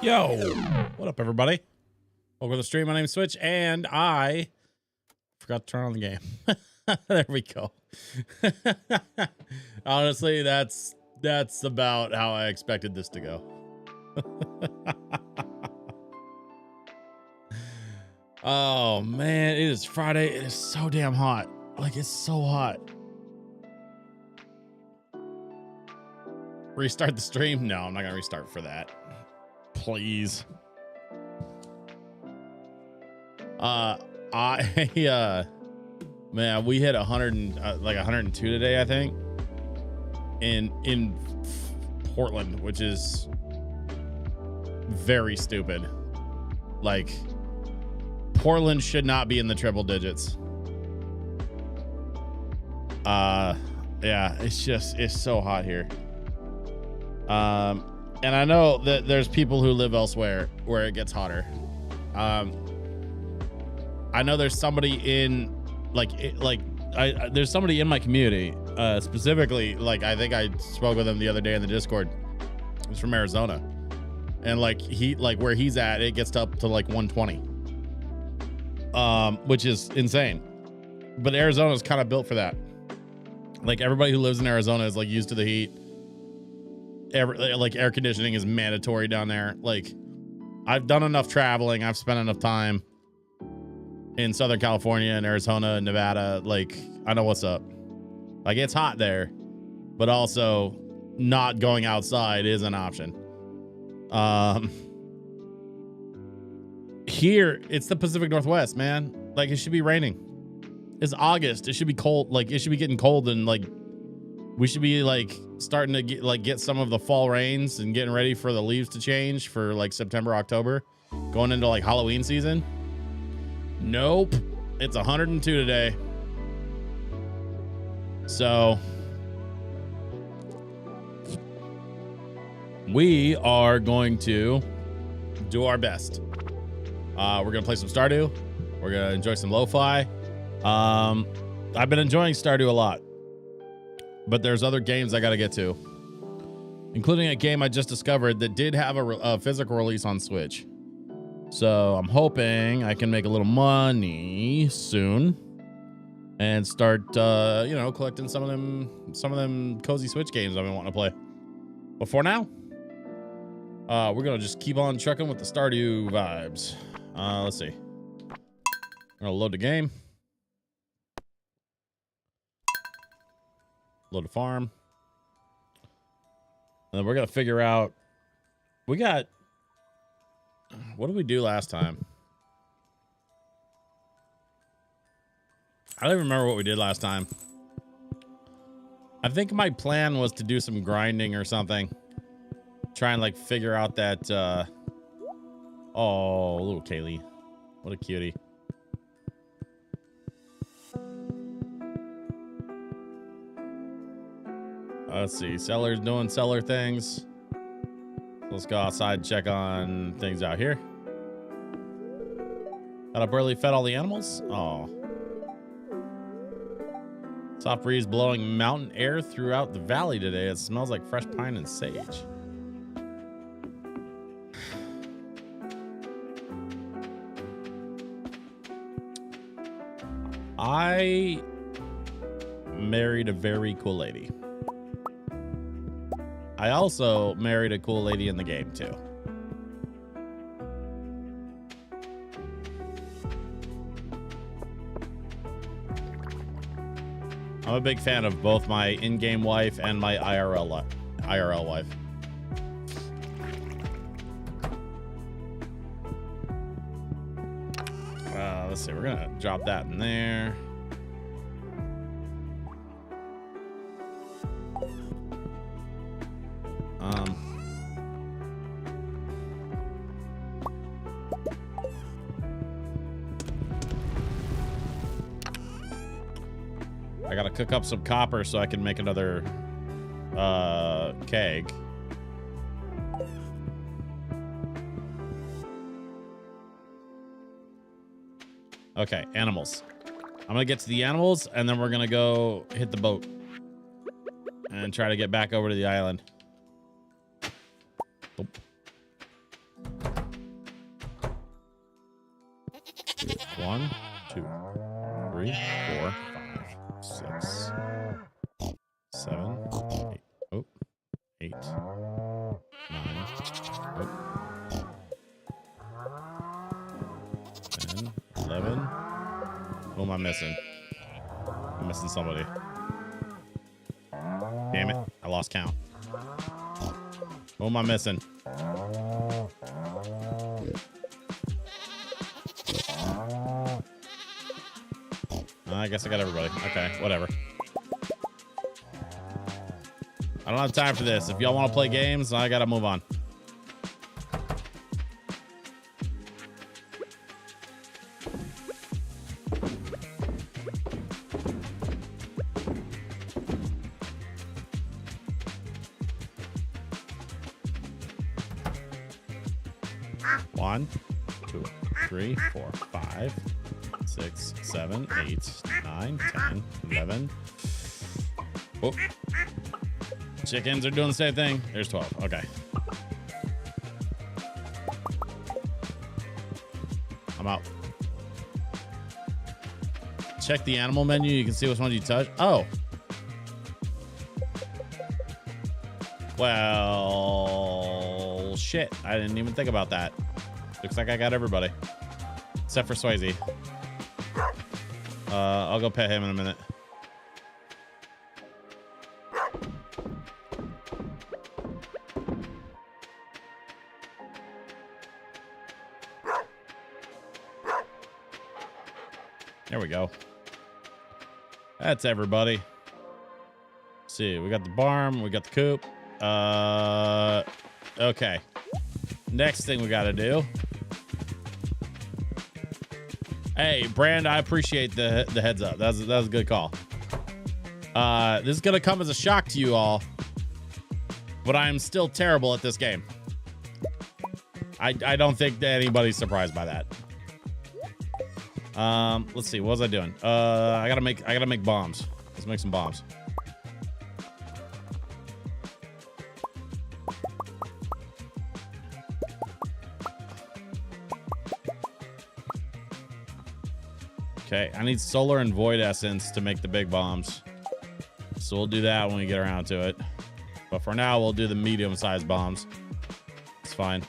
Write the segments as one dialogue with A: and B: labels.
A: Yo, what up, everybody? Welcome to the stream. My name's Switch, and I forgot to turn on the game. There we go. Honestly, that's about how I expected this to go. Oh man, it is Friday. It is so damn hot. Like, it's so hot. Restart the stream? No, I'm not gonna restart for that. Please. Man, we hit 100 like 102 today, I think, in Portland, which is very stupid. Like, Portland should not be in the triple digits. Yeah, it's so hot here. And I know that there's people who live elsewhere where it gets hotter. I know there's somebody in there's somebody in my community, specifically, like, I think I spoke with him the other day in the Discord. He's from Arizona, and like where he's at, it gets up to like 120, which is insane. But Arizona's kind of built for that. Like, everybody who lives in Arizona is like used to the heat. Like, air conditioning is mandatory down there. Like, I've done enough traveling. I've spent enough time in Southern California and Arizona and Nevada. Like, I know what's up. Like, it's hot there, but also not going outside is an option. Here, it's the Pacific Northwest, man. Like, it should be raining. It's August. It should be cold. Like, it should be getting cold, and like, we should be like starting to get some of the fall rains and getting ready for the leaves to change for like September, October, going into like Halloween season. Nope. It's 102 today. So we are going to do our best. We're going to play some Stardew. We're going to enjoy some LoFi. I've been enjoying Stardew a lot, but there's other games I got to get to, including a game I just discovered that did have a physical release on Switch. So I'm hoping I can make a little money soon and start, you know, collecting some of them cozy Switch games I've been wanting to play. But for now, we're gonna just keep on trucking with the Stardew vibes. Let's see. I'm gonna load the game. Load the farm. And then we're gonna figure out. We got. What did we do last time? I don't even remember what we did last time. I think my plan was to do some grinding or something. Try and like figure out that. Oh, little Kaylee. What a cutie. Let's see. Seller's doing seller things. Let's go outside and check on things out here. Got a barely fed all the animals. Oh. Soft breeze blowing mountain air throughout the valley today. It smells like fresh pine and sage. I married a very cool lady. I also married a cool lady in the game too. I'm a big fan of both my in-game wife and my IRL wife. Let's see. We're gonna drop that in there. I gotta cook up some copper so I can make another keg. Okay, animals. I'm gonna get to the animals and then we're gonna go hit the boat and try to get back over to the island. Oh. 1, 2, 3, 4, 5, 6, 7, 8. Oh, 8, 9. Oh. 10, 11. Who am I missing? I'm missing somebody. Damn it. I lost count. Who am I missing? I guess I got everybody. Okay, whatever. I don't have time for this. If y'all want to play games, I gotta move on. One, 2, 3, 4, 5, 6, 7, 8, 9, 10, 11. Oh. Chickens are doing the same thing. There's 12. Okay. I'm out. Check the animal menu. You can see which ones you touch. Oh. Well, shit. I didn't even think about that. Looks like I got everybody. Except for Swayze. I'll go pet him in a minute. There we go. That's everybody. Let's see, we got the barn, we got the coop. Okay. Next thing we got to do. Hey, Brand, I appreciate the heads up. That was a good call. This is gonna come as a shock to you all, but I am still terrible at this game. I don't think that anybody's surprised by that. Let's see. What was I doing? I gotta make bombs. Let's make some bombs. Okay, I need solar and void essence to make the big bombs. So we'll do that when we get around to it. But for now, we'll do the medium-sized bombs. It's fine.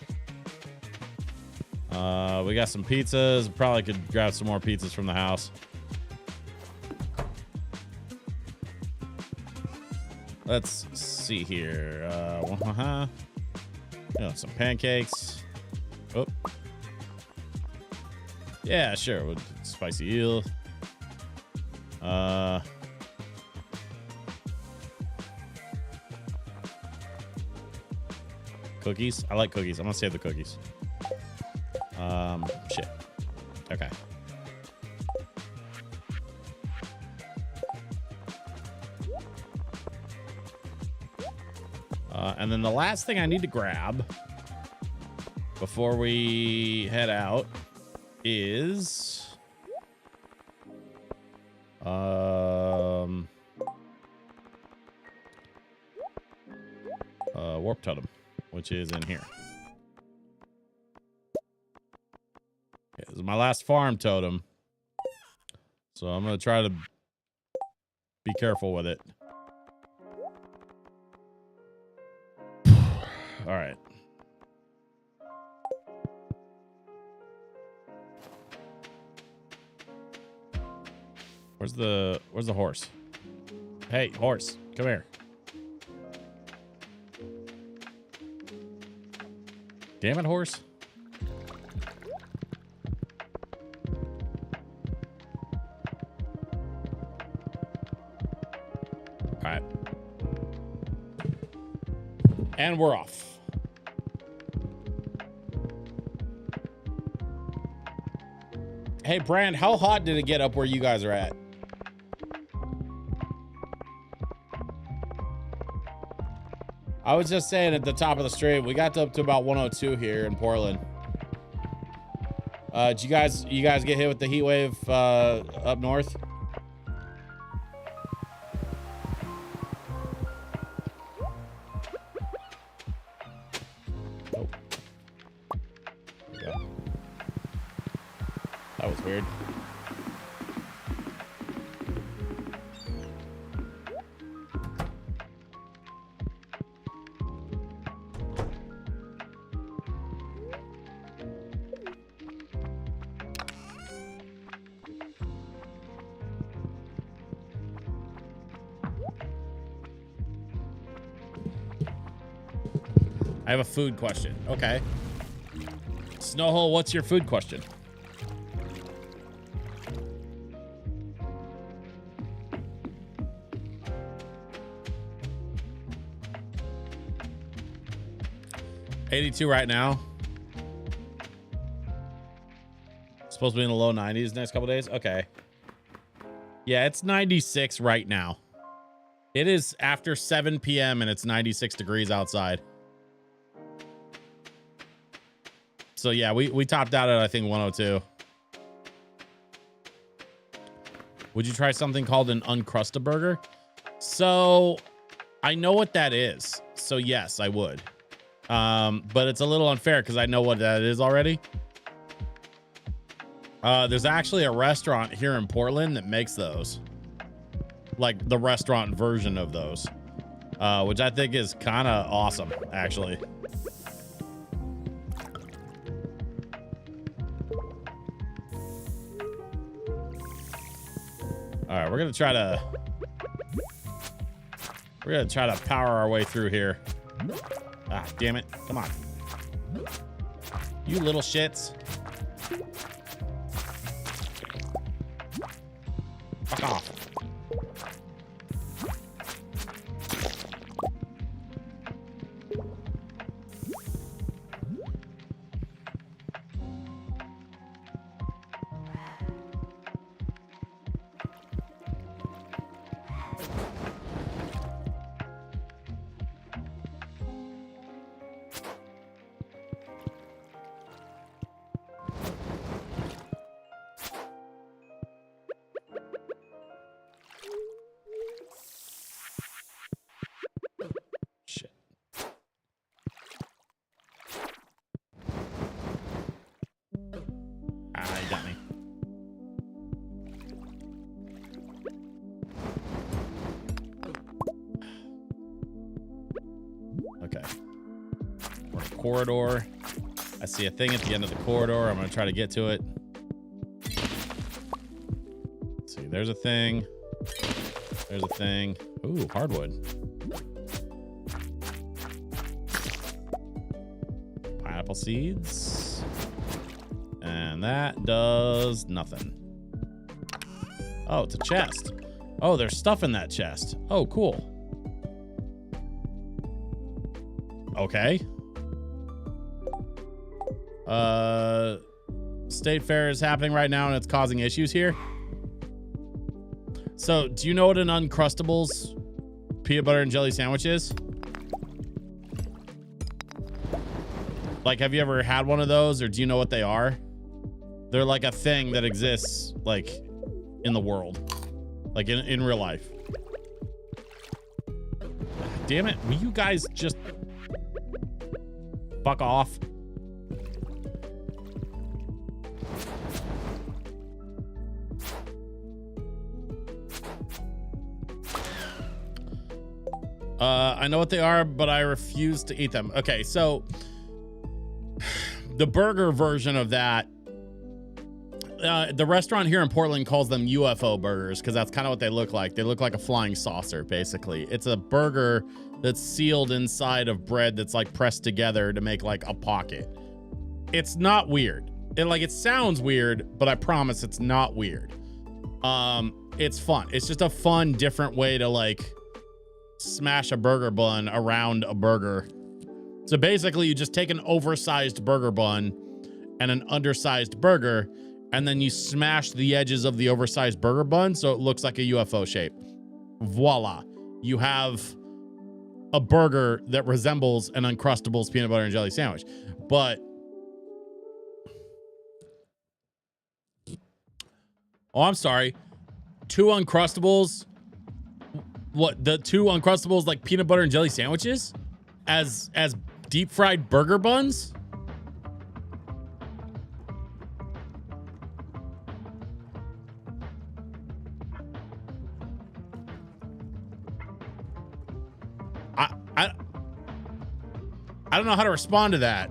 A: We got some pizzas. Probably could grab some more pizzas from the house. Let's see here. Some pancakes. Oh. Yeah, sure. With spicy eel. Cookies. I like cookies. I'm gonna save the cookies. Shit. Okay. And then the last thing I need to grab before we head out is warp totem, which is in here. Okay, this is my last farm totem, so I'm gonna try to be careful with it. All right. Where's the horse? Hey, horse, come here. Damn it, horse. All right. And we're off. Hey, Brand, how hot did it get up where you guys are at? I was just saying at the top of the stream, we got up to about 102 here in Portland. Did you guys get hit with the heat wave up north? Nope. There we go. That was weird. I have a food question. Okay. Snowhole, what's your food question? $82 right now. Supposed to be in the low 90s next couple days. Okay. Yeah, it's 96 right now. It is after 7 p.m. and it's 96 degrees outside. So yeah, we topped out at, I think, 102. Would you try something called an Uncrustable burger? So I know what that is. So yes, I would. But it's a little unfair because I know what that is already. There's actually a restaurant here in Portland that makes those. Like the restaurant version of those. Which I think is kind of awesome, actually. All right, we're gonna try to power our way through here. Ah, damn it! Come on, you little shits! Fuck off! corridor. I see a thing at the end of the corridor. I'm going to try to get to it. Let's see, there's a thing. There's a thing. Ooh, hardwood. Pineapple seeds. And that does nothing. Oh, it's a chest. Oh, there's stuff in that chest. Oh, cool. Okay. State fair is happening right now and it's causing issues here. So, do you know what an Uncrustables peanut butter and jelly sandwich is? Like, have you ever had one of those, or do you know what they are? They're like a thing that exists, like, in the world. Like, in real life. Damn it. Will you guys just fuck off? I know what they are, but I refuse to eat them. Okay, so the burger version of that, the restaurant here in Portland calls them UFO burgers because that's kind of what they look like. They look like a flying saucer, basically. It's a burger that's sealed inside of bread that's like pressed together to make like a pocket. It's not weird. It sounds weird, but I promise it's not weird. It's fun. It's just a fun, different way to like smash a burger bun around a burger. So basically you just take an oversized burger bun and an undersized burger, and then you smash the edges of the oversized burger bun so it looks like a UFO shape. Voila. You have a burger that resembles an Uncrustables peanut butter and jelly sandwich. But oh, I'm sorry. Two Uncrustables. What, the two Uncrustables like peanut butter and jelly sandwiches as deep fried burger buns? I don't know how to respond to that.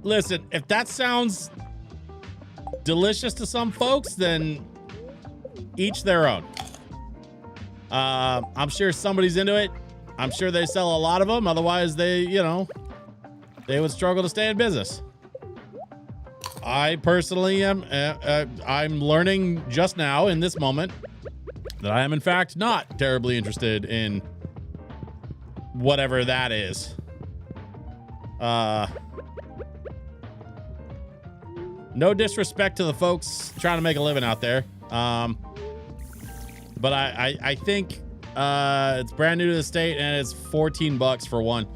A: Listen, if that sounds delicious to some folks, then each their own. I'm sure somebody's into it. I'm sure they sell a lot of them. Otherwise, they would struggle to stay in business. I personally am, I'm learning just now in this moment that I am in fact not terribly interested in whatever that is. No disrespect to the folks trying to make a living out there. But I think it's brand new to the state and it's $14 for one.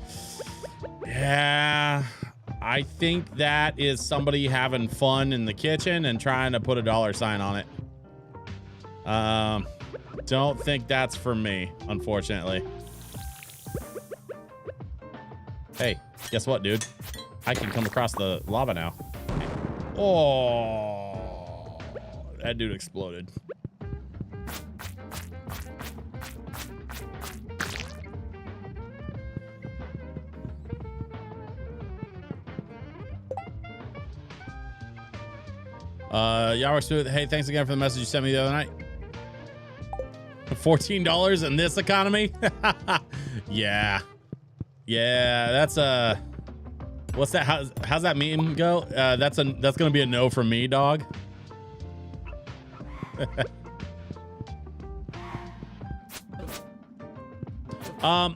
A: Yeah, I think that is somebody having fun in the kitchen and trying to put a dollar sign on it. Don't think that's for me, unfortunately. Hey, guess what, dude? I can come across the lava now. Oh, that dude exploded. Yahweh Smooth, hey, thanks again for the message you sent me the other night. $14 in this economy? Yeah. Yeah, that's a... What's that? How's that meme go? That's gonna be a no from me, dog. I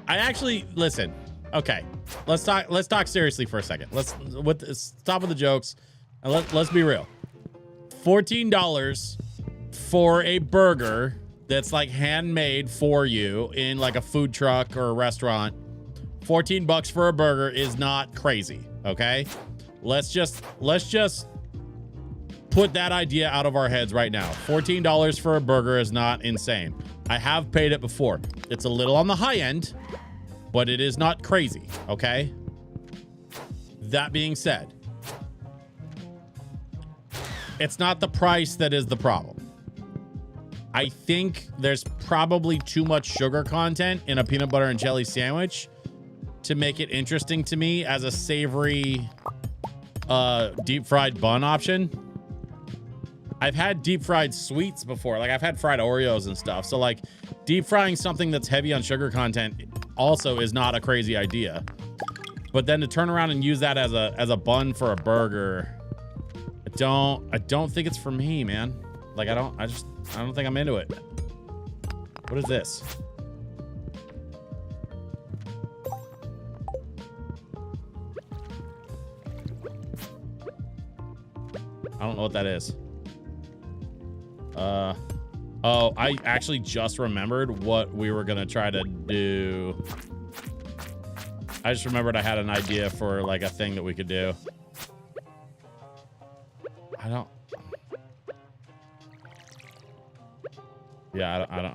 A: actually listen. Okay, let's talk seriously for a second. Stop with the jokes and let's be real. $14 for a burger that's like handmade for you in like a food truck or a restaurant. $14 for a burger is not crazy. Okay, let's just put that idea out of our heads right now. $14 for a burger is not insane. I have paid it before. It's a little on the high end, but it is not crazy. Okay, that being said, it's not the price that is the problem. I think there's probably too much sugar content in a peanut butter and jelly sandwich to make it interesting to me as a savory deep fried bun option. I've had deep fried sweets before. Like I've had fried Oreos and stuff. So like deep frying something that's heavy on sugar content also is not a crazy idea. But then to turn around and use that as a bun for a burger, I don't think it's for me, man. Like I don't think I'm into it. What is this? I don't know what that is. Oh, I actually just remembered what we were gonna try to do. I just remembered I had an idea for like a thing that we could do. I don't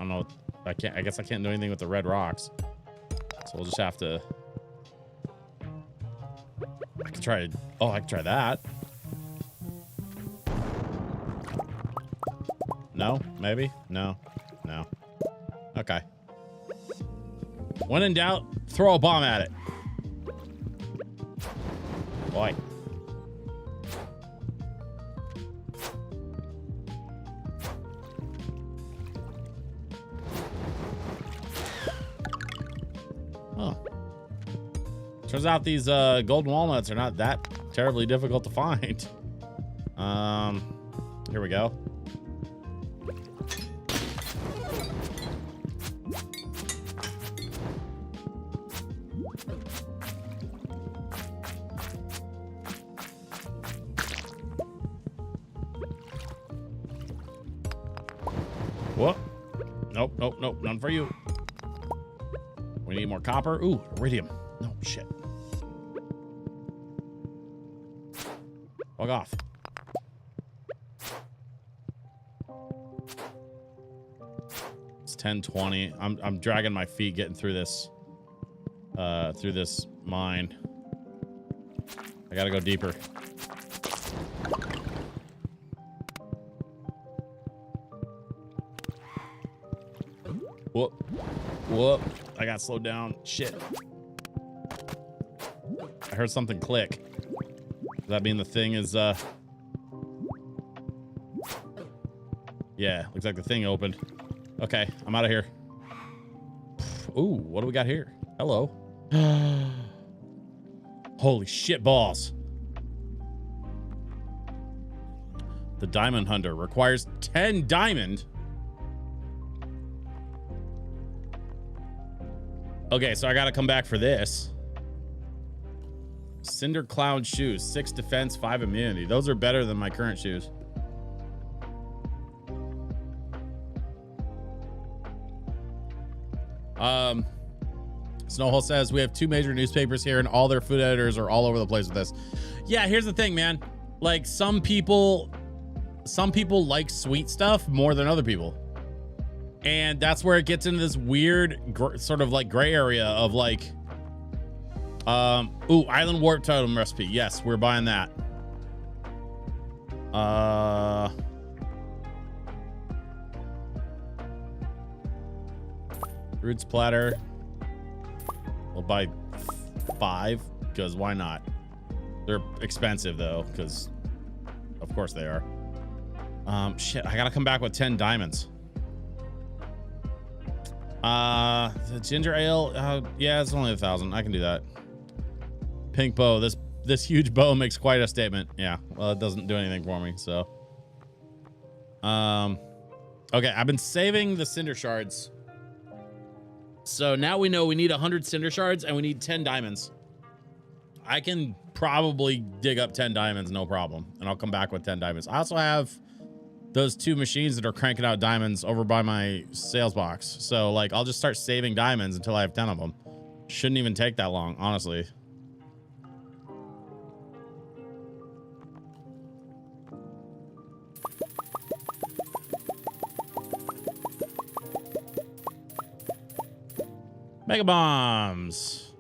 A: know. I guess I can't do anything with the red rocks. So we'll just have to. I can try that. No, maybe? No. Okay. When in doubt, throw a bomb at it. Boy. Oh. Turns out these golden walnuts are not that terribly difficult to find. Here we go. What? Nope. None for you. We need more copper. Ooh, iridium. No, shit. Fuck off. It's 10:20. I'm dragging my feet getting through this mine. I gotta go deeper. Whoop. I got slowed down. Shit. I heard something click. Does that mean the thing is, yeah, looks like the thing opened. Okay, I'm out of here. Ooh, what do we got here? Hello. Holy shit balls. The diamond hunter requires 10 diamond. Okay, so I gotta come back for this. Cinder Clown shoes, 6 defense, 5 immunity. Those are better than my current shoes. Snowhole says we have 2 major newspapers here and all their food editors are all over the place with this. Yeah, here's the thing, man. Like some people like sweet stuff more than other people. And that's where it gets into this weird sort of like gray area of like, ooh, Island Warp Totem recipe. Yes, we're buying that. Roots platter. We'll buy 5 because why not? They're expensive though, because of course they are. Shit, I gotta come back with 10 diamonds. The ginger ale, yeah, it's only 1,000. I can do that. Pink bow. This huge bow makes quite a statement. Yeah, well, it doesn't do anything for me, so. Okay, I've been saving the cinder shards. So now we know we need 100 cinder shards and we need 10 diamonds. I can probably dig up 10 diamonds, no problem. And I'll come back with 10 diamonds. I also have those 2 machines that are cranking out diamonds over by my sales box. So like, I'll just start saving diamonds until I have 10 of them. Shouldn't even take that long, honestly. Mega bombs.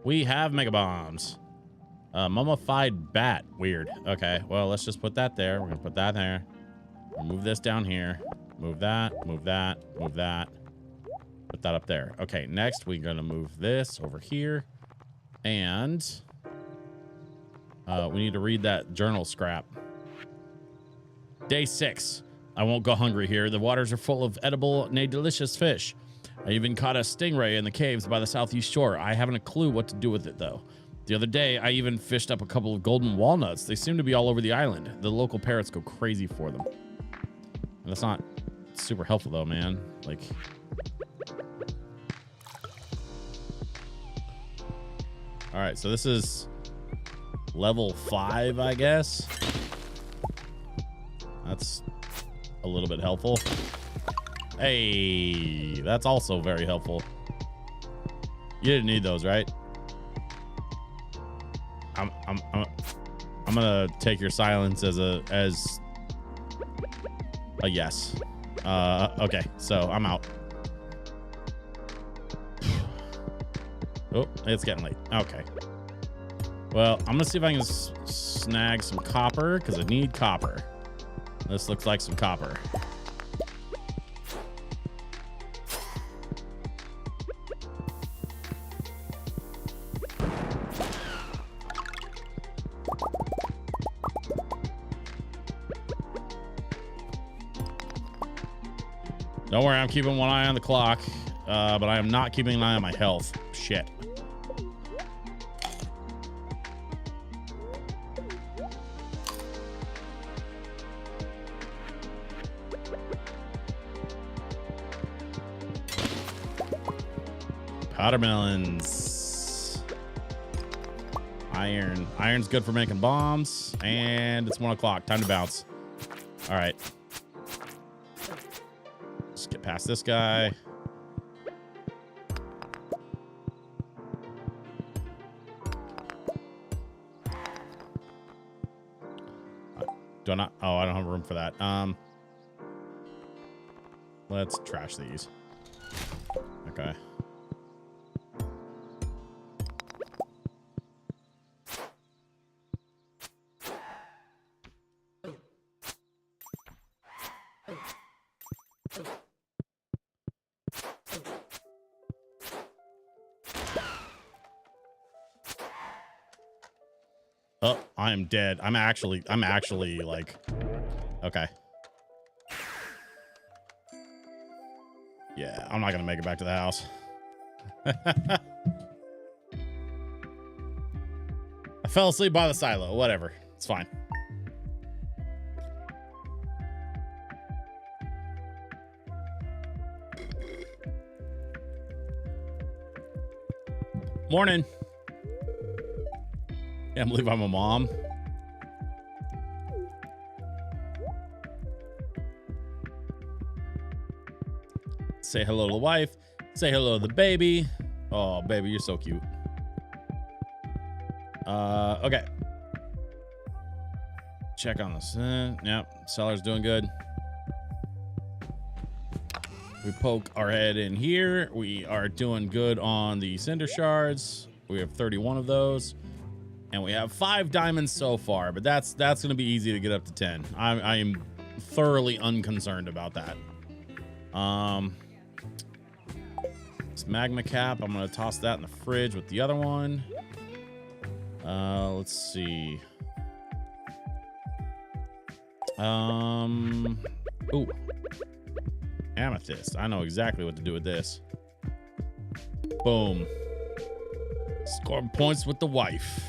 A: We have mega bombs. Mummified bat. Weird. Okay, well, let's just put that there. We're gonna put that there. Move this down here. Move that, move that, move that. Put that up there. Okay, next we're gonna move this over here. And we need to read that journal scrap. Day 6. I won't go hungry here. The waters are full of edible, nay delicious fish. I even caught a stingray in the caves by the southeast shore. I haven't a clue what to do with it, though. The other day, I even fished up a couple of golden walnuts. They seem to be all over the island. The local parrots go crazy for them. That's not super helpful, though, man. Like... All right, so this is level 5, I guess. That's a little bit helpful. Hey, that's also very helpful. You didn't need those, right? I'm gonna take your silence as a yes. Okay, so I'm out. Oh, it's getting late. Okay. Well, I'm gonna see if I can snag some copper because I need copper. This looks like some copper. Don't worry, I'm keeping one eye on the clock, but I am not keeping an eye on my health. Shit. Watermelons. Iron. Iron's good for making bombs. And it's 1 o'clock. Time to bounce. All right. Let's get past this guy. Do I not? Oh, I don't have room for that. Let's trash these. Okay. Oh, I am dead. I'm actually like, okay. Yeah, I'm not gonna make it back to the house. I fell asleep by the silo. Whatever. It's fine. Morning. Can't believe I'm a mom. Say hello to the wife. Say hello to the baby. Oh, baby, you're so cute. Okay. Check on this. Yep, seller's doing good. We poke our head in here. We are doing good on the cinder shards. We have 31 of those. And we have 5 diamonds so far, but that's going to be easy to get up to 10. I am thoroughly unconcerned about that. This magma cap, I'm going to toss that in the fridge with the other one. Let's see. Ooh. Amethyst. I know exactly what to do with this. Boom. Score points with the wife.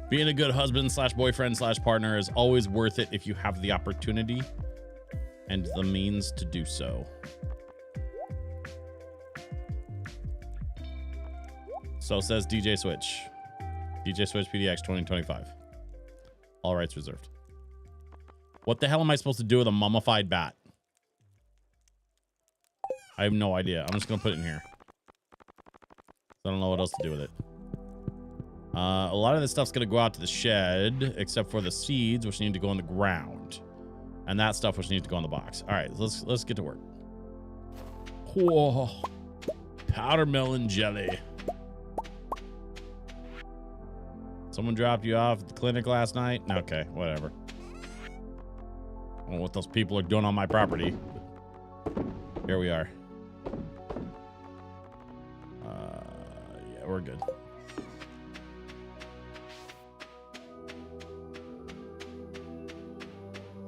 A: Being a good husband slash boyfriend slash partner is always worth it if you have the opportunity and the means to do so. So says DJ Switch. DJ Switch PDX 2025. All rights reserved. What the hell am I supposed to do with a mummified bat? I have no idea. I'm just going to put it in here. I don't know what else to do with it. A lot of this stuff's going to go out to the shed, except for the seeds, which need to go in the ground. And that stuff, which needs to go in the box. All right, let's get to work. Whoa. Powder melon jelly. Someone dropped you off at the clinic last night? Okay, whatever. I don't know what those people are doing on my property. Here we are. Yeah, we're good.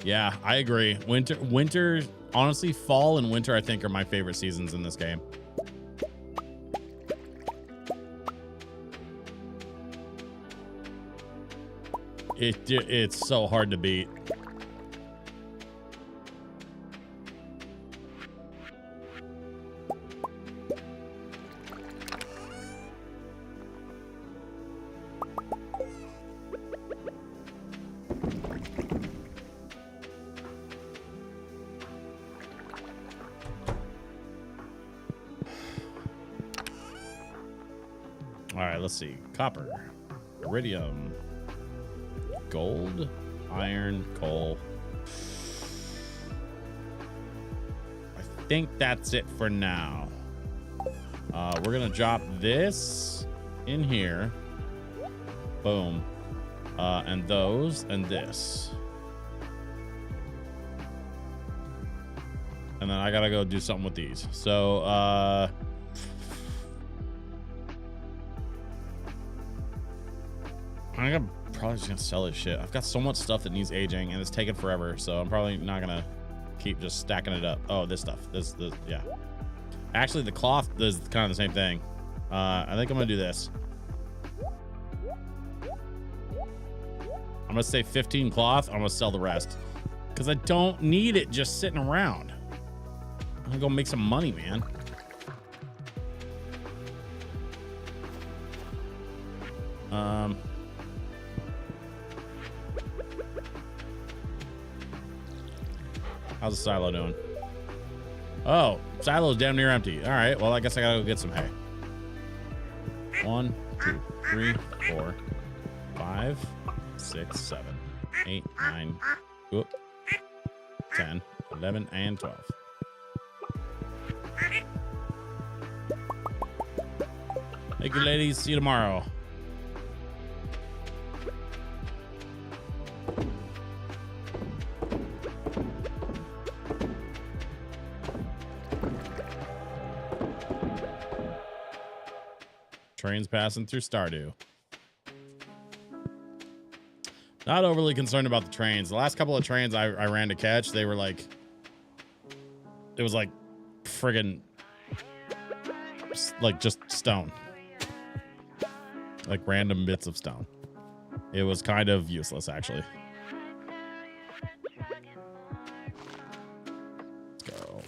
A: Yeah, I agree. Winter, honestly, fall and winter, I think, are my favorite seasons in this game. It's so hard to beat. All right, let's see. Copper, iridium, gold, iron, coal. I think that's it for now. We're gonna drop this in here. Boom. And those and this. And then I gotta go do something with these. So I'm probably just gonna sell this shit. I've got so much stuff that needs aging and it's taking forever, so I'm probably not gonna keep just stacking it up. Oh, this stuff. This yeah. Actually, the cloth is kind of the same thing. I think I'm gonna do this. I'm gonna say 15 cloth. I'm gonna sell the rest because I don't need it just sitting around. I'm gonna go make some money, man. How's the silo doing? Oh, silo's damn near empty. All right, well, I guess I gotta go get some hay. 1, 2, 3, 4, 5, 6, 7, 8, 9, 10, 11, and 12. Thank you, ladies. See you tomorrow. Trains passing through Stardew. Not overly concerned about the trains. The last couple of trains I ran to catch, they were like, it was like friggin' like just stone. Like random bits of stone. It was kind of useless, actually.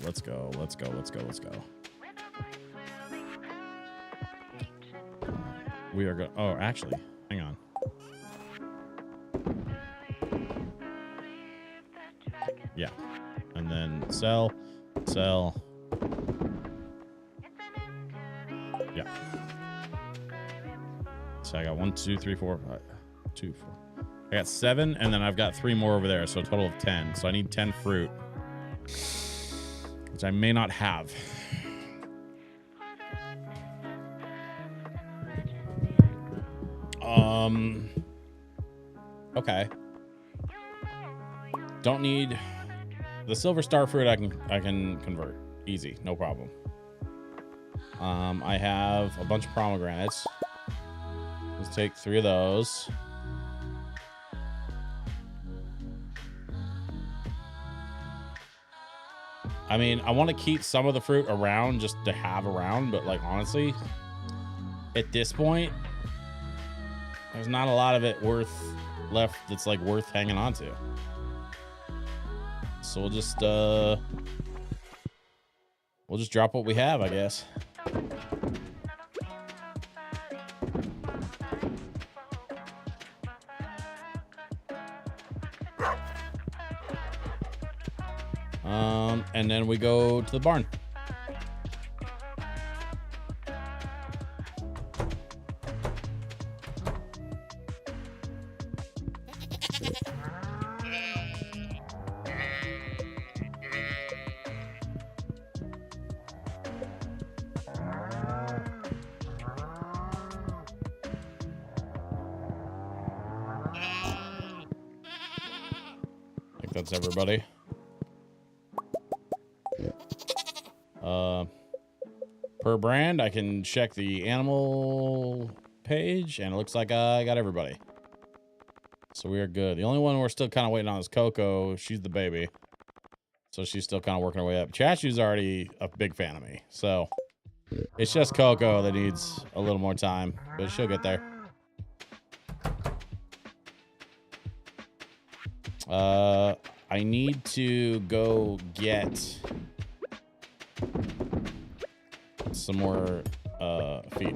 A: Let's go. Let's go. Let's go. Let's go. Let's go. We are going. Oh, actually, hang on. Yeah. And then sell. Yeah. 1, 2, 3, 4, 5, 2, 4. I got 7, and then I've got 3 more over there, so a total of 10. So I need 10 fruit, which I may not have. Okay. Don't need the silver star fruit. I can convert easy, no problem. I have a bunch of pomegranates. Let's take 3 of those. I mean, I want to keep some of the fruit around just to have around, but like honestly, at this point, there's not a lot of it left that's like worth hanging on to. So we'll just drop what we have, I guess. And then we go to the barn. that's everybody. Per brand, I can check the animal page, and it looks like I got everybody. So we are good. The only one we're still kind of waiting on is Coco. She's the baby. So she's still kind of working her way up. Chachu's already a big fan of me. So it's just Coco that needs a little more time, but she'll get there. I need to go get some more feed.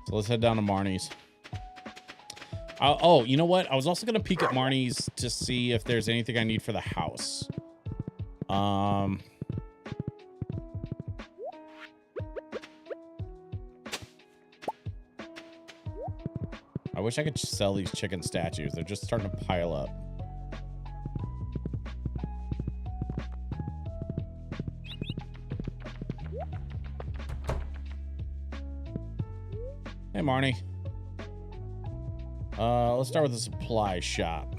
A: So let's head down to Marnie's. Oh, you know what? I was also gonna peek at Marnie's to see if there's anything I need for the house. I wish I could sell these chicken statues. They're just starting to pile up. Hey, Marnie. Let's start with the supply shop.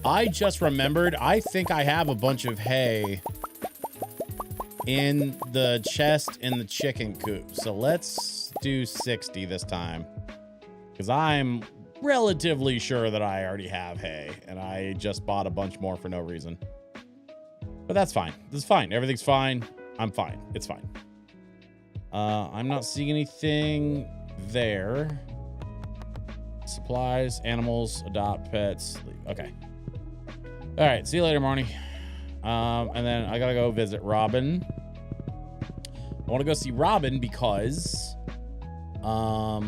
A: I just remembered, I think I have a bunch of hay in the chest in the chicken coop. So let's do 60 this time, because I'm relatively sure that I already have hay and I just bought a bunch more for no reason. But that's fine. This is fine. Everything's fine. I'm fine. It's fine. I'm not seeing anything there. Supplies, animals, adopt, pets, leave. Okay. All right. See you later, Marnie. And then I gotta go visit Robin. I want to go see Robin because I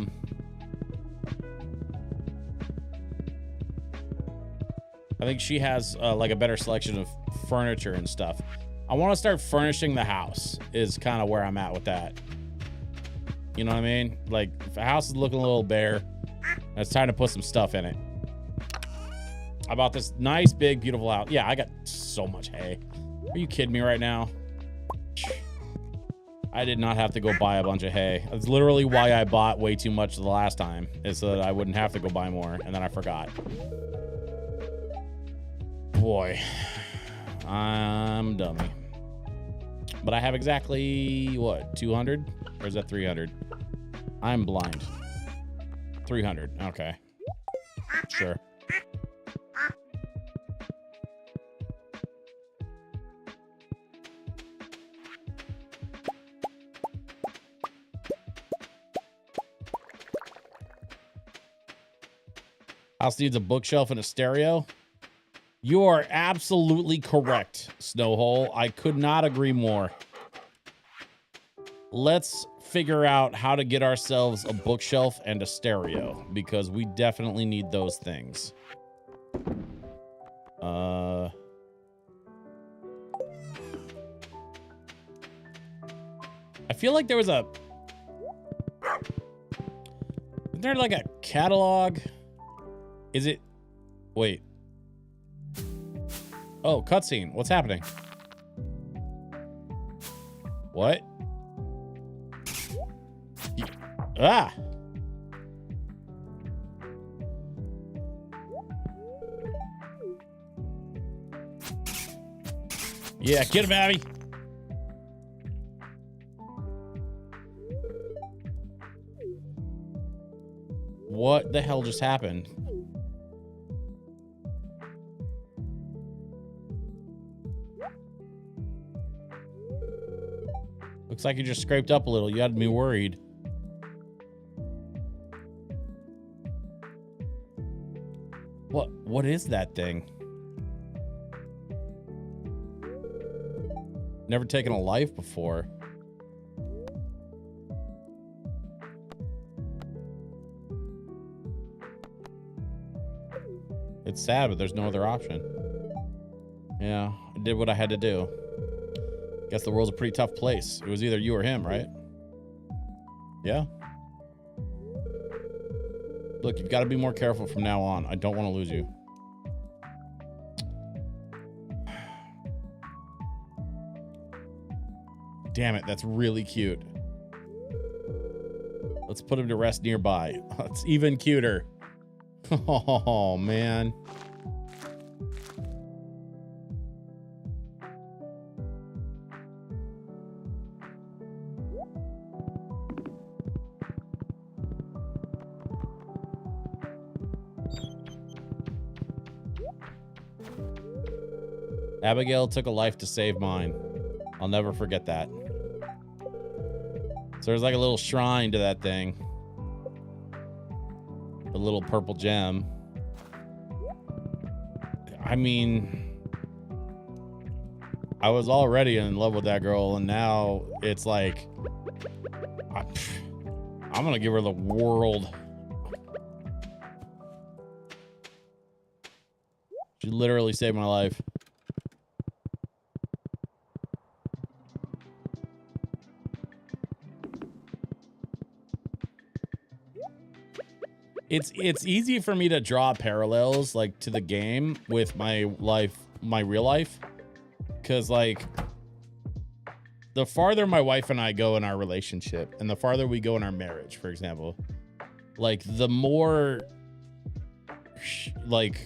A: think she has like a better selection of furniture and stuff. I want to start furnishing the house is kind of where I'm at with that. You know what I mean? Like, if a house is looking a little bare, it's time to put some stuff in it. I bought this nice, big, beautiful house. Yeah, I got so much hay. Are you kidding me right now? I did not have to go buy a bunch of hay. That's literally why I bought way too much the last time, is so that I wouldn't have to go buy more, and then I forgot. Boy, I'm dummy. But I have exactly, what, 200? Or is that 300? I'm blind. 300. Okay. Sure. House needs a bookshelf and a stereo. You are absolutely correct, Snowhole. I could not agree more. Let's figure out how to get ourselves a bookshelf and a stereo, because we definitely need those things. I feel like there was a... Isn't there like a catalog? Is it... Wait. Oh, cutscene. What's happening? What? Ah! Yeah, get him, Abby. What the hell just happened? Looks like you just scraped up a little. You had me worried. What is that thing? Never taken a life before. It's sad, but there's no other option. Yeah, I did what I had to do. Guess the world's a pretty tough place. It was either you or him, right? Yeah. Look, you've got to be more careful from now on. I don't want to lose you. Damn it, that's really cute. Let's put him to rest nearby. It's even cuter. Oh, man. Abigail took a life to save mine. I'll never forget that. So there's like a little shrine to that thing. A little purple gem. I mean, I was already in love with that girl, and now it's like, I'm gonna give her the world. She literally saved my life. It's easy for me to draw parallels like to the game with my life, my real life, because like the farther my wife and I go in our relationship and the farther we go in our marriage, for example, like the more like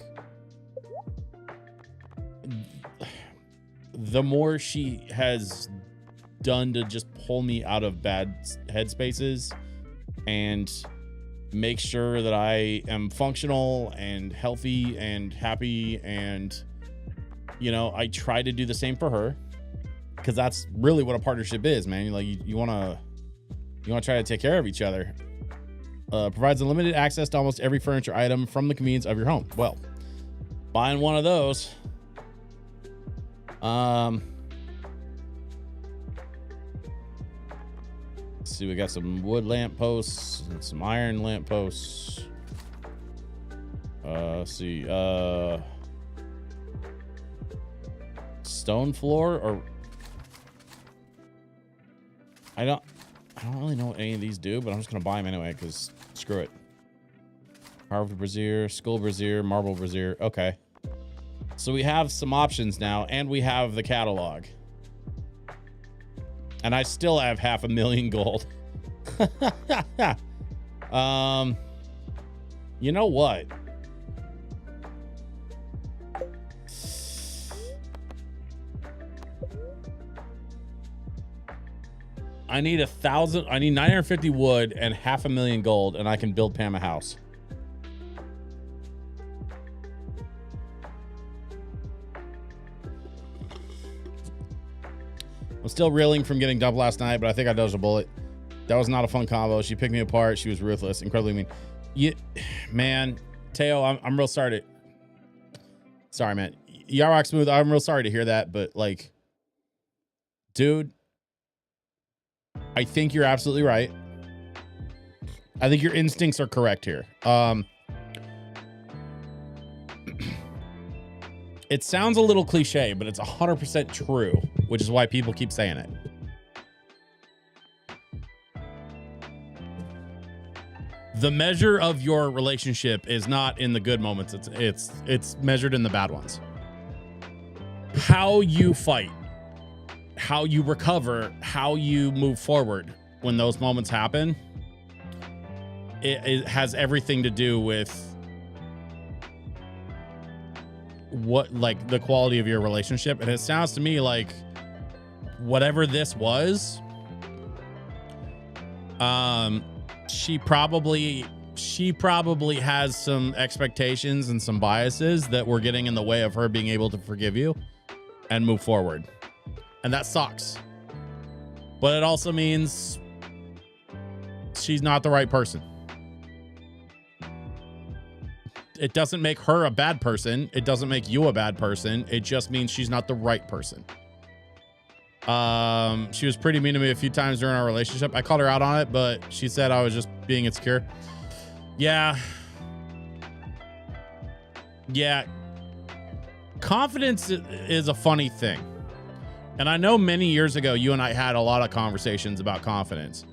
A: the more she has done to just pull me out of bad headspaces and make sure that I am functional and healthy and happy. And, you know, I try to do the same for her, because that's really what a partnership is, man. Like you want to try to take care of each other. Provides unlimited access to almost every furniture item from the convenience of your home. Well, buying one of those, let's see, we got some wood lamp posts and some iron lamp posts. Let's see, stone floor, or I don't really know what any of these do, but I'm just gonna buy them anyway because screw it. Carved brazier, skull brazier, marble brazier. Okay, so we have some options now, and we have the catalog. And I still have 500,000 gold. You know what? I need 950 wood and 500,000 gold, and I can build Pam a house. I'm still reeling from getting dumped last night, but I think I dodged a bullet. That was not a fun combo. She picked me apart. She was ruthless, incredibly mean. Man, Teo, I'm real sorry sorry, man. Yarrock Smooth, I'm real sorry to hear that, but like, dude, I think you're absolutely right. I think your instincts are correct here. It sounds a little cliche, but it's 100% true, which is why people keep saying it. The measure of your relationship is not in the good moments. It's measured in the bad ones. How you fight, how you recover, how you move forward when those moments happen, it has everything to do with what, like, the quality of your relationship. And it sounds to me like whatever this was, she probably has some expectations and some biases that were getting in the way of her being able to forgive you and move forward. And that sucks. But it also means she's not the right person. It doesn't make her a bad person. It doesn't make you a bad person. It just means she's not the right person. She was pretty mean to me a few times during our relationship. I called her out on it, but she said I was just being insecure. Yeah. Confidence is a funny thing. And I know many years ago, you and I had a lot of conversations about confidence.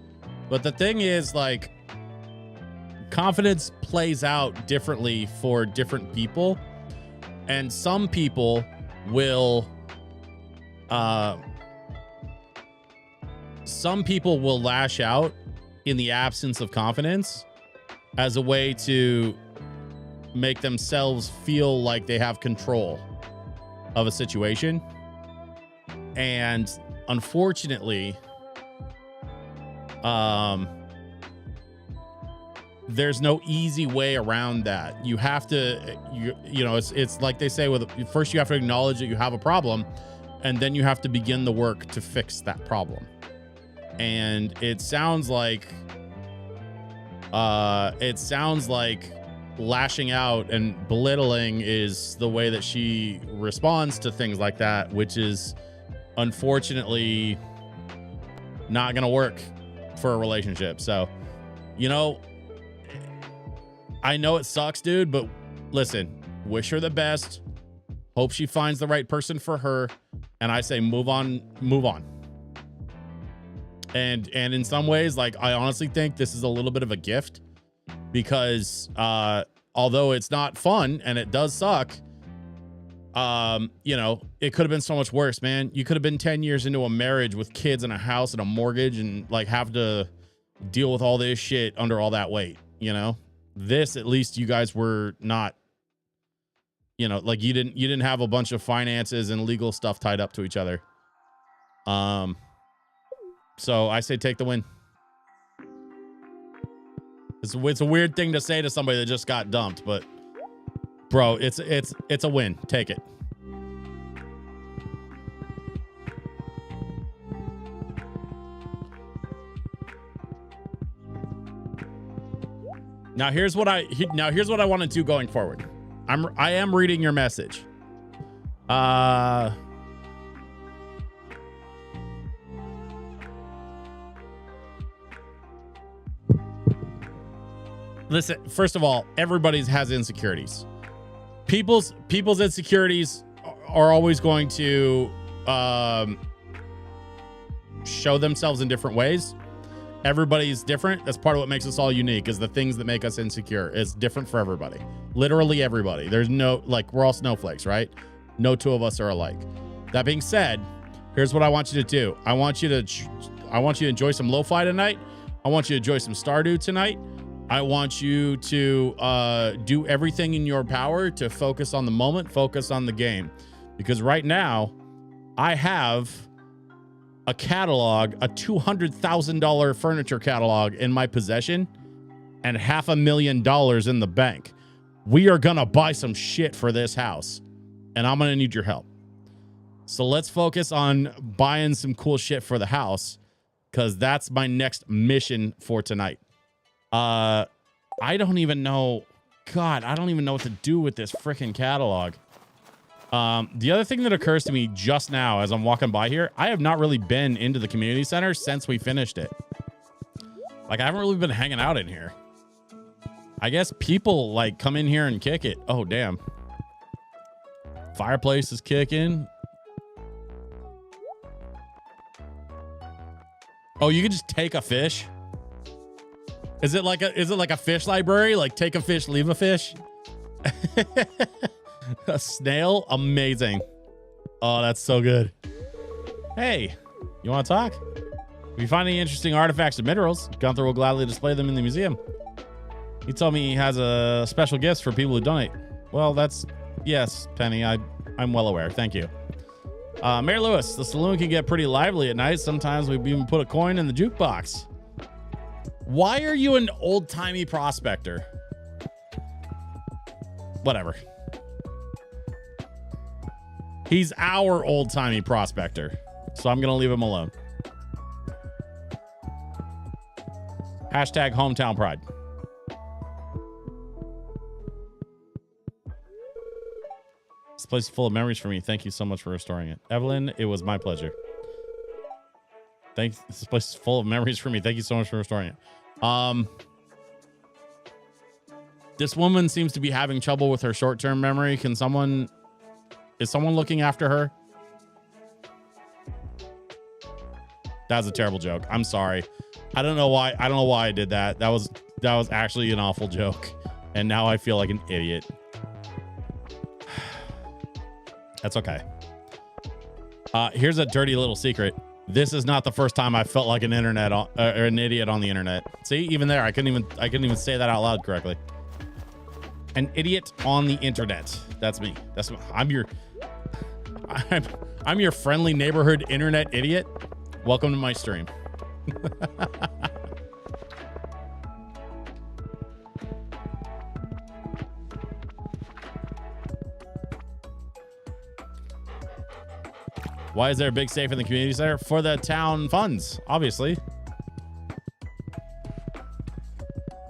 A: But the thing is, like, confidence plays out differently for different people. And some people will lash out in the absence of confidence as a way to make themselves feel like they have control of a situation. And unfortunately, there's no easy way around that. You have to, you know, it's like they say, with first you have to acknowledge that you have a problem, and then you have to begin the work to fix that problem. And it sounds like lashing out and belittling is the way that she responds to things like that, which is unfortunately not gonna work for a relationship. So, you know, I know it sucks, dude, but listen, wish her the best. Hope she finds the right person for her. And I say, move on. And in some ways, like, I honestly think this is a little bit of a gift, because although it's not fun and it does suck, you know, it could have been so much worse, man. You could have been 10 years into a marriage with kids and a house and a mortgage, and like have to deal with all this shit under all that weight, you know? This, at least you guys were not, you know, like you didn't have a bunch of finances and legal stuff tied up to each other. So I say take the win. It's a weird thing to say to somebody that just got dumped, but bro, it's a win. Take it. Now here's what I want to do going forward. I am reading your message. Listen, first of all, everybody has insecurities. People's insecurities are always going to show themselves in different ways. Everybody's different. That's part of what makes us all unique, is the things that make us insecure. It's different for everybody. Literally everybody. There's no, like, we're all snowflakes, right? No two of us are alike. That being said, here's what I want you to do. I want you to enjoy some LoFi tonight. I want you to enjoy some Stardew tonight. I want you to do everything in your power to focus on the moment, focus on the game. Because right now, I have a catalog, a $200,000 furniture catalog in my possession, and $500,000 in the bank. We are gonna buy some shit for this house, and I'm gonna need your help. So let's focus on buying some cool shit for the house, because that's my next mission for tonight. I don't even know. God, I don't even know what to do with this freaking catalog. The other thing that occurs to me just now as I'm walking by here, I have not really been into the community center since we finished it. Like, I haven't really been hanging out in here. I guess people like come in here and kick it. Oh, damn. Fireplace is kicking. Oh, you can just take a fish. Is it like a fish library? Like, take a fish, leave a fish? A snail? Amazing. Oh, that's so good. Hey, you want to talk? If you find any interesting artifacts or minerals, Gunther will gladly display them in the museum. He told me he has a special gifts for people who donate. Well, yes, Penny, I'm well aware. Thank you. Mayor Lewis, the saloon can get pretty lively at night. Sometimes we even put a coin in the jukebox. Why are you an old-timey prospector? Whatever. He's our old-timey prospector, so I'm gonna leave him alone. Hashtag hometown pride. This place is full of memories for me. Thank you so much for restoring it. Evelyn, it was my pleasure. Thanks. This place is full of memories for me. Thank you so much for restoring it. This woman seems to be having trouble with her short-term memory. Is someone looking after her? That was a terrible joke. I'm sorry. I don't know why I did that. That was actually an awful joke. And now I feel like an idiot. That's okay. Here's a dirty little secret. This is not the first time I felt like an idiot on the internet. See, even there, I couldn't even say that out loud correctly. An idiot on the internet. That's me. I'm your friendly neighborhood internet idiot. Welcome to my stream. Why is there a big safe in the community center? For the town funds, obviously.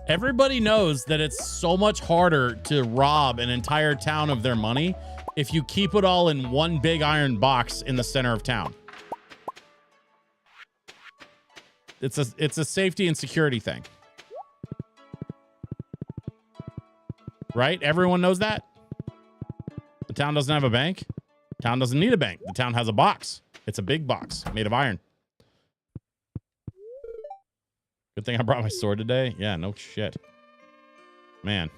A: Everybody knows that it's so much harder to rob an entire town of their money if you keep it all in one big iron box in the center of town. It's a safety and security thing. Right? Everyone knows that. The town doesn't have a bank. The town doesn't need a bank. The town has a box. It's a big box made of iron. Good thing I brought my sword today. Yeah, no shit. Man.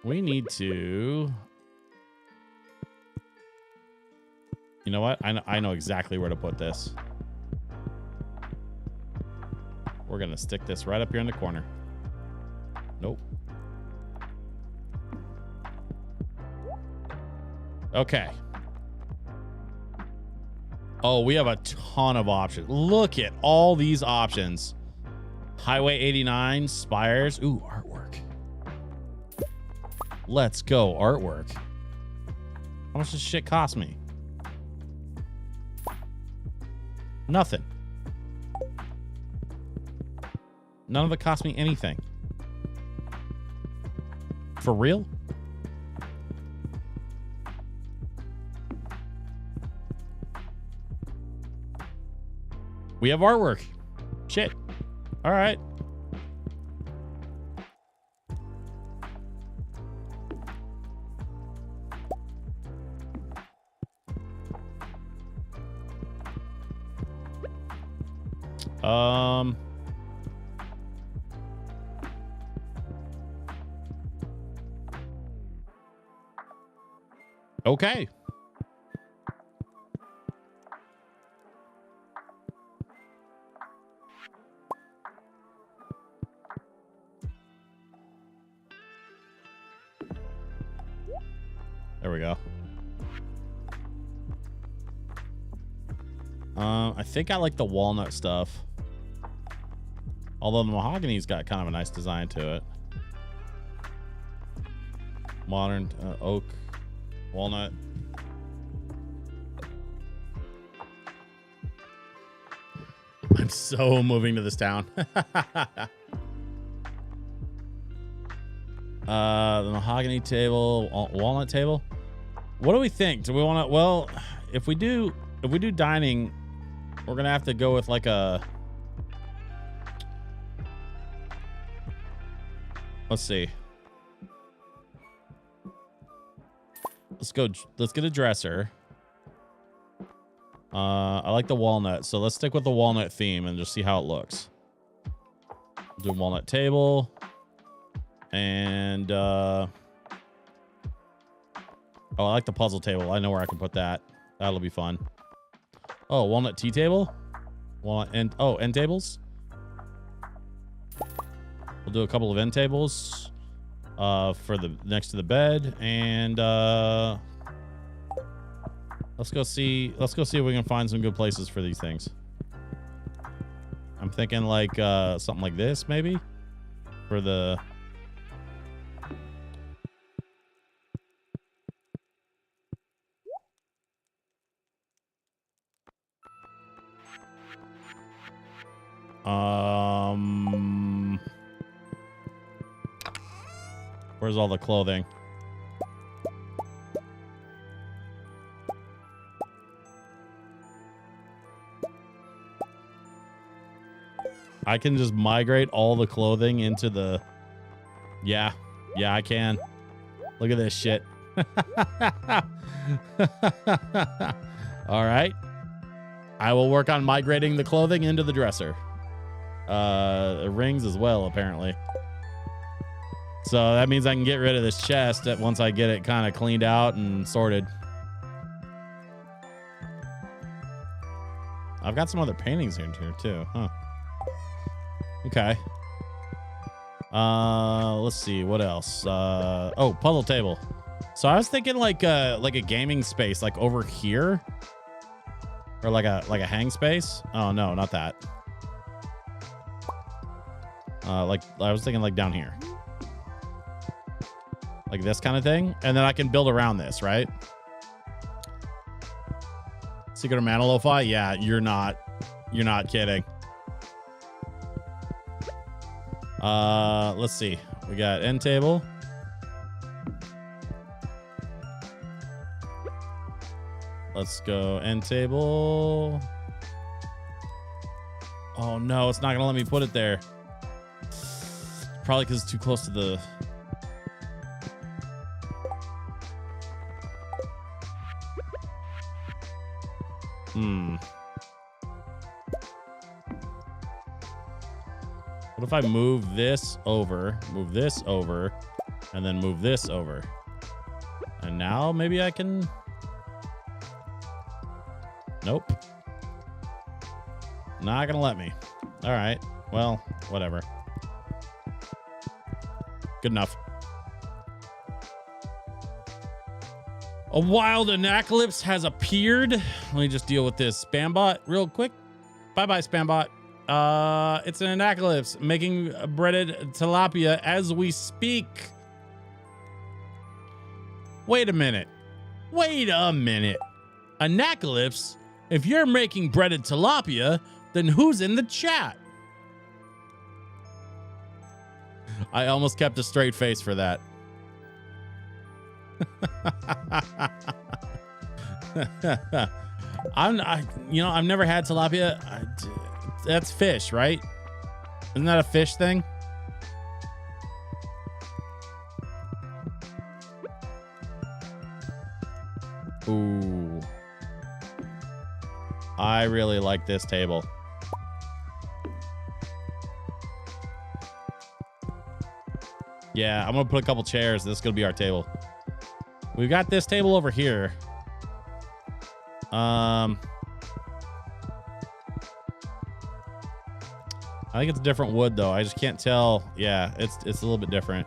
A: We need to... You know what? I know exactly where to put this. We're going to stick this right up here in the corner. Nope. Okay. Oh, we have a ton of options. Look at all these options. Highway 89, spires. Ooh, artwork. Let's go, artwork. How much does shit cost me? Nothing. None of it cost me anything. For real? We have artwork. Shit. All right. Okay. There we go. I think I like the walnut stuff. Although the mahogany's got kind of a nice design to it. Modern oak, walnut. I'm so moving to this town. The mahogany table, walnut table. What do we think? Do we want to? Well, if we do dining, we're gonna have to go with like a. Let's see. Let's get a dresser. I like the walnut, so let's stick with the walnut theme and just see how it looks. Do a walnut table. And oh, I like the puzzle table. I know where I can put that. That'll be fun. Oh, walnut tea table. Walnut end tables. We'll do a couple of end tables for the next to the bed, and let's go see if we can find some good places for these things. I'm thinking like something like this maybe for the. Where's all the clothing? I can just migrate all the clothing into the... Yeah, I can. Look at this shit. All right. I will work on migrating the clothing into the dresser. Rings as well, apparently. So that means I can get rid of this chest once I get it kind of cleaned out and sorted. I've got some other paintings in here too. Huh. Okay. Let's see what else. Oh, puzzle table. So I was thinking like a gaming space, like over here, or like a hang space. Oh no, not that. Like I was thinking like down here, like this kind of thing, and then I can build around this, right? Secret of Mana Lo-Fi? Yeah, you're not kidding. Let's see. We got end table. Let's go end table. Oh no, it's not gonna let me put it there. Probably because it's too close to the... What if I move this over, and then move this over? And now maybe I can... Nope. Not gonna let me. All right. Well, whatever. Good enough. A wild anacalypse has appeared. Let me just deal with this spam bot real quick. Bye-bye, spam bot. It's an anacalypse making breaded tilapia as we speak. Wait a minute. Anacalypse? If you're making breaded tilapia, then who's in the chat? I almost kept a straight face for that. I've never had tilapia. That's fish, right? Isn't that a fish thing? Ooh. I really like this table. Yeah, I'm gonna put a couple chairs. This is gonna be our table. We've got this table over here. I think it's a different wood though. I just can't tell. Yeah, it's a little bit different.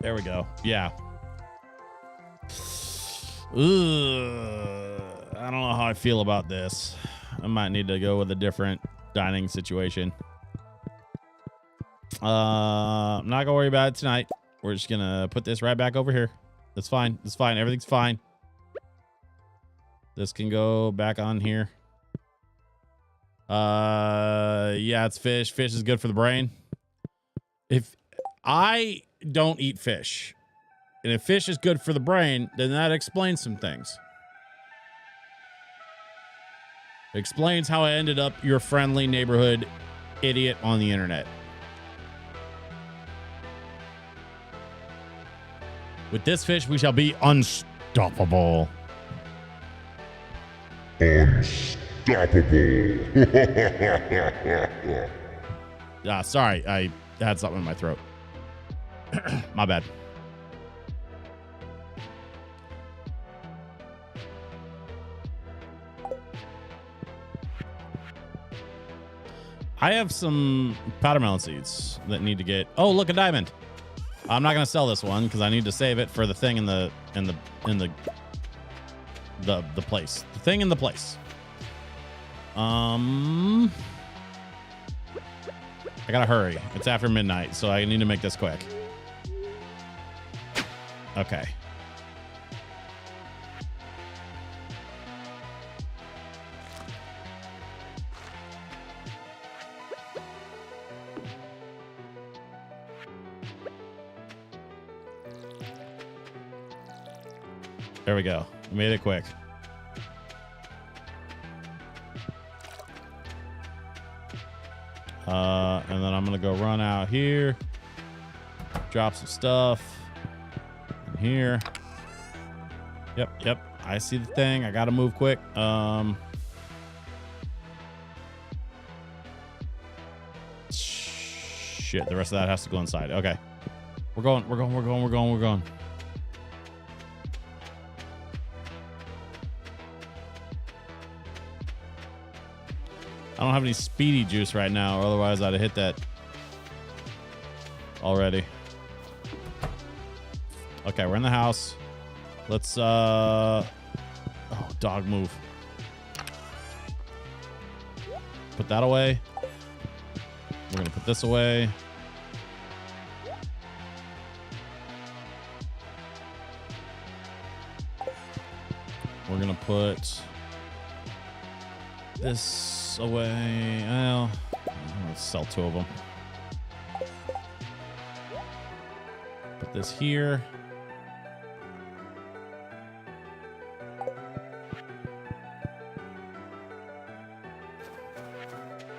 A: There we go. Yeah. Ugh, I don't know how I feel about this. I might need to go with a different dining situation. I'm not gonna worry about it tonight. We're just gonna put this right back over here. That's fine. That's fine. Everything's fine. This can go back on here. Yeah, it's fish. Fish is good for the brain. If I don't eat fish, and if fish is good for the brain, then that explains some things. It explains how I ended up your friendly neighborhood idiot on the internet. With this fish, we shall be unstoppable. Unstoppable. Sorry, I had something in my throat. My bad. I have some powder melon seeds that need to get... Oh, look, a diamond. I'm not going to sell this one because I need to save it for the thing in the place. The thing in the place. I gotta hurry. It's after midnight, so I need to make this quick. Okay. There we go. We made it quick. And then I'm gonna go run out here, drop some stuff in here. Yep. I see the thing. I gotta move quick. shit. The rest of that has to go inside. Okay. We're going. I don't have any speedy juice right now, or otherwise I'd have hit that already. Okay, we're in the house. Let's oh, dog move. Put that away. We're gonna put this away. We're gonna put this away. Well, let's sell 2 of them. Put this here.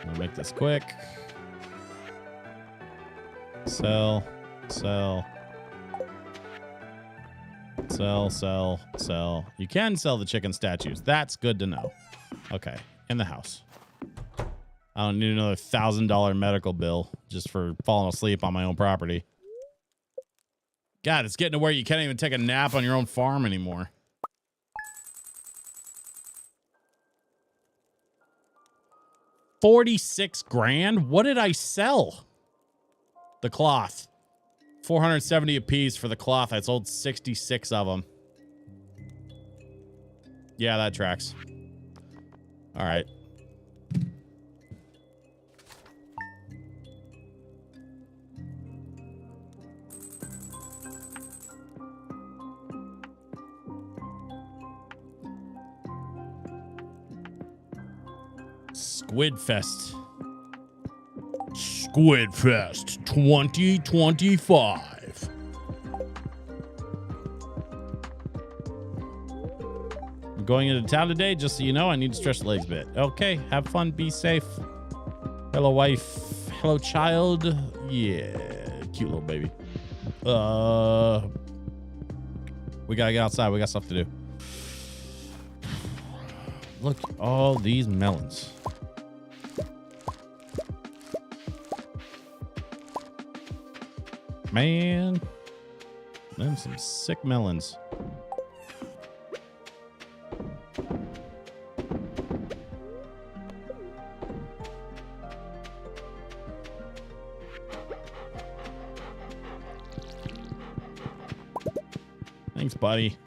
A: I'll make this quick. Sell. You can sell the chicken statues. That's good to know. Okay, in the house. I don't need another $1,000 medical bill just for falling asleep on my own property. God, it's getting to where you can't even take a nap on your own farm anymore. $46 grand? What did I sell? The cloth. $470 a piece for the cloth. I sold 66 of them. Yeah, that tracks. All right. Squidfest 2025. I'm going into town today, just so you know. I need to stretch the legs a bit. Okay, have fun, be safe. Hello, wife. Hello, child. Yeah, cute little baby. We gotta get outside. We got stuff to do. Look at all these melons. Man, them some sick melons. Thanks, buddy.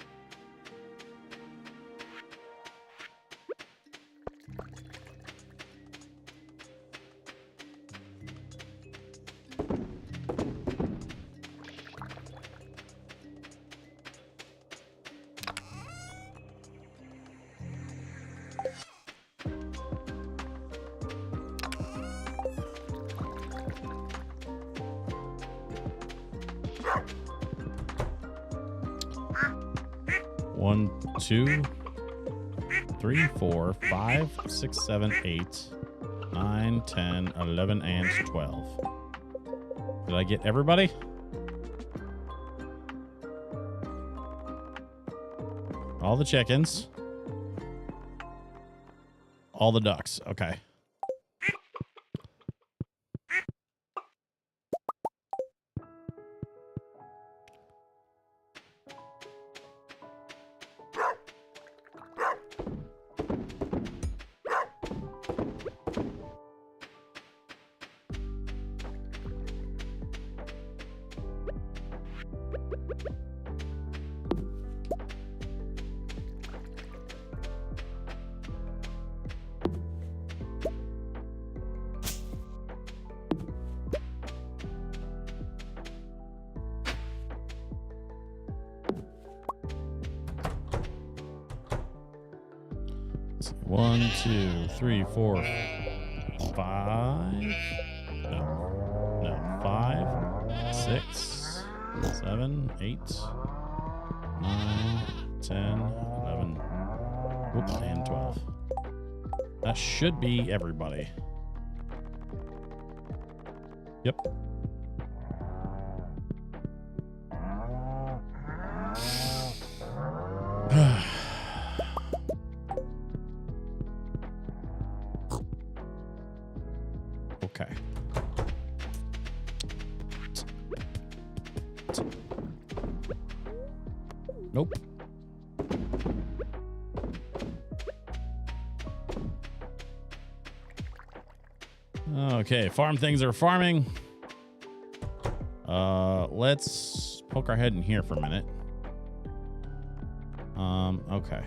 A: One, 2, 3, 4, 5, 6, 7, 8, 9, 10, 11, and 12. Did I get everybody? All the chickens. All the ducks. Okay. One, 2, 3, 4, 5. No, 5, 6, 7, 8, 9, 10, 11, whoops, and 12. That should be everybody. Yep. Okay. Nope. Okay, farm things are farming. Let's poke our head in here for a minute. Okay.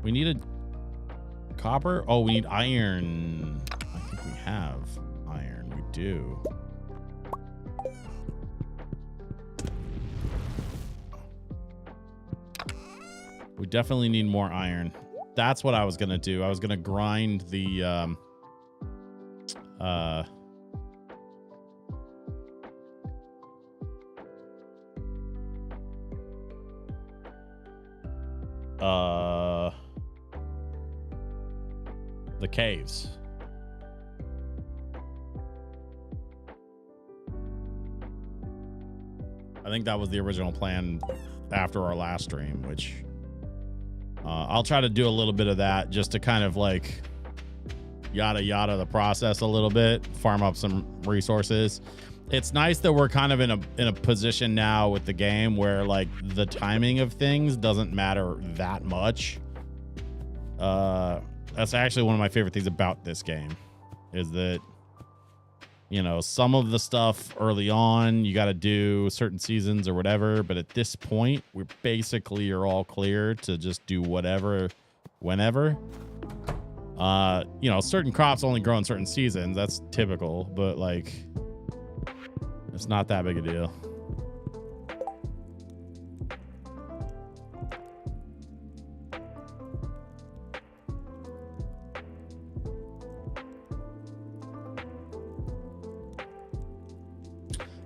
A: We need a copper. Oh, we need iron. I think we have iron. We do. We definitely need more iron. That's what I was gonna do. I was gonna grind the the caves. I think that was the original plan after our last stream, which I'll try to do a little bit of that just to kind of like yada yada the process a little bit, farm up some resources. It's nice that we're kind of in a position now with the game where like the timing of things doesn't matter that much. That's actually one of my favorite things about this game is that, you know, some of the stuff early on you got to do certain seasons or whatever, but at this point we basically are all clear to just do whatever whenever. You know, certain crops only grow in certain seasons, that's typical, but like it's not that big a deal.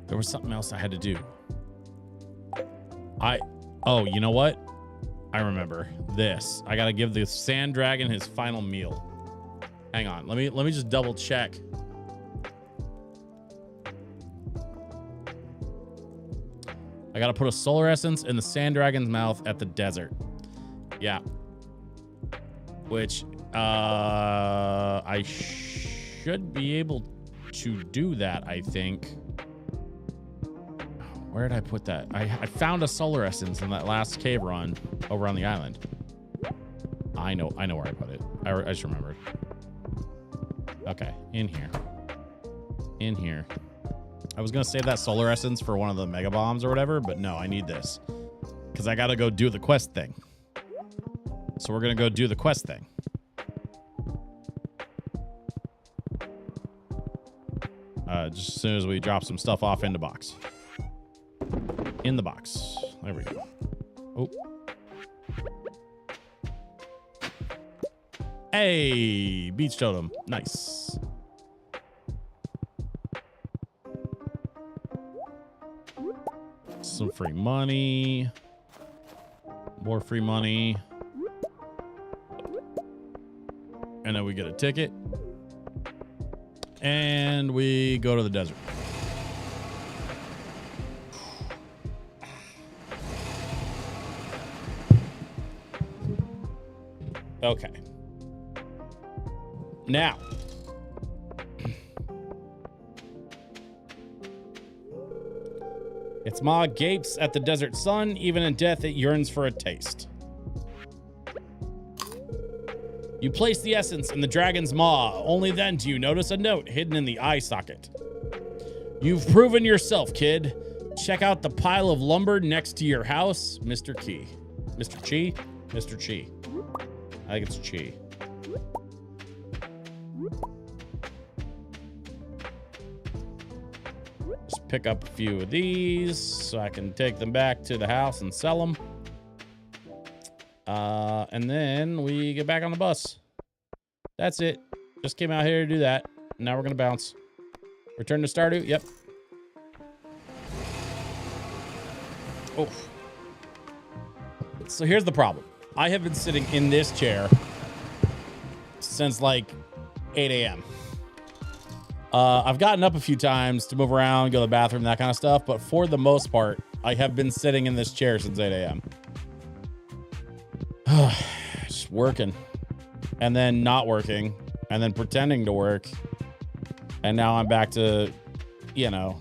A: There was something else I had to do. Oh, you know what? I remember this. I gotta give the sand dragon his final meal. Hang on, let me just double check. I gotta put a solar essence in the sand dragon's mouth at the desert. Yeah. Which I should be able to do that, I think. Where did I put that? I found a solar essence in that last cave run over on the island. I know where I put it. I just remembered. Okay, in here. In here. I was gonna save that solar essence for one of the mega bombs or whatever, but no, I need this because I gotta go do the quest thing. So we're gonna go do the quest thing. Just as soon as we drop some stuff off in the box. In the box. There we go. Oh. Hey, beach totem. Nice. Some free money. More free money. And then we get a ticket. And we go to the desert. Okay. Now. Its maw gapes at the desert sun. Even in death, it yearns for a taste. You place the essence in the dragon's maw. Only then do you notice a note hidden in the eye socket. You've proven yourself, kid. Check out the pile of lumber next to your house, Mr. Key. Mr. Chi? Mr. Chi. I think it's Chi. Just pick up a few of these so I can take them back to the house and sell them. And then we get back on the bus. That's it. Just came out here to do that. Now we're going to bounce. Return to Stardew? Yep. Oh. So here's the problem. I have been sitting in this chair since like 8 a.m. I've gotten up a few times to move around, go to the bathroom, that kind of stuff. But for the most part, I have been sitting in this chair since 8 a.m. Just working and then not working and then pretending to work. And now I'm back to, you know,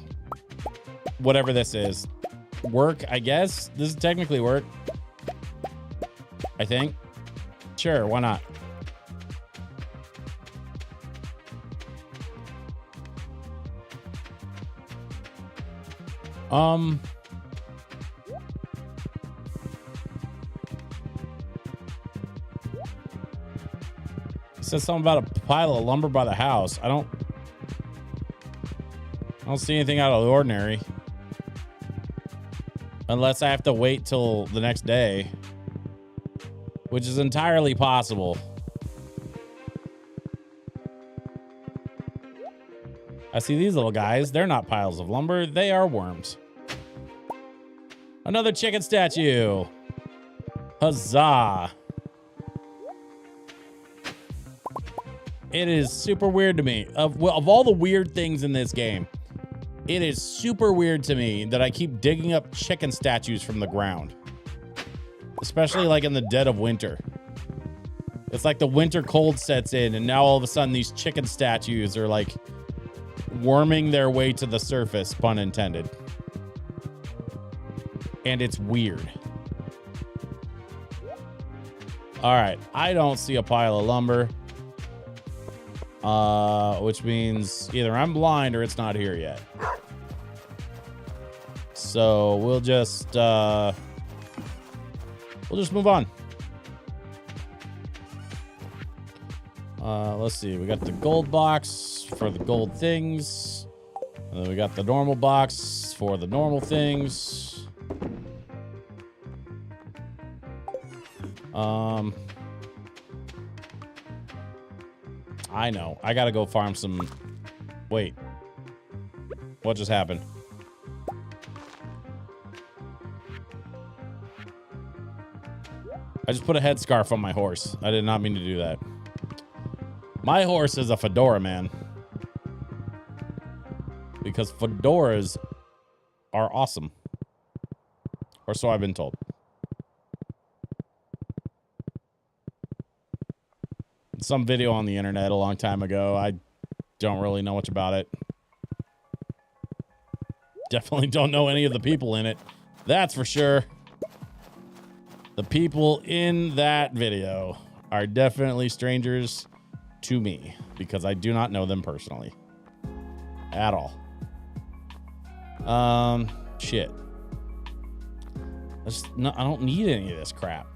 A: whatever this is, work, I guess. This is technically work. I think. Sure, why not? It says something about a pile of lumber by the house. I don't see anything out of the ordinary. Unless I have to wait till the next day, which is entirely possible. I see these little guys. They're not piles of lumber. They are worms. Another chicken statue. Huzzah. It is super weird to me. Of all the weird things in this game, it is super weird to me that I keep digging up chicken statues from the ground. Especially like in the dead of winter. It's like the winter cold sets in and now all of a sudden these chicken statues are like worming their way to the surface, pun intended. And it's weird. All right, I don't see a pile of lumber. Which means either I'm blind or it's not here yet. So we'll just move on. Let's see. We got the gold box for the gold things. And then we got the normal box for the normal things. I know. I gotta go farm some. Wait. What just happened? I just put a headscarf on my horse. I did not mean to do that. My horse is a fedora, man. Because fedoras are awesome. Or so I've been told. Some video on the internet a long time ago. I don't really know much about it. Definitely don't know any of the people in it. That's for sure. The people in that video are definitely strangers to me because I do not know them personally at all. Shit. I don't need any of this crap.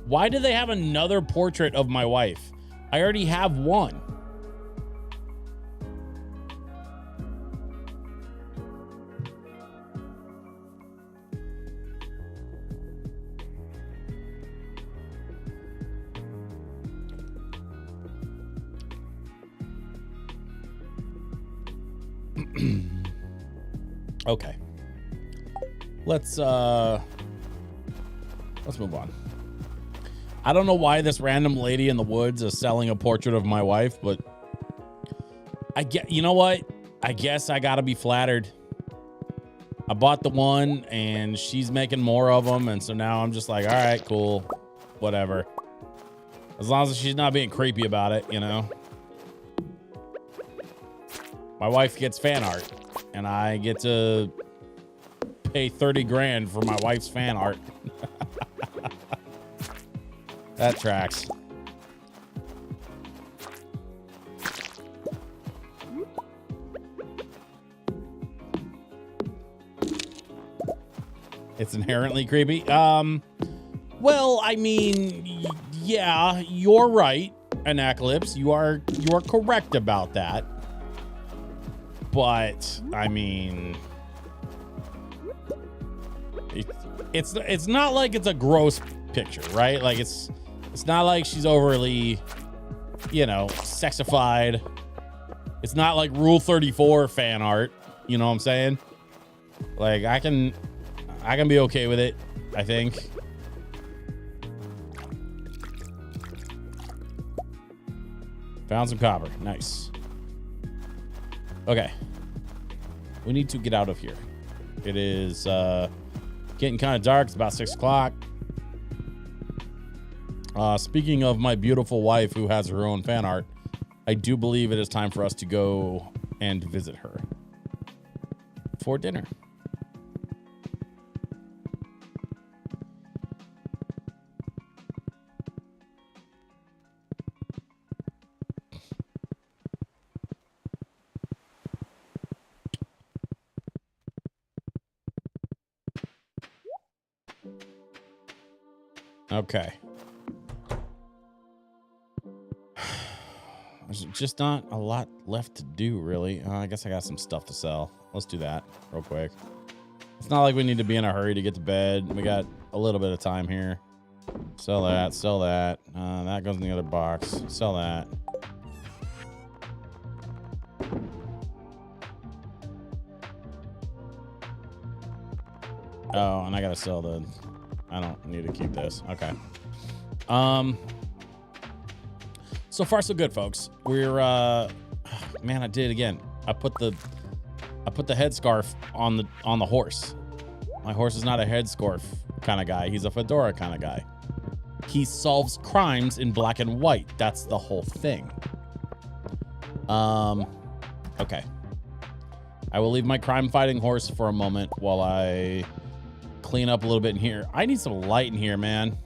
A: Why do they have another portrait of my wife? I already have one. Okay. Let's move on. I don't know why this random lady in the woods is selling a portrait of my wife, but you know what? I guess I gotta be flattered. I bought the one and she's making more of them. And so now I'm just like, all right, cool, whatever. As long as she's not being creepy about it, you know? My wife gets fan art and I get to pay 30 grand for my wife's fan art. That tracks. It's inherently creepy. Well, I mean, yeah, you're right, Anaclypse. You are correct about that. But I mean, it's not like it's a gross picture, right? Like it's not like she's overly, you know, sexified. It's not like Rule 34 fan art. You know what I'm saying? Like I can be okay with it, I think. Found some copper. Nice. Okay. We need to get out of here. It is getting kind of dark. It's about 6 o'clock. Speaking of my beautiful wife who has her own fan art, I do believe it is time for us to go and visit her. for dinner. Okay. There's just not a lot left to do, really. I guess I got some stuff to sell. Let's do that real quick. It's not like we need to be in a hurry to get to bed. We got a little bit of time here. Sell that, sell that. That goes in the other box. Sell that. Oh, and I gotta sell the... I don't need to keep this. Okay. So far so good, folks. We're man, I did it again. I put the headscarf on the horse. My horse is not a headscarf kind of guy. He's a fedora kind of guy. He solves crimes in black and white. That's the whole thing. Okay. I will leave my crime fighting horse for a moment while I clean up a little bit in here. I need some light in here, man.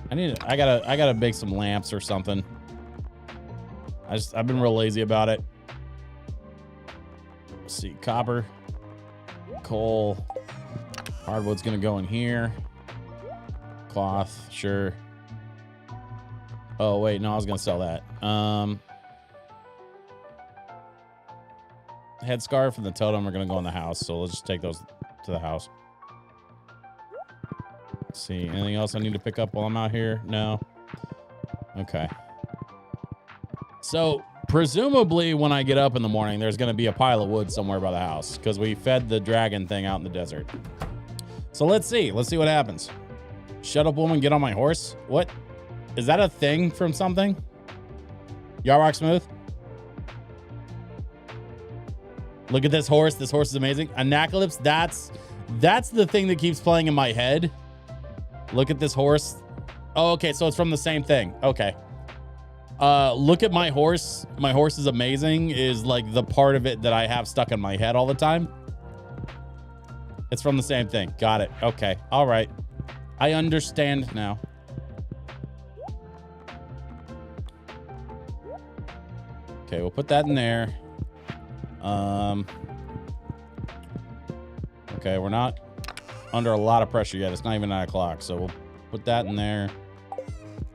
A: I gotta make some lamps or something. I've been real lazy about it. Let's see, copper, coal, hardwood's gonna go in here. Cloth, sure. Oh wait, no, I was gonna sell that. Headscarf and the totem are gonna go in the house, so let's just take those to the house. Let's see, anything else I need to pick up while I'm out here? No. Okay. So presumably when I get up in the morning, there's going to be a pile of wood somewhere by the house because we fed the dragon thing out in the desert. So let's see what happens. Shut up, woman, get on my horse. What? Is that a thing from something? Y'all rock smooth? Look at this horse. This horse is amazing. Anacalypse, that's the thing that keeps playing in my head. Look at this horse. Oh, okay, so it's from the same thing. Okay. Look at my horse. My horse is amazing is like the part of it that I have stuck in my head all the time. It's from the same thing. Got it. Okay. All right. I understand now. Okay, we'll put that in there. Okay, we're not under a lot of pressure yet. It's not even 9 o'clock, so we'll put that in there.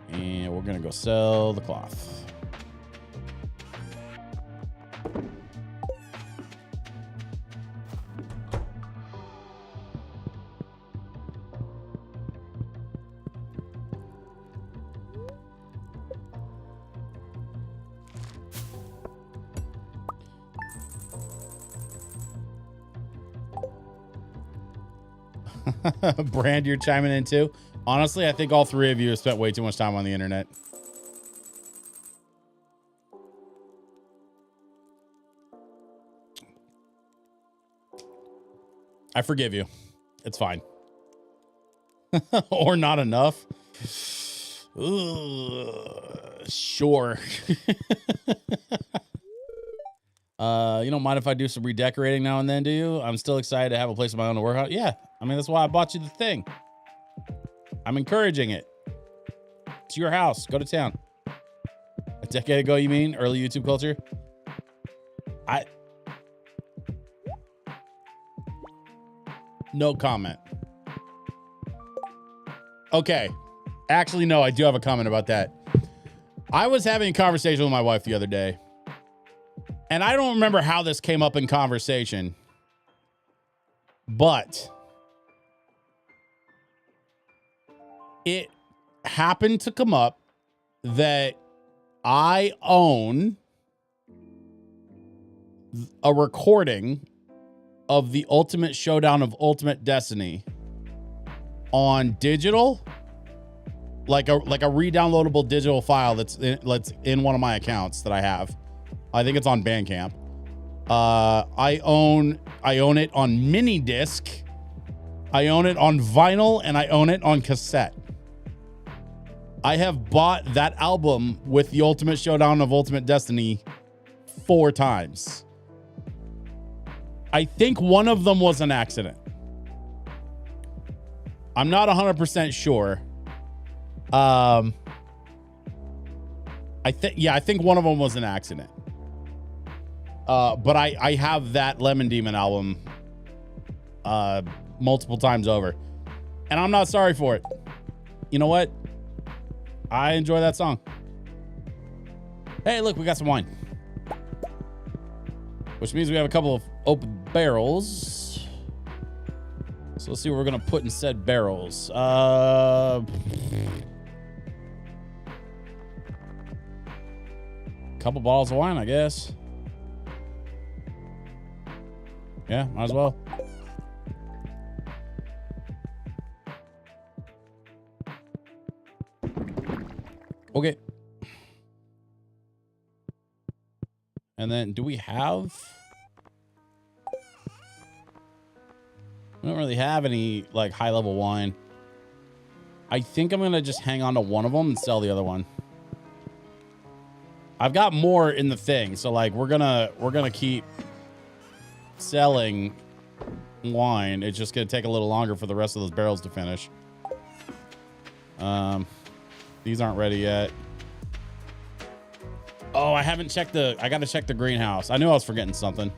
A: And we're gonna go sell the cloth. Brand, you're chiming in too. Honestly, I think all three of you have spent way too much time on the internet. I forgive you. It's fine. Or not enough. Sure. You don't mind if I do some redecorating now and then, do you? I'm still excited to have a place of my own to work on. Yeah, I mean, that's why I bought you the thing. I'm encouraging it. It's your house. Go to town. A decade ago, you mean? Early YouTube culture? No comment. Okay. Actually, no, I do have a comment about that. I was having a conversation with my wife the other day. And I don't remember how this came up in conversation, but it happened to come up that I own a recording of the Ultimate Showdown of Ultimate Destiny on digital, like a re-downloadable digital file that's in one of my accounts that I have. I think it's on Bandcamp. I own it on mini disc. I own it on vinyl, and I own it on cassette. I have bought that album with the Ultimate Showdown of Ultimate Destiny 4 times. I think one of them was an accident. I'm not 100% sure. I think one of them was an accident. But I have that Lemon Demon album multiple times over, and I'm not sorry for it. You know what? I enjoy that song. Hey, look, we got some wine, which means we have a couple of open barrels. So let's see what we're gonna put in said barrels. Couple bottles of wine, I guess. Yeah, might as well. Okay. And then do we have... I don't really have any like high level wine. I think I'm going to just hang on to one of them and sell the other one. I've got more in the thing, so like we're gonna keep selling wine. It's just gonna take a little longer for the rest of those barrels to finish. These aren't ready yet. Oh, I haven't checked I gotta check the greenhouse. I knew I was forgetting something.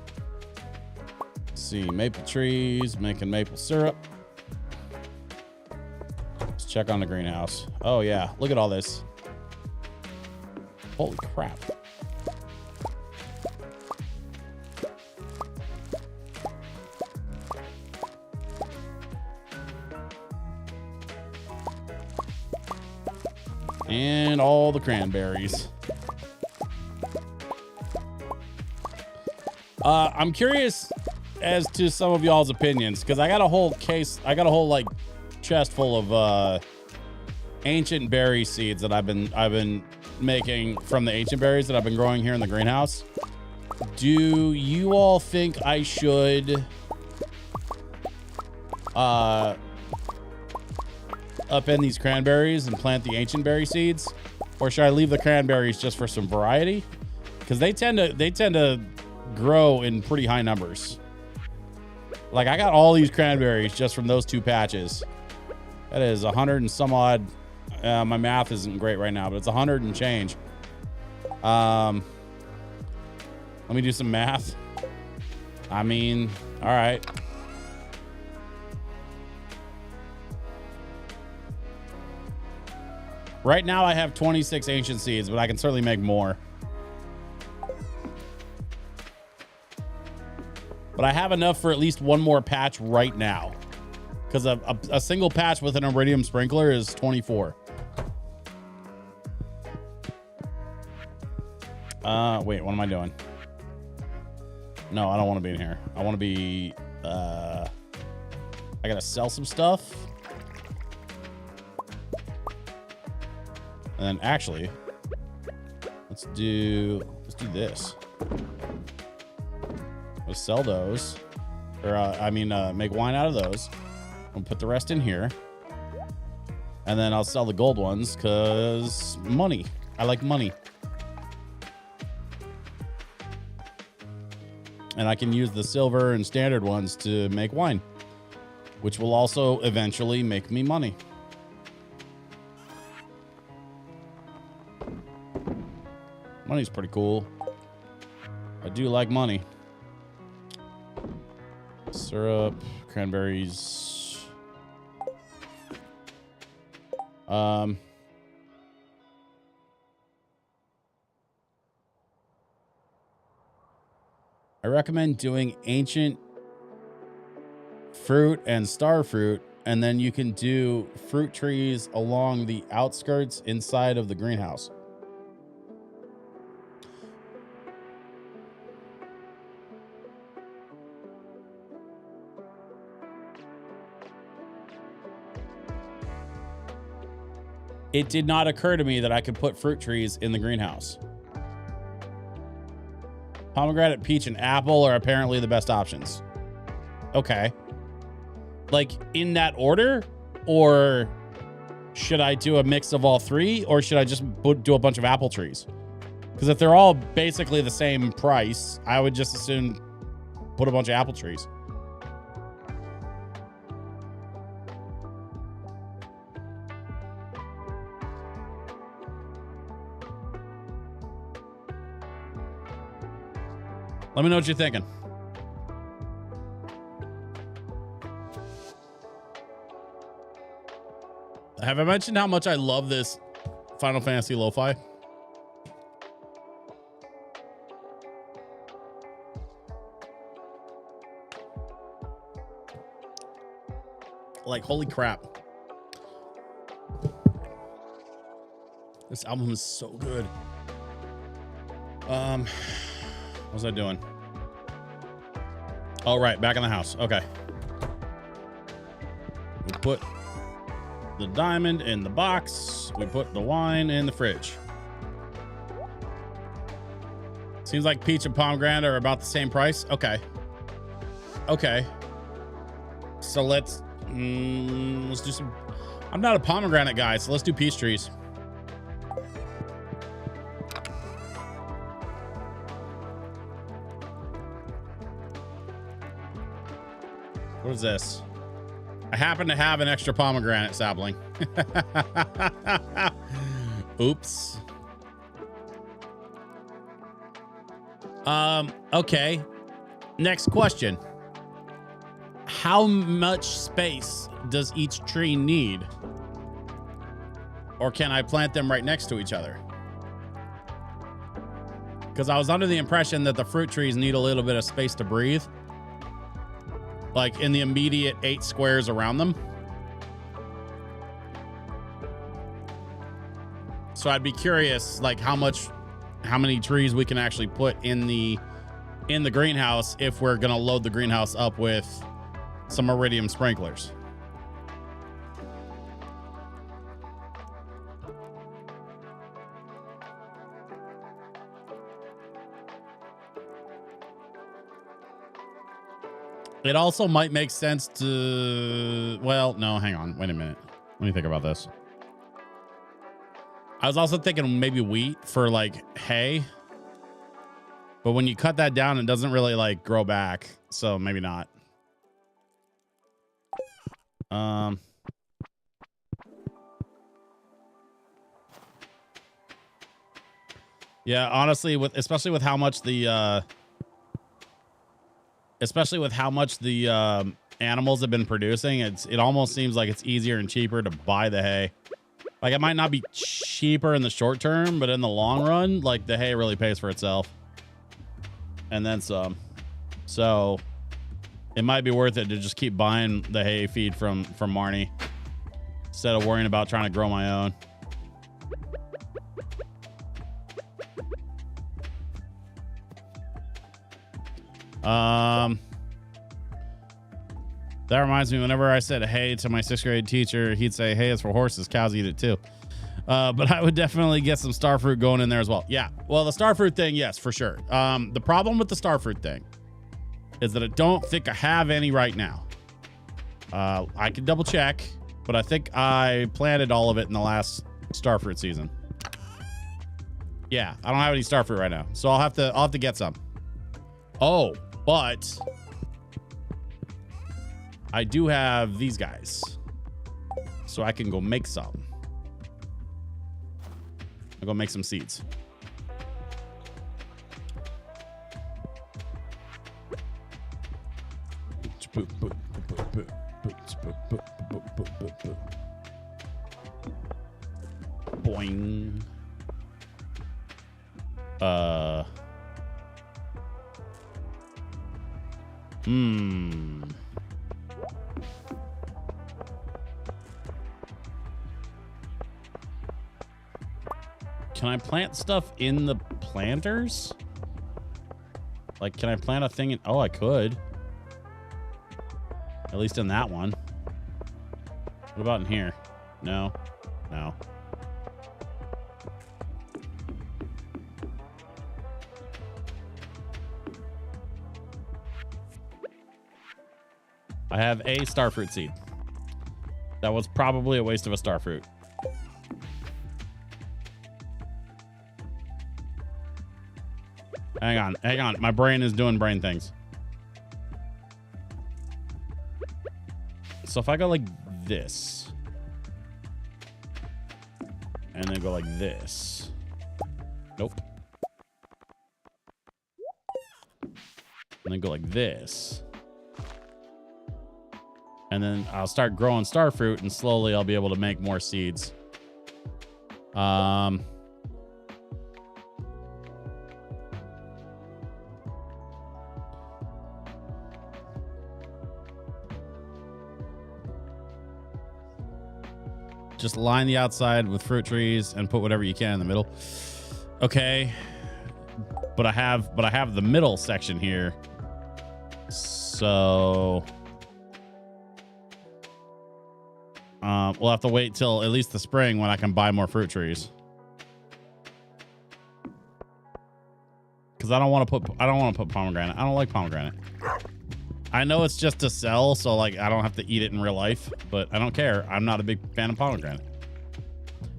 A: Let's see, maple trees, making maple syrup. Let's check on the greenhouse. Oh yeah, look at all this. Holy crap. And all the cranberries. I'm curious as to some of y'all's opinions, because I got a whole like chest full of ancient berry seeds that I've been making from the ancient berries that I've been growing here in the greenhouse. Do you all think I should upend these cranberries and plant the ancient berry seeds, or should I leave the cranberries just for some variety? Because they tend to grow in pretty high numbers. Like I got all these cranberries just from those two patches. That is 100 and some odd. My math isn't great right now, but it's 100 and change. Let me do some math. I mean, all right. Right now I have 26 ancient seeds, but I can certainly make more. But I have enough for at least one more patch right now. Because a single patch with an iridium sprinkler is 24. Wait, what am I doing? No, I don't want to be in here. I want to be, I gotta sell some stuff. And then actually, let's do this. Let's sell those. Or, make wine out of those. I'll put the rest in here. And then I'll sell the gold ones because money. I like money. And I can use the silver and standard ones to make wine, which will also eventually make me money. Money's pretty cool. I do like money. Syrup, cranberries. I recommend doing ancient fruit and star fruit, and then you can do fruit trees along the outskirts inside of the greenhouse. It did not occur to me that I could put fruit trees in the greenhouse. Pomegranate, peach, and apple are apparently the best options. Okay. Like in that order? Or should I do a mix of all three? Or should I just do a bunch of apple trees? Because if they're all basically the same price, I would just assume put a bunch of apple trees. Let me know what you're thinking. Have I mentioned how much I love this Final Fantasy LoFi? Like, holy crap. This album is so good. What was I doing? Oh, right. Back in the house. Okay. We put the diamond in the box. We put the wine in the fridge. Seems like peach and pomegranate are about the same price. Okay. Okay. So let's do some. I'm not a pomegranate guy, so let's do peach trees. What is this? I happen to have an extra pomegranate sapling. Oops. Okay. Next question. How much space does each tree need? Or can I plant them right next to each other? Because I was under the impression that the fruit trees need a little bit of space to breathe. Like in the immediate 8 squares around them. So I'd be curious, like how many trees we can actually put in the greenhouse if we're gonna load the greenhouse up with some iridium sprinklers. It also might make sense to, well, no, hang on. Wait a minute. Let me think about this. I was also thinking maybe wheat for like hay. But when you cut that down, it doesn't really like grow back. So maybe not. Yeah, honestly, especially with how much the animals have been producing, it almost seems like it's easier and cheaper to buy the hay. Like, it might not be cheaper in the short term, but in the long run, like, the hay really pays for itself. And then some. So it might be worth it to just keep buying the hay feed from Marnie instead of worrying about trying to grow my own. That reminds me, whenever I said hey to my 6th grade teacher, he'd say, hey, it's for horses. Cows eat it too. But I would definitely get some starfruit going in there as well. Yeah. Well, the starfruit thing, yes, for sure. The problem with the starfruit thing is that I don't think I have any right now. I can double check, but I think I planted all of it in the last starfruit season. Yeah, I don't have any starfruit right now, so I'll have to get some. Oh, but I do have these guys, so I can go make some. I'll go make some seeds. Boing. Can I plant stuff in the planters? Like, can I plant a thing in... Oh, I could. At least in that one. What about in here? No. No. I have a starfruit seed. That was probably a waste of a starfruit. Hang on. My brain is doing brain things. So if I go like this, and then go like this. Nope. And then go like this. And then I'll start growing star fruit, and slowly I'll be able to make more seeds. Just line the outside with fruit trees and put whatever you can in the middle. Okay. But I have the middle section here. So we'll have to wait till at least the spring when I can buy more fruit trees. Cuz I don't want to put pomegranate. I don't like pomegranate. I know it's just to sell, so like I don't have to eat it in real life, but I don't care. I'm not a big fan of pomegranate.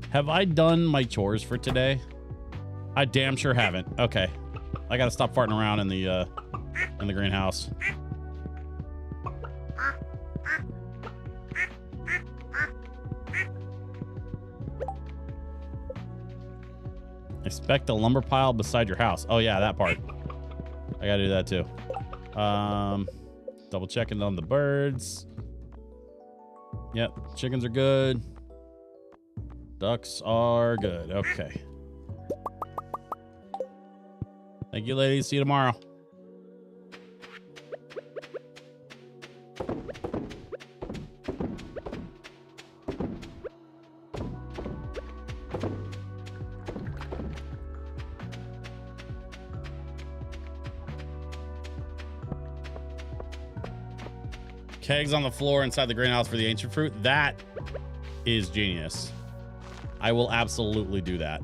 A: Have I done my chores for today? I damn sure haven't. Okay. I got to stop farting around in the greenhouse. Expect a lumber pile beside your house. Oh yeah, that part. I got to do that too. Double checking on the birds. Yep, chickens are good. Ducks are good. Okay. Thank you, ladies. See you tomorrow. Kegs on the floor inside the greenhouse for the ancient fruit. That is genius. I will absolutely do that.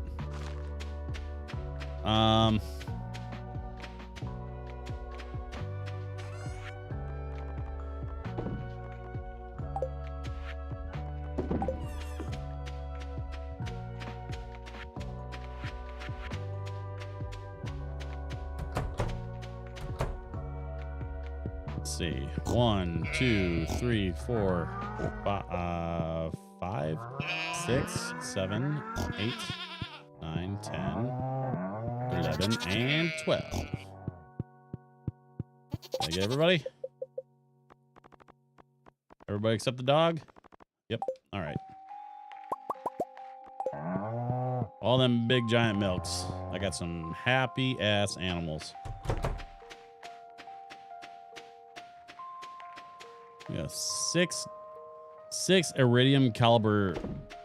A: Let's see. 1, 2, 3, 4, 5, 6, 7, 8, 9, 10, 11, and 12. Did I get everybody? Everybody except the dog? Yep. All right. All them big giant milks. I got some happy ass animals. Yeah, six iridium caliber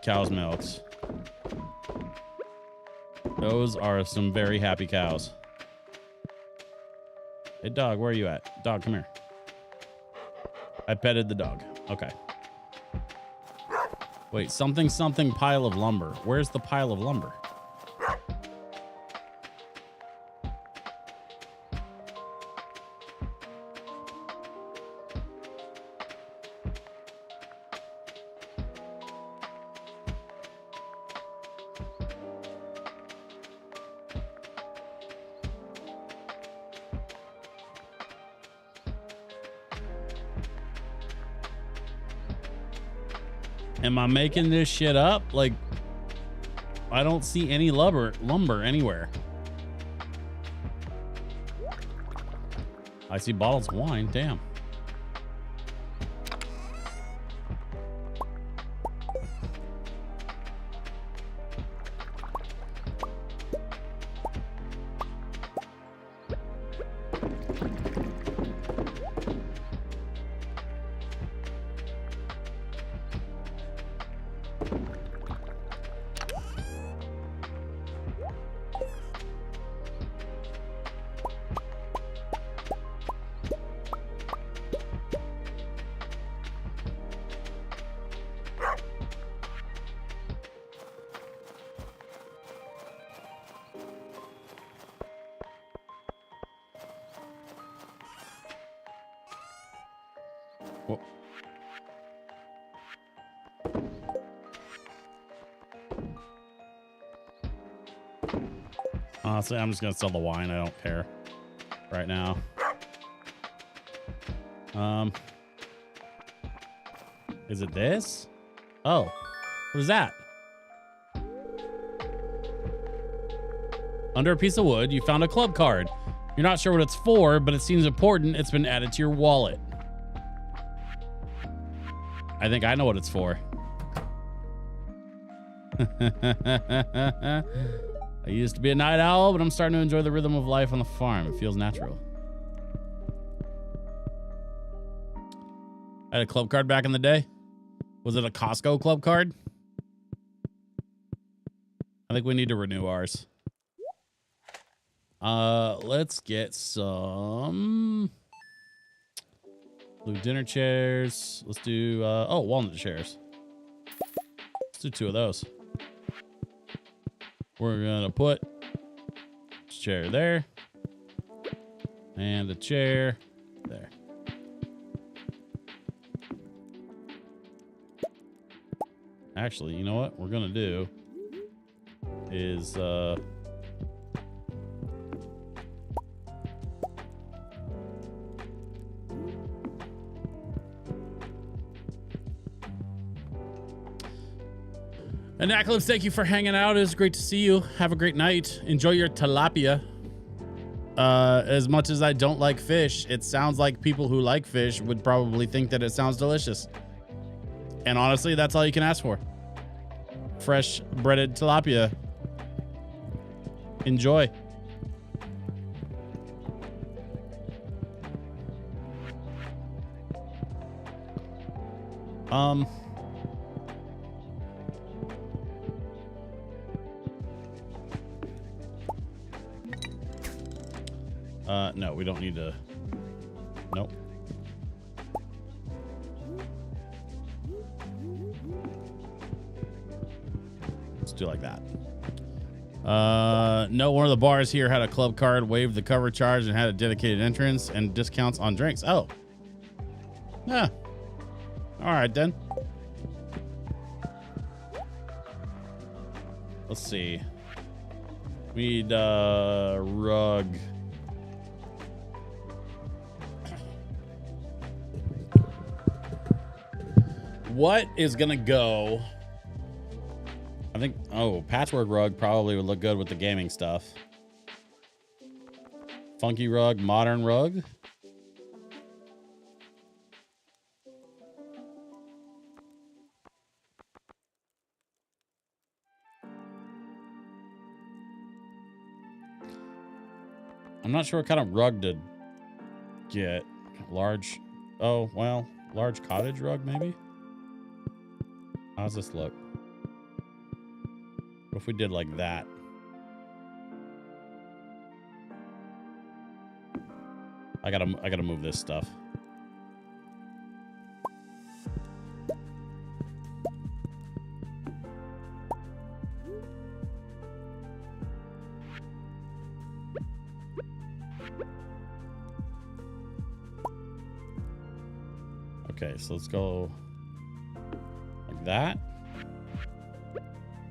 A: cow's milks. Those are some very happy cows. Hey dog, where are you at? Dog, come here. I petted the dog. Okay. Wait, something pile of lumber. Where's the pile of lumber? Am I making this shit up? Like, I don't see any lumber anywhere. I see bottles of wine. Damn. Whoa. Honestly, I'm just gonna sell the wine. I don't care right now. Is it this? Oh, what is that? Under a piece of wood, you found a club card. You're not sure what it's for, but it seems important. It's been added to your wallet. I think I know what it's for. I used to be a night owl, but I'm starting to enjoy the rhythm of life on the farm. It feels natural. I had a club card back in the day. Was it a Costco club card? I think we need to renew ours. Let's get some blue dinner chairs. Let's do walnut chairs. Let's do 2 of those. We're gonna put a chair there and a chair there. Actually, you know what we're gonna do is and Acalypse, thank you for hanging out. It was great to see you. Have a great night. Enjoy your tilapia. As much as I don't like fish, it sounds like people who like fish would probably think that it sounds delicious. And honestly, that's all you can ask for. Fresh breaded tilapia. Enjoy. No, we don't need to. Nope. Let's do like that. No, one of the bars here had a club card, waived the cover charge, and had a dedicated entrance and discounts on drinks. Oh. Yeah. All right, then. Let's see. We need rug. What is gonna go? I think, patchwork rug probably would look good with the gaming stuff. Funky rug, modern rug. I'm not sure what kind of rug to get. Large, large cottage rug maybe? How's this look? What if we did like that? I gotta move this stuff. Okay, so let's go like that.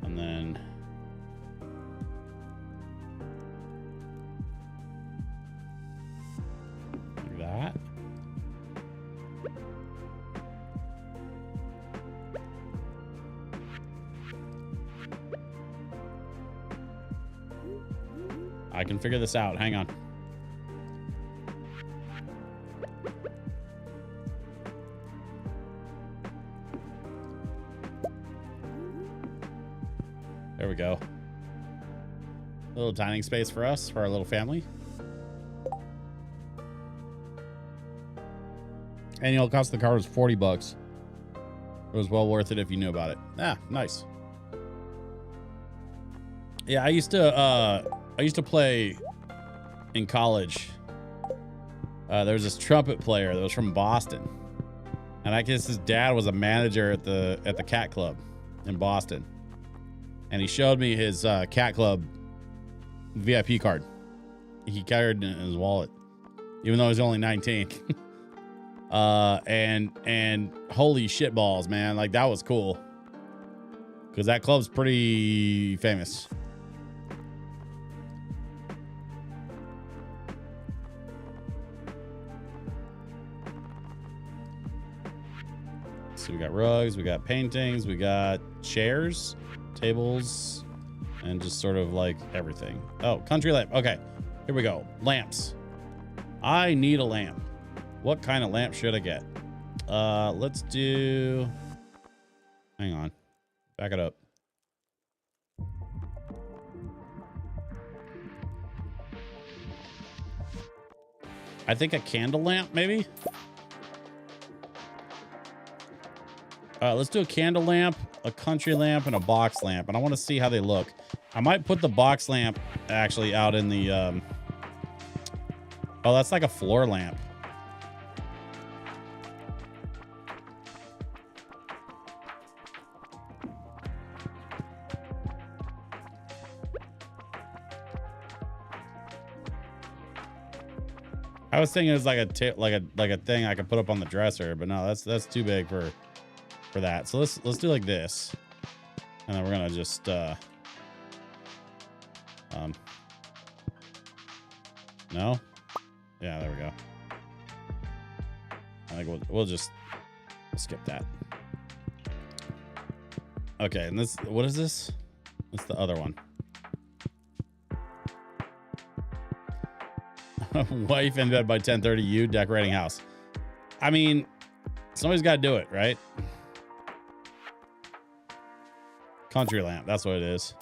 A: And then like that. I can figure this out. Hang on. There we go. A little dining space for us, for our little family. Annual cost of the car was $40. It was well worth it if you knew about it. Ah, nice. Yeah, I used to play in college. There was this trumpet player that was from Boston, and I guess his dad was a manager at the Cat Club in Boston. And he showed me his Cat Club VIP card. He carried it in his wallet, even though he's only 19. And holy shit balls, man! Like, that was cool, because that club's pretty famous. So we got rugs, we got paintings, we got chairs, tables, and just sort of like everything. Oh, country lamp. Okay, here we go. Lamps. I need a lamp. What kind of lamp should I get? Let's do... Hang on. Back it up. I think a candle lamp, maybe? Let's do a candle lamp, a country lamp, and a box lamp. And I want to see how they look. I might put the box lamp actually out in the... Oh, that's like a floor lamp. I was thinking it was like a thing I could put up on the dresser, but no, that's too big for that. So let's do like this, and then we're gonna just no, yeah, there we go. I think we'll just skip that. Okay, and this, what is this? That's the other one. Wife in bed by 10:30. You decorating house. I mean, somebody's got to do it, right? Country lamp. That's what it is.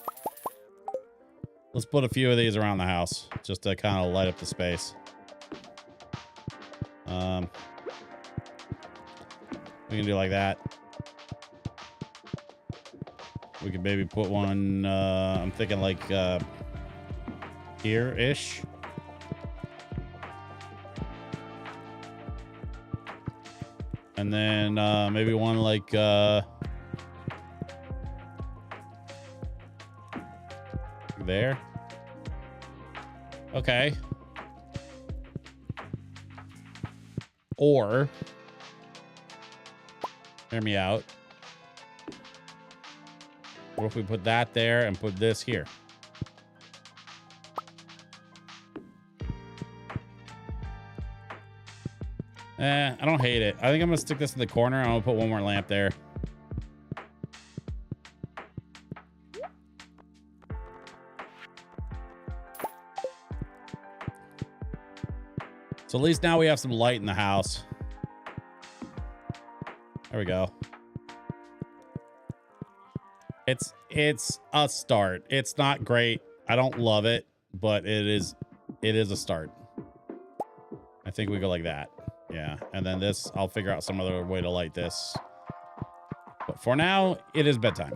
A: Let's put a few of these around the house just to kind of light up the space. We can do like that. We could maybe put one, I'm thinking like here-ish. And then maybe one like there. Okay. Or hear me out. What if we put that there and put this here? I don't hate it. I think I'm gonna stick this in the corner. I'm gonna put one more lamp there. So at least now we have some light in the house. There we go. It's a start. It's not great. I don't love it, but it is a start. I think we go like that. Yeah, and then this, I'll figure out some other way to light this. But for now, it is bedtime.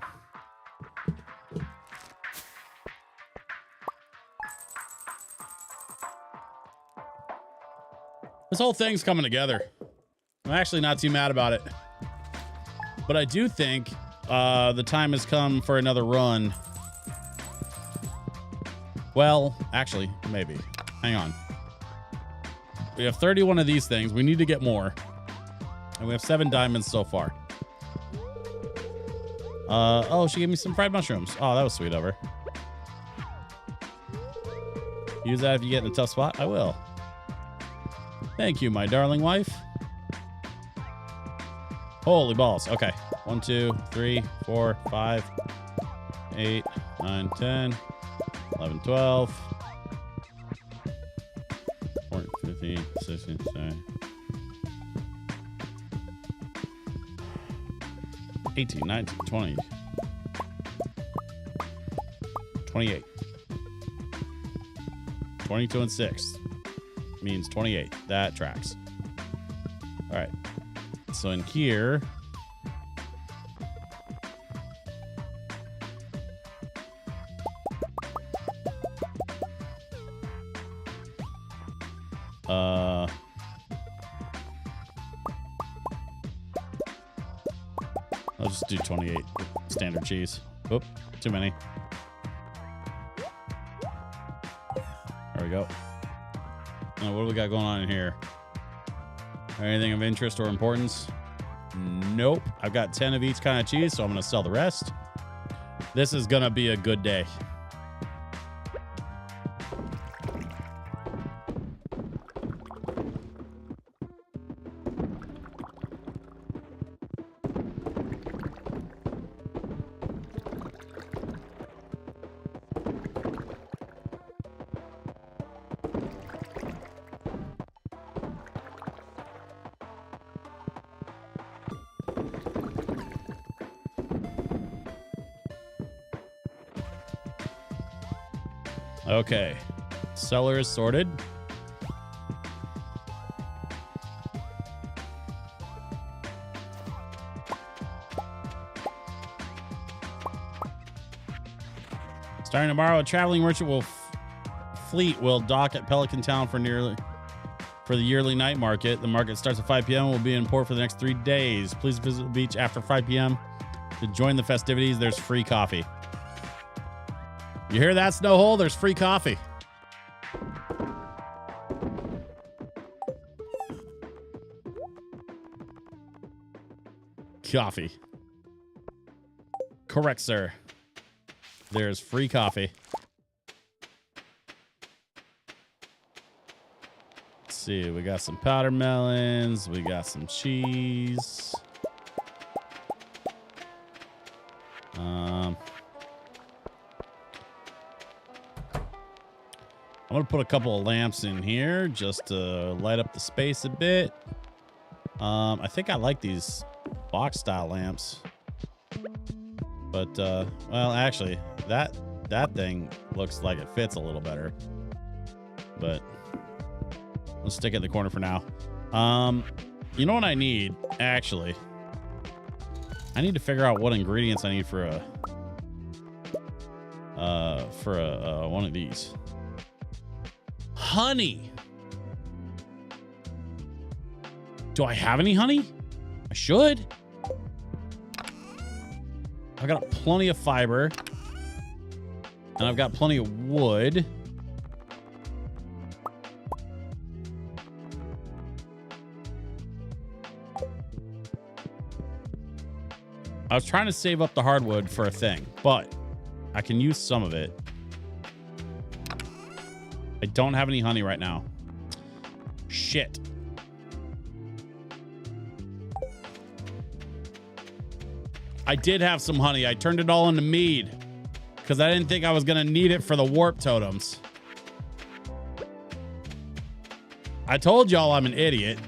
A: This whole thing's coming together. I'm actually not too mad about it. But I do think the time has come for another run. Well, actually, maybe. Hang on. We have 31 of these things. We need to get more. And we have 7 diamonds so far. Oh, she gave me some fried mushrooms. Oh, that was sweet of her. Use that if you get in a tough spot. I will. Thank you, my darling wife. Holy balls. Okay. 1, 2, 3, 4, 5, 8, 9, 10, 11, 12. 15, 16, 17, 18, 19, 20, 28. 22 and 6 means 28. That tracks. All right. So in here, I'll just do 28 standard cheese. Oop, too many. There we go. Now, what do we got going on in here? Anything of interest or importance? Nope. I've got 10 of each kind of cheese, so I'm going to sell the rest. This is going to be a good day. Okay. Cellar is sorted. Starting tomorrow, a traveling merchant fleet will dock at Pelican Town for the yearly night market. The market starts at 5 p.m. and will be in port for the next 3 days. Please visit the beach after 5 p.m. to join the festivities. There's free coffee. You hear that, Snowhole? There's free coffee. Coffee. Correct, sir. There's free coffee. Let's see. We got some powder melons. We got some cheese. I'm going to put a couple of lamps in here just to light up the space a bit. I think I like these box style lamps. But, well, actually, that thing looks like it fits a little better. But let's stick it in the corner for now. You know what I need, actually? I need to figure out what ingredients I need for one of these. Honey. Do I have any honey? I should. I got plenty of fiber. And I've got plenty of wood. I was trying to save up the hardwood for a thing, but I can use some of it. I don't have any honey right now. Shit. I did have some honey. I turned it all into mead because I didn't think I was going to need it for the warp totems. I told y'all I'm an idiot.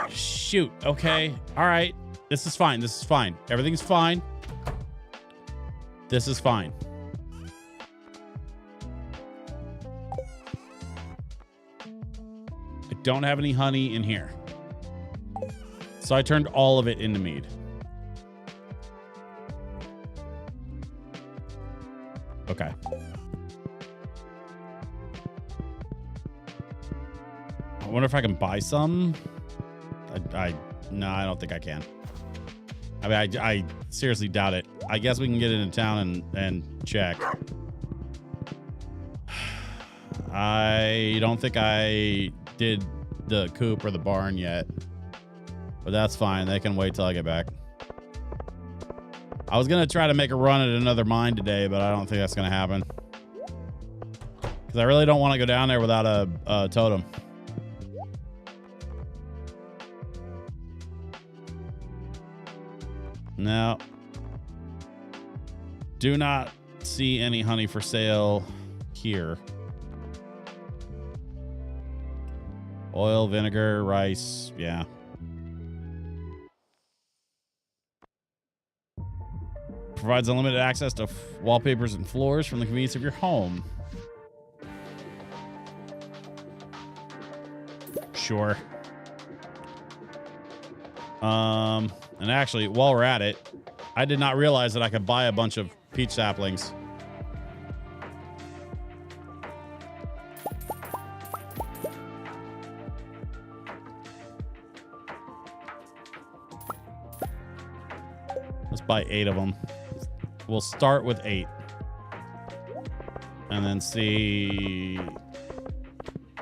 A: Shoot. Okay. All right. This is fine. This is fine. Everything's fine. This is fine. I don't have any honey in here. So I turned all of it into mead. Okay. I wonder if I can buy some. No, I don't think I can. I mean, I seriously doubt it. I guess we can get into town and check. I don't think I did the coop or the barn yet. But that's fine. They can wait till I get back. I was going to try to make a run at another mine today, but I don't think that's going to happen. Because I really don't want to go down there without a totem. No. Do not see any honey for sale here. Oil, vinegar, rice. Yeah. Provides unlimited access to wallpapers and floors from the convenience of your home. Sure. And actually, while we're at it, I did not realize that I could buy a bunch of peach saplings. Let's buy 8 of them. We'll start with 8. And then see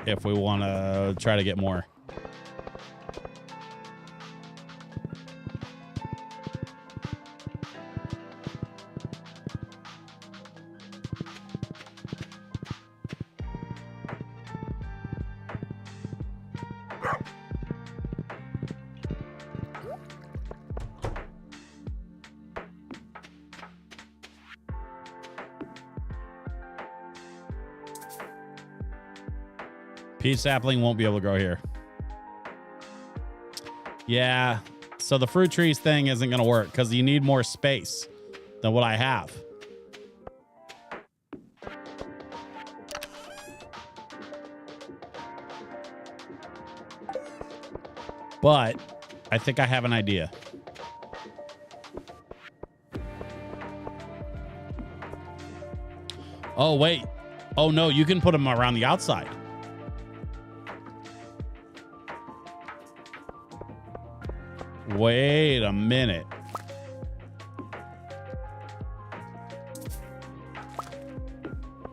A: if we want to try to get more. Peach sapling won't be able to grow here. Yeah, so the fruit trees thing isn't going to work because you need more space than what I have. But I think I have an idea. Oh, wait. Oh, no, you can put them around the outside. Wait a minute.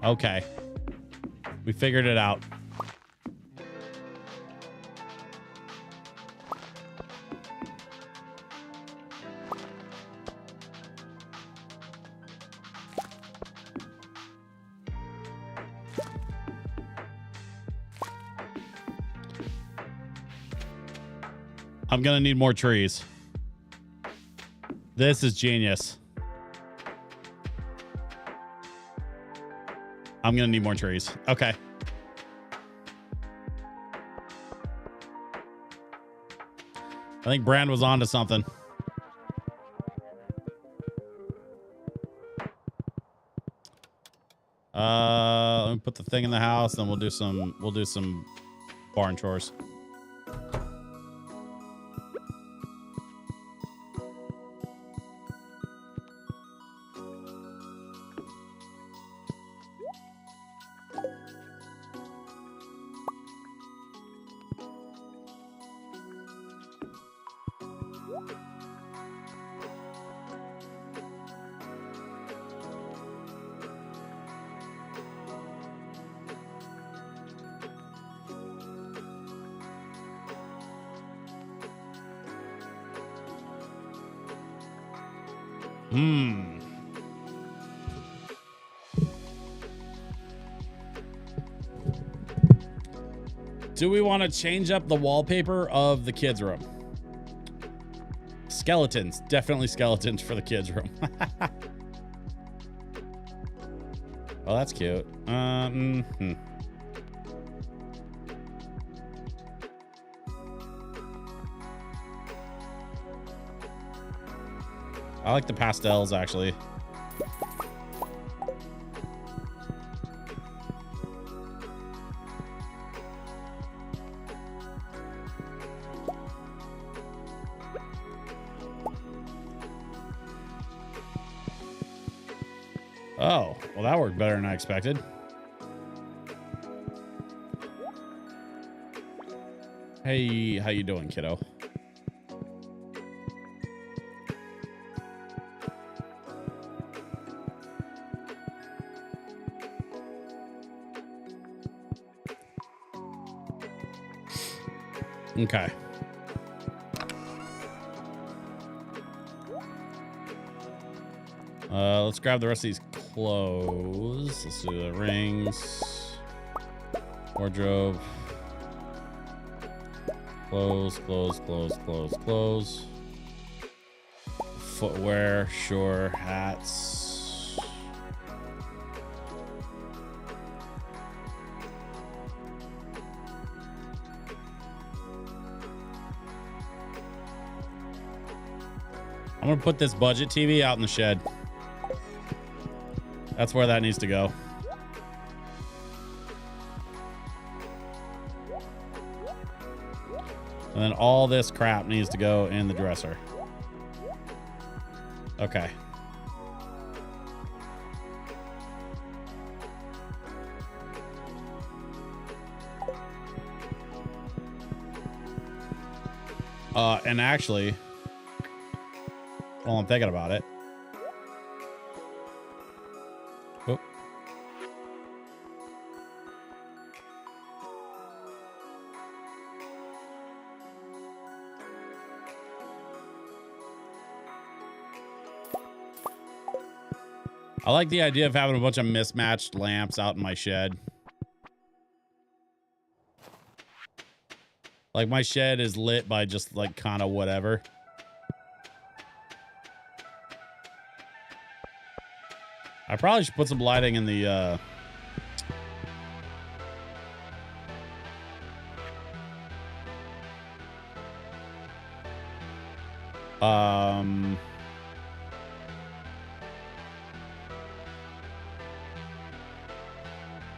A: Okay. We figured it out. I'm gonna need more trees. This is genius. I'm gonna need more trees. Okay. I think Brand was onto something. Let me put the thing in the house, then we'll do some barn chores. Do we want to change up the wallpaper of the kids' room? Skeletons. Definitely skeletons for the kids' room. Oh, that's cute. I like the pastels, actually. Oh, well, that worked better than I expected. Hey, how you doing, kiddo? Okay. Let's grab the rest of these clothes. Let's do the rings, wardrobe, clothes, footwear, sure, hats. I'm gonna put this budget TV out in the shed. That's where that needs to go. And then all this crap needs to go in the dresser. Okay. And actually, while I'm thinking about it, I like the idea of having a bunch of mismatched lamps out in my shed. Like, my shed is lit by just, like, kind of whatever. I probably should put some lighting in the,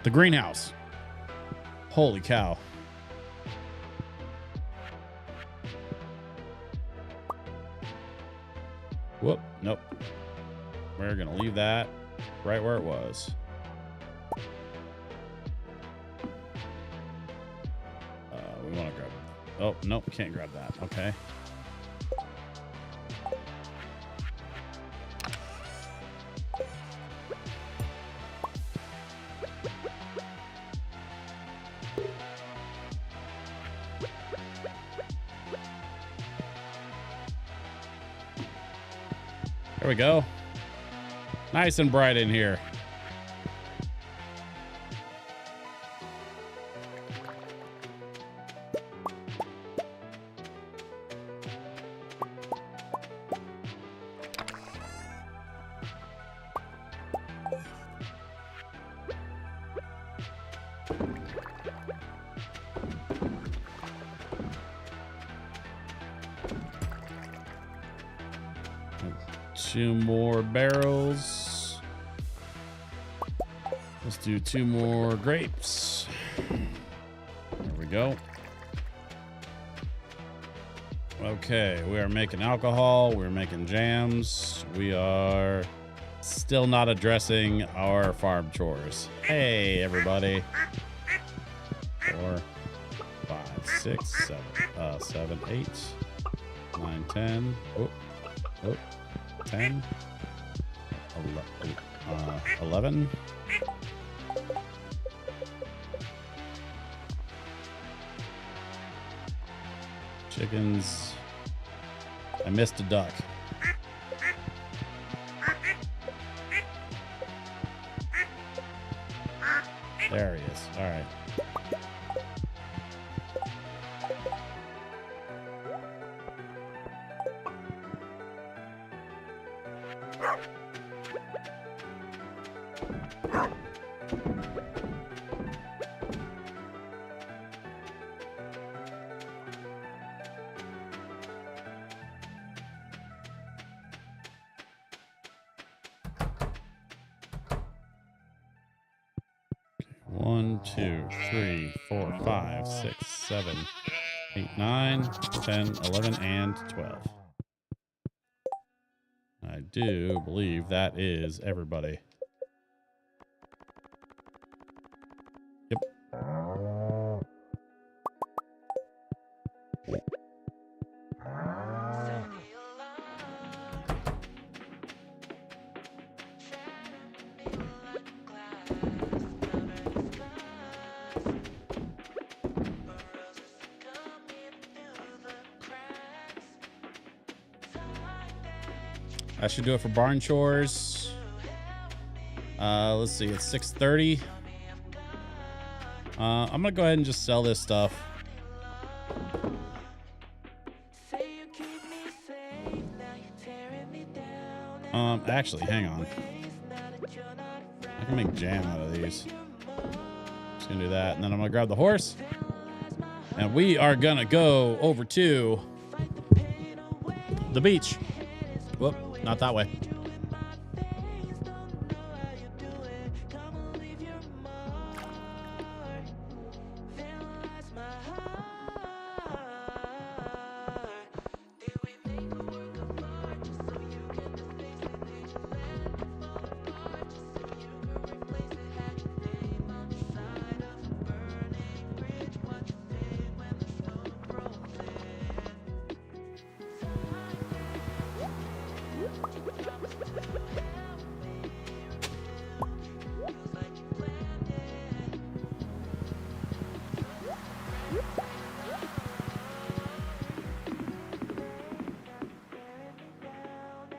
A: the greenhouse. Holy cow. gonna leave that right where it was. We want to grab. Oh nope, can't grab that. Okay. There we go. Nice and bright in here. Two more barrels. Let's do 2 more grapes. There we go. Okay, we are making alcohol. We're making jams. We are still not addressing our farm chores. Hey, everybody. 4, 5, 6, 7, 8, 9, 10. Oh, oh. 10, 11. Chickens. I missed a duck. There he is. All right. One, 2, 3, 4, 5, 6, 7, 8, 9, 10, 11, and 12. I do believe that is everybody. Yep. I should do it for barn chores. Let's see, it's 6:30. I'm gonna go ahead and just sell this stuff. Actually, hang on. I can make jam out of these. Just gonna do that, and then I'm gonna grab the horse, and we are gonna go over to the beach. Whoop. Not that way.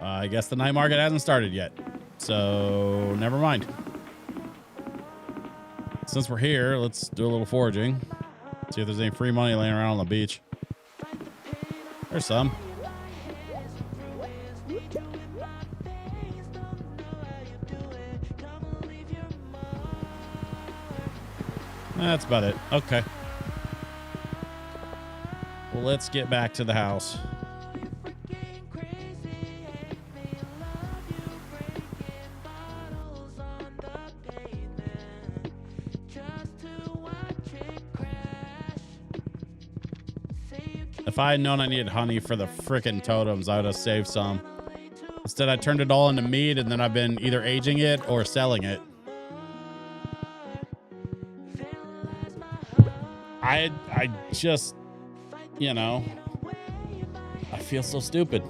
A: I guess the night market hasn't started yet, so never mind. Since we're here, let's do a little foraging. See if there's any free money laying around on the beach. There's some. That's about it. Okay. Well, let's get back to the house. If I had known I needed honey for the frickin' totems, I would have saved some. Instead, I turned it all into meat, and then I've been either aging it or selling it. I just, you know, I feel so stupid.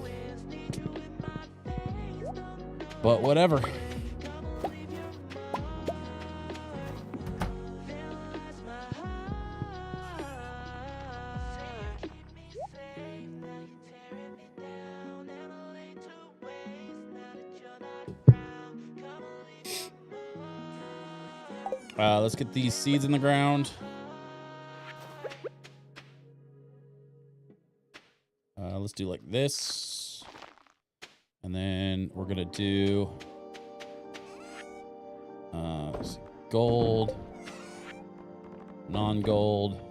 A: But whatever. Let's get these seeds in the ground. Let's do like this. And then we're going to do gold, non-gold.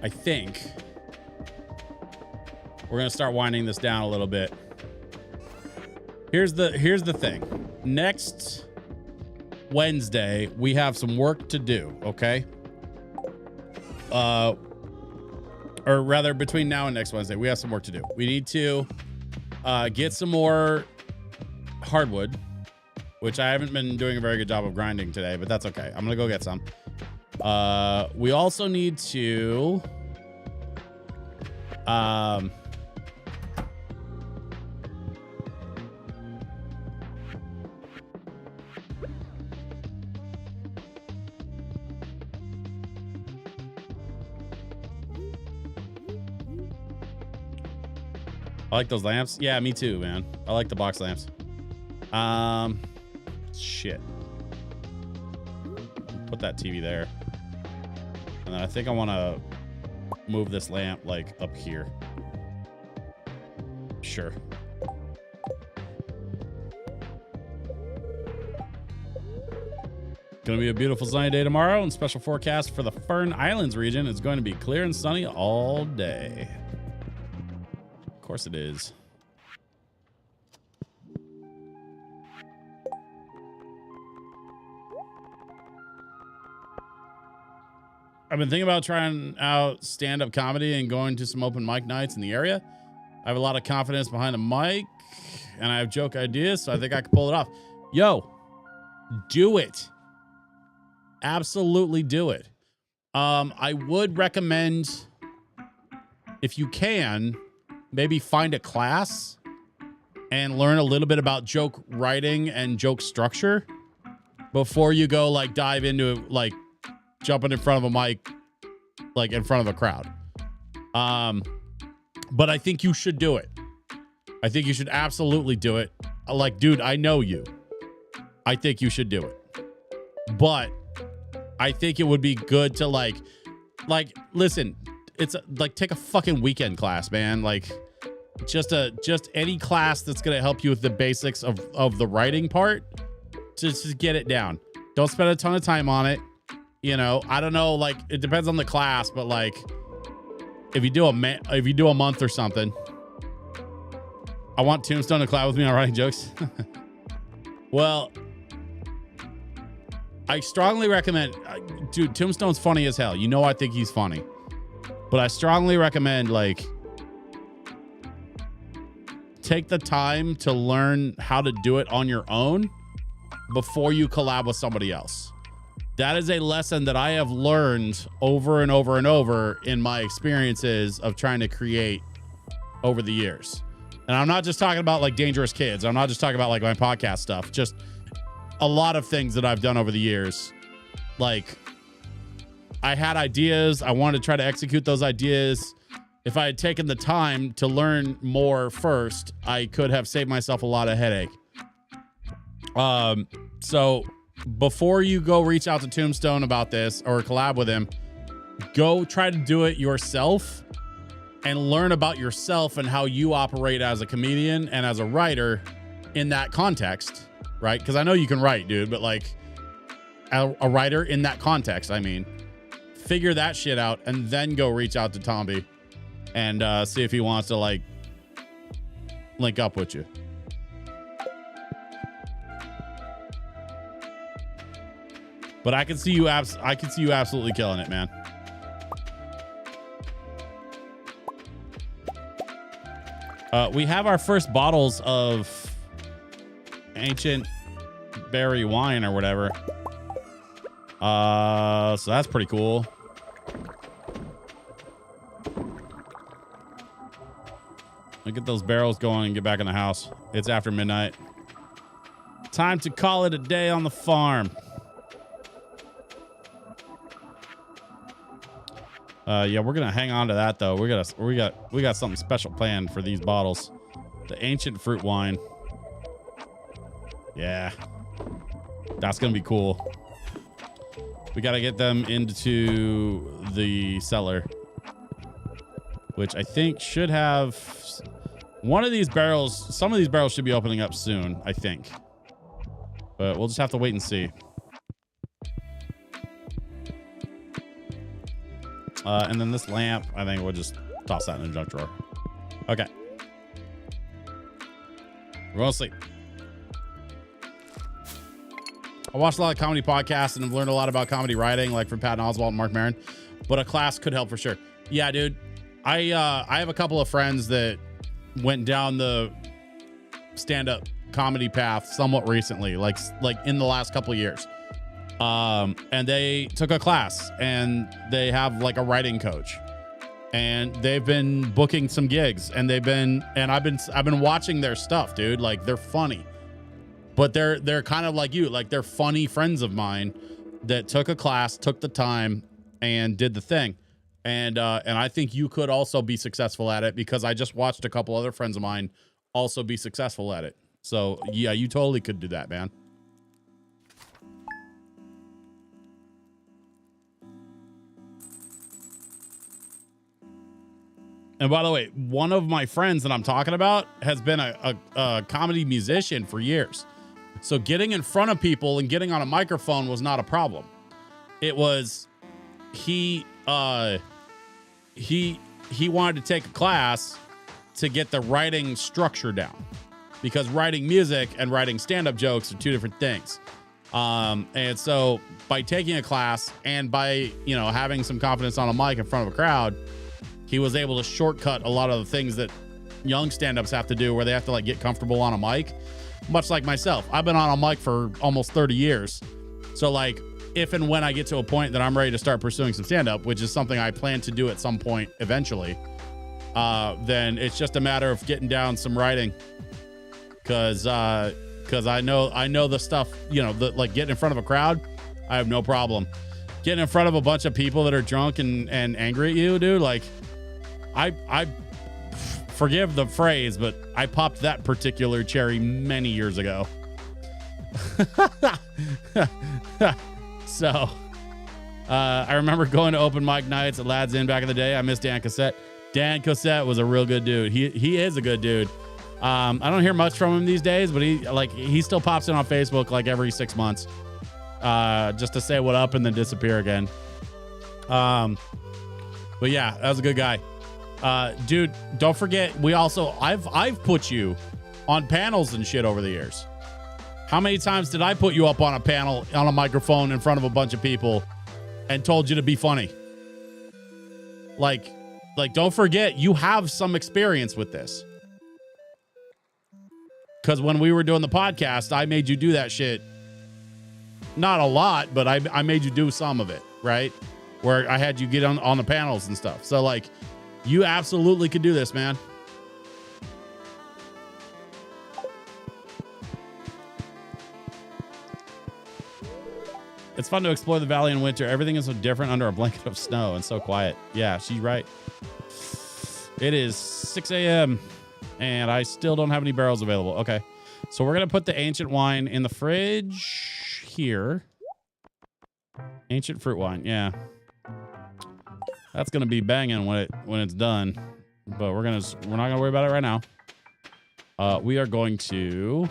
A: I think we're gonna start winding this down a little bit. Here's the thing. Next Wednesday, we have some work to do, okay? Or rather, between now and next Wednesday, we have some work to do. We need to get some more hardwood, which I haven't been doing a very good job of grinding today, but that's okay. I'm gonna go get some. We also need to I like those lamps. Yeah, me too, man. I like the box lamps. Shit. Put that TV there. And then I think I want to move this lamp like up here. Sure. Gonna be a beautiful sunny day tomorrow, and special forecast for the Fern Islands region is going to be clear and sunny all day. Of course it is. I've been thinking about trying out stand-up comedy and going to some open mic nights in the area. I have a lot of confidence behind the mic, and I have joke ideas, so I think I can pull it off. Yo, do it. Absolutely do it. I would recommend, if you can, maybe find a class and learn a little bit about joke writing and joke structure before you go like dive into like jumping in front of a mic, like in front of a crowd. But I think you should do it. I think you should absolutely do it. Like, dude, I know you. I think you should do it. But I think it would be good to like, listen, it's like take a fucking weekend class, man. Like just any class that's going to help you with the basics of the writing part, just to get it down. Don't spend a ton of time on it. You know, I don't know, like it depends on the class, but like if you do a month or something, I want Tombstone to collab with me on writing jokes. Well, I strongly recommend, dude, Tombstone's funny as hell. You know, I think he's funny, but I strongly recommend like take the time to learn how to do it on your own before you collab with somebody else. That is a lesson that I have learned over and over and over in my experiences of trying to create over the years. And I'm not just talking about like Dangerous Kids. I'm not just talking about like my podcast stuff. Just a lot of things that I've done over the years. Like I had ideas. I wanted to try to execute those ideas. If I had taken the time to learn more first, I could have saved myself a lot of headache. So before you go reach out to Tombstone about this or collab with him, go try to do it yourself and learn about yourself and how you operate as a comedian and as a writer in that context, right? Because I know you can write, dude, but like a writer in that context, I mean, figure that shit out and then go reach out to Tomby and see if he wants to like link up with you. But I can see you absolutely killing it, man. We have our first bottles of ancient berry wine or whatever. So that's pretty cool. Look get those barrels going and get back in the house. It's after midnight. Time to call it a day on the farm. Yeah, we're gonna hang on to that though. We got something special planned for these bottles. The ancient fruit wine. Yeah, that's gonna be cool. We gotta get them into the cellar, which I think should have one of these barrels. Some of these barrels should be opening up soon, I think, but we'll just have to wait and see. And then this lamp, I think we'll just toss that in the junk drawer. Okay. We're going to sleep. I watched a lot of comedy podcasts and have learned a lot about comedy writing, like from Patton Oswalt and Mark Maron, but a class could help for sure. Yeah, dude. I have a couple of friends that went down the stand-up comedy path somewhat recently, like in the last couple of years. And they took a class and they have like a writing coach and they've been booking some gigs and I've been watching their stuff, dude. Like they're funny, but they're kind of like you, like they're funny friends of mine that took a class, took the time and did the thing. And I think you could also be successful at it because I just watched a couple other friends of mine also be successful at it. So yeah, you totally could do that, man. And by the way, one of my friends that I'm talking about has been a comedy musician for years. So getting in front of people and getting on a microphone was not a problem. It was he wanted to take a class to get the writing structure down because writing music and writing stand-up jokes are two different things. And so by taking a class and by, having some confidence on a mic in front of a crowd, he was able to shortcut a lot of the things that young stand-ups have to do where they have to like get comfortable on a mic, much like myself. I've been on a mic for almost 30 years. So like if and when I get to a point that I'm ready to start pursuing some stand-up, which is something I plan to do at some point eventually, then it's just a matter of getting down some writing. Cause I know the stuff, like getting in front of a crowd, I have no problem. Getting in front of a bunch of people that are drunk and angry at you, dude, like I forgive the phrase, but I popped that particular cherry many years ago. So I remember going to open mic nights at Lads Inn back in the day. I miss Dan Cossette. Dan Cossette was a real good dude. He is a good dude. I don't hear much from him these days, but he still pops in on Facebook like every 6 months, just to say what up and then disappear again. But yeah, that was a good guy. Dude, don't forget, I've put you on panels and shit over the years. How many times did I put you up on a panel, on a microphone in front of a bunch of people and told you to be funny? Like, don't forget, you have some experience with this. Because when we were doing the podcast, I made you do that shit. Not a lot, but I made you do some of it, right? Where I had you get on the panels and stuff. So, like, you absolutely could do this, man. It's fun to explore the valley in winter. Everything is so different under a blanket of snow and so quiet. Yeah, she's right. It is 6 a.m. and I still don't have any barrels available. Okay, so we're going to put the ancient wine in the fridge here. Ancient fruit wine, yeah. That's going to be banging when it's done. but we're not gonna worry about it right now. We are going to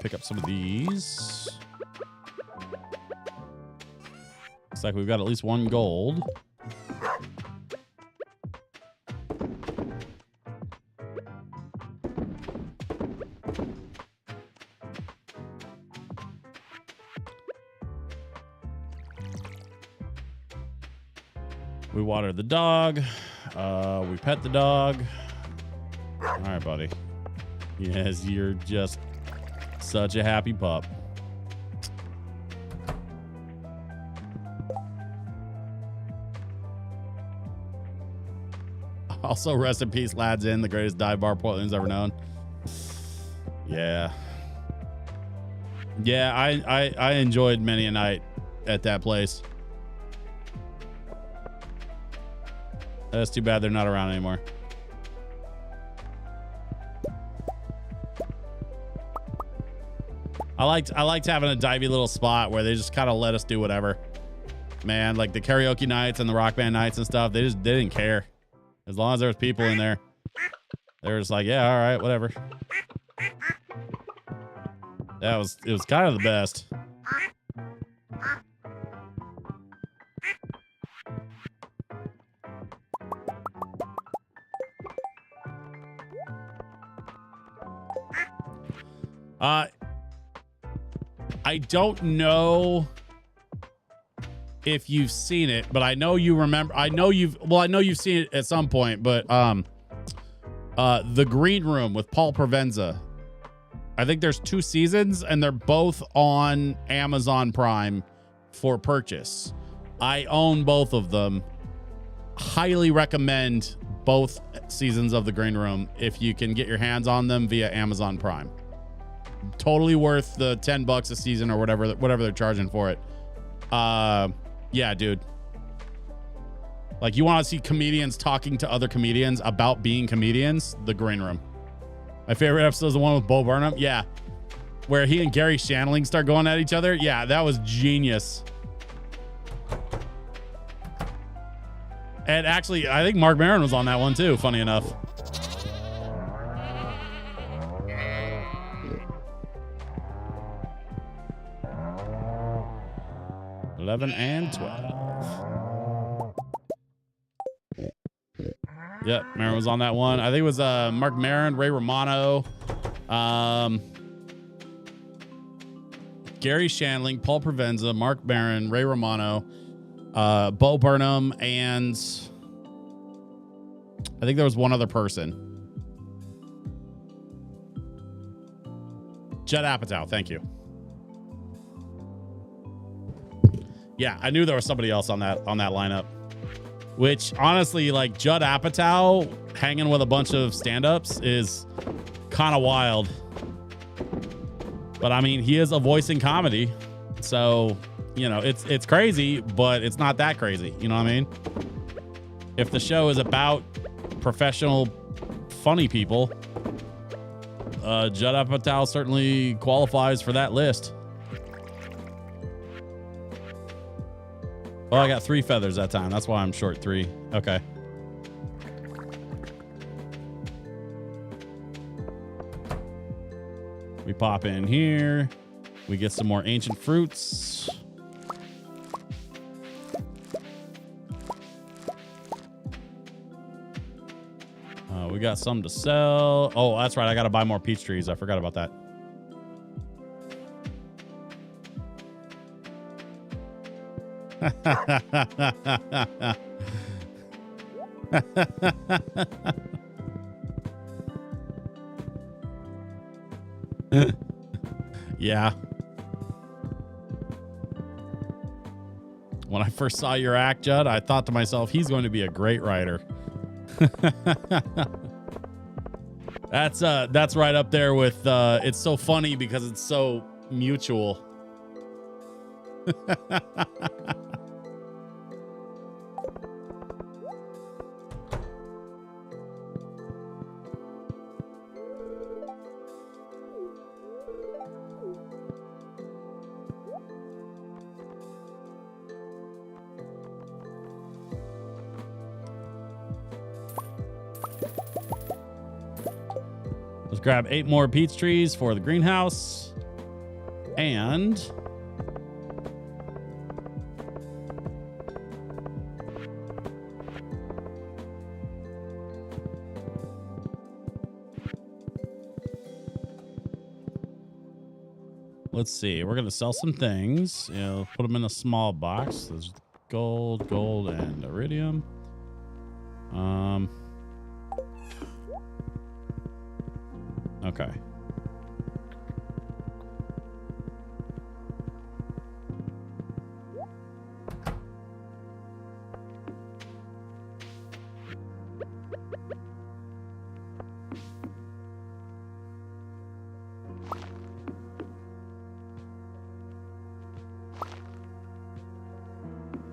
A: pick up some of these. Looks like we've got at least 1 gold. We water the dog. We pet the dog. All right, buddy. Yes, you're just such a happy pup. Also, rest in peace, Lads Inn, the greatest dive bar Portland's ever known. Yeah. Yeah, I enjoyed many a night at that place. That's too bad they're not around anymore. I liked having a divey little spot where they just kind of let us do whatever. Man, like the karaoke nights and the rock band nights and stuff, they didn't care. As long as there was people in there, they were just like, yeah, all right, whatever. It was kind of the best. I don't know if you've seen it, but I know you remember. I know you've seen it at some point, but the Green Room with Paul Provenza. I think there's 2 seasons and they're both on Amazon Prime for purchase. I own both of them. Highly recommend both seasons of the Green Room if you can get your hands on them via Amazon Prime. Totally worth the $10 a season or whatever they're charging for it. Yeah, dude. Like, you want to see comedians talking to other comedians about being comedians? The Green Room. My favorite episode is the one with Bo Burnham. Yeah. Where he and Gary Shandling start going at each other. Yeah, that was genius. And actually, I think Mark Maron was on that one too, funny enough. $11 and $12. Yep, Maron was on that one. I think it was Mark Maron, Ray Romano, Gary Shandling, Paul Provenza, Mark Maron, Ray Romano, Bo Burnham, and I think there was one other person. Judd Apatow, thank you. Yeah, I knew there was somebody else on that lineup. Which, honestly, like, Judd Apatow hanging with a bunch of stand-ups is kind of wild. But, I mean, he is a voice in comedy. So, you know, it's crazy, but it's not that crazy. You know what I mean? If the show is about professional, funny people, Judd Apatow certainly qualifies for that list. Oh, I got 3 feathers that time. That's why I'm short 3. Okay. We pop in here. We get some more ancient fruits. We got some to sell. Oh, that's right. I got to buy more peach trees. I forgot about that. Yeah. When I first saw your act, Judd, I thought to myself, he's going to be a great writer. That's right up there with it's so funny because it's so mutual.
B: Let's grab 8 more peach trees for the greenhouse. And let's see. We're going to sell some things. You know, put them in a small box. There's gold, and iridium. Okay.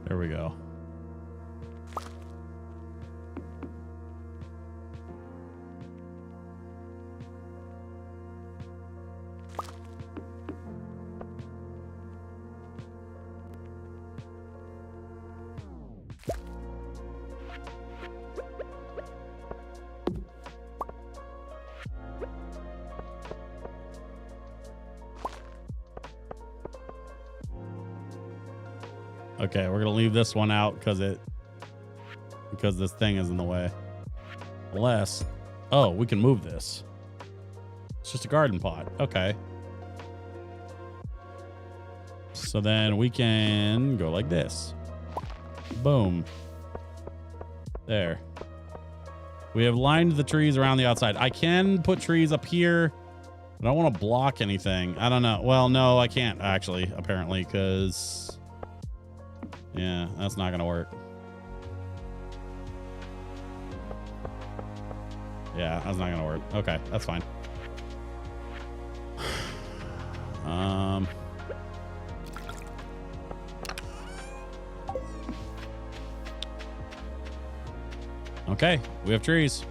B: There we go. Okay, we're gonna leave this one out because this thing is in the way. Unless, oh, we can move this. It's just a garden pot. Okay. So then we can go like this. Boom. There. We have lined the trees around the outside. I can put trees up here. I don't want to block anything. I don't know. Well, no, I can't actually, apparently, because yeah, that's not going to work. Yeah, that's not going to work. Okay, that's fine. Okay, we have trees.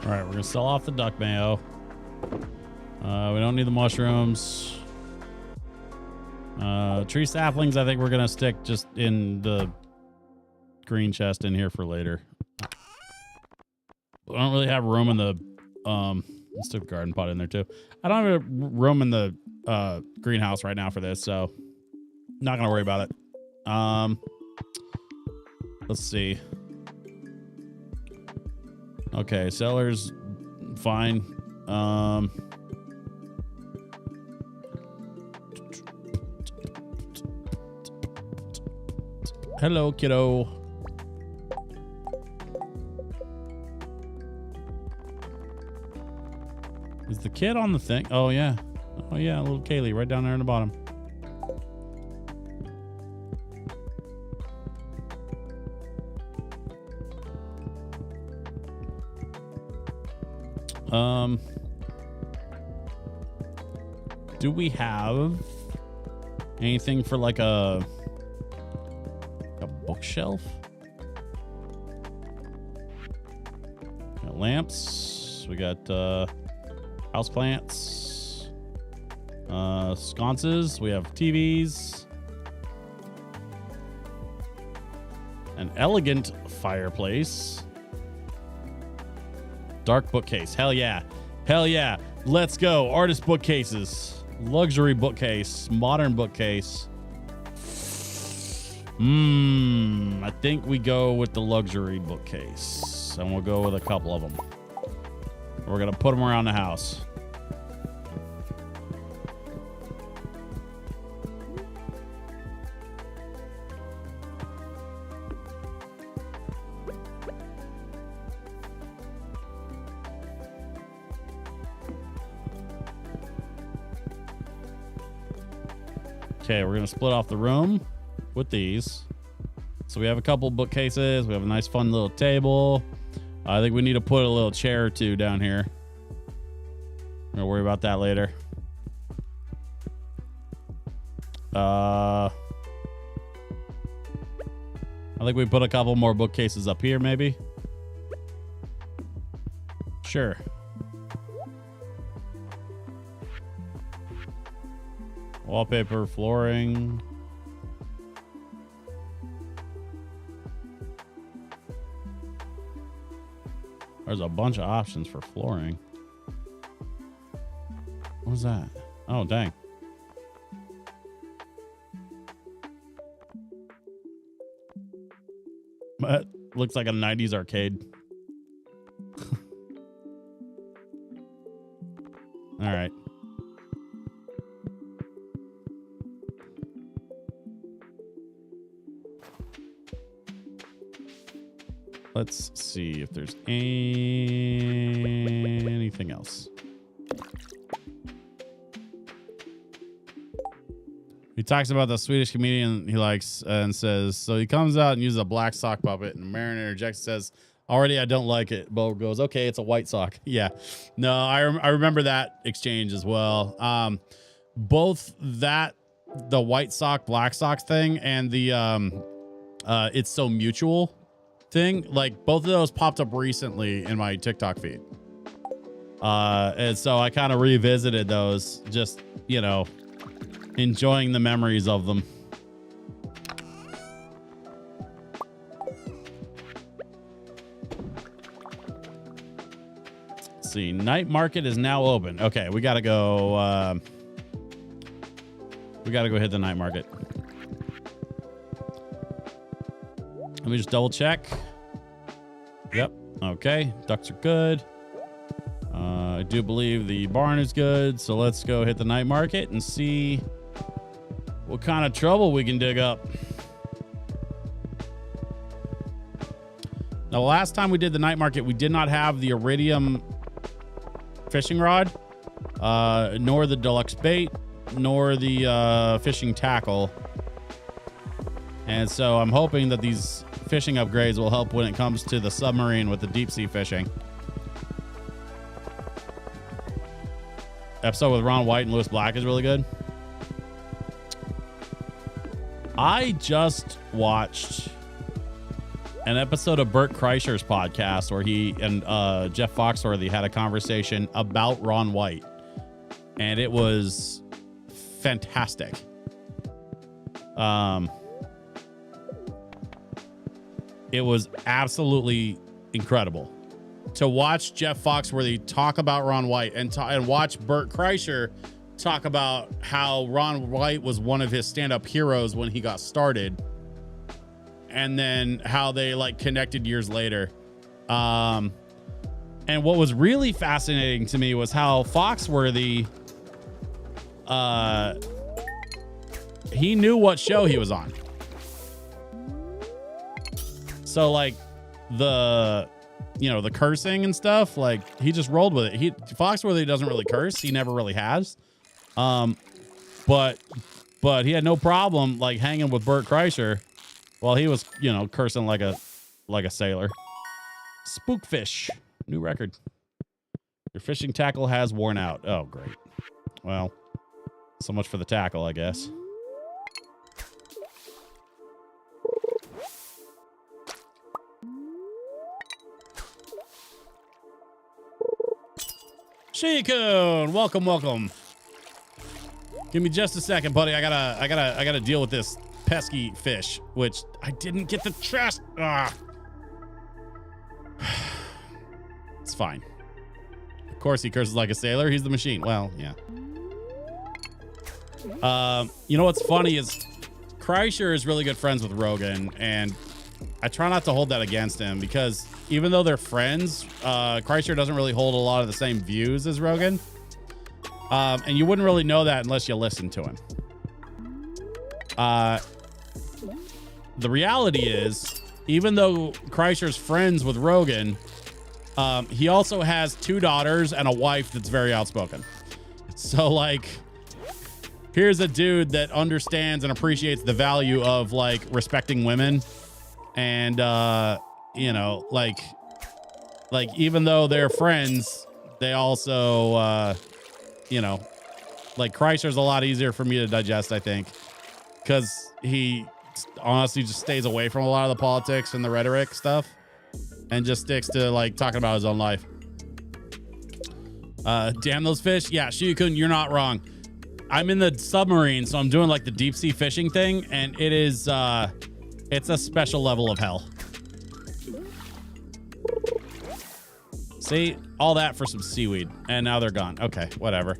B: All right, we're gonna sell off the duck mayo. We don't need the mushrooms. Tree saplings, I think we're gonna stick just in the green chest in here for later. I don't really have room in the let's stick the garden pot in there too. I don't have room in the greenhouse right now for this, so not gonna worry about it. Let's see. Okay, sellers, fine. Hello, kiddo. Is the kid on the thing? Oh, yeah. Oh, yeah, little Kaylee right down there in the bottom. Do we have anything for like a bookshelf? We got lamps. We got house plants, sconces. We have TVs, an elegant fireplace. Dark bookcase. Hell yeah. Hell yeah. Let's go. Artist bookcases. Luxury bookcase. Modern bookcase. I think we go with the luxury bookcase. And we'll go with a couple of them. We're going to put them around the house. Okay, we're going to split off the room with these. So we have a couple bookcases. We have a nice fun little table. I think we need to put a little chair or two down here. I'm going to worry about that later. I think we put a couple more bookcases up here, maybe. Sure. Wallpaper, flooring. There's a bunch of options for flooring. What was that? Oh, dang. That looks like a 90s arcade. All right. Let's see if there's anything else. He talks about the Swedish comedian he likes and says, so he comes out and uses a black sock puppet, and Marin interjects and says, already I don't like it. Bo goes, okay, it's a white sock. Yeah. No, I remember that exchange as well. Both that, the white sock, black sock thing, and the it's so mutual thing, like both of those popped up recently in my TikTok feed. And so I kind of revisited those, just, you know, enjoying the memories of them. Let's see, night market is now open. Okay, we gotta go. We gotta go hit the night market. Let me just double check. Yep. Okay. Ducks are good. I do believe the barn is good. So let's go hit the night market and see what kind of trouble we can dig up. Now, last time we did the night market, we did not have the iridium fishing rod, nor the deluxe bait, nor the fishing tackle. And so I'm hoping that these fishing upgrades will help when it comes to the submarine with the deep sea fishing. Episode with Ron White and Lewis Black is really good. I just watched an episode of Bert Kreischer's podcast where he and Jeff Foxworthy had a conversation about Ron White, and it was fantastic. It was absolutely incredible to watch Jeff Foxworthy talk about Ron White and watch Bert Kreischer talk about how Ron White was one of his stand-up heroes when he got started, and then how they like connected years later. And what was really fascinating to me was how Foxworthy, he knew what show he was on. So like the cursing and stuff, like he just rolled with it. Foxworthy doesn't really curse. He never really has. But he had no problem like hanging with Bert Kreischer while he was, cursing like a sailor. Spookfish, new record. Your fishing tackle has worn out. Oh, great. Well, so much for the tackle, I guess. Shikun, welcome. Give me just a second, buddy. I gotta deal with this pesky fish, which I didn't get the chest. It's fine. Of course he curses like a sailor. He's the machine. Well, yeah. You know what's funny is Kreischer is really good friends with Rogan, and I try not to hold that against him because
A: even though they're friends, Kreischer doesn't really hold a lot of the same views as Rogan. And you wouldn't really know that unless you listen to him. The reality is, even though Kreischer's friends with Rogan, he also has 2 daughters and a wife that's very outspoken. So, like, here's a dude that understands and appreciates the value of, like, respecting women. And, you know, like even though they're friends, they also, you know, like, Kreischer's a lot easier for me to digest, I think, because he honestly just stays away from a lot of the politics and the rhetoric stuff and just sticks to, like, talking about his own life. Damn those fish. Yeah, Shiyukun, you're not wrong. I'm in the submarine, so I'm doing, like, the deep sea fishing thing, and it is, it's a special level of hell. See, all that for some seaweed, and now they're gone. Okay, whatever.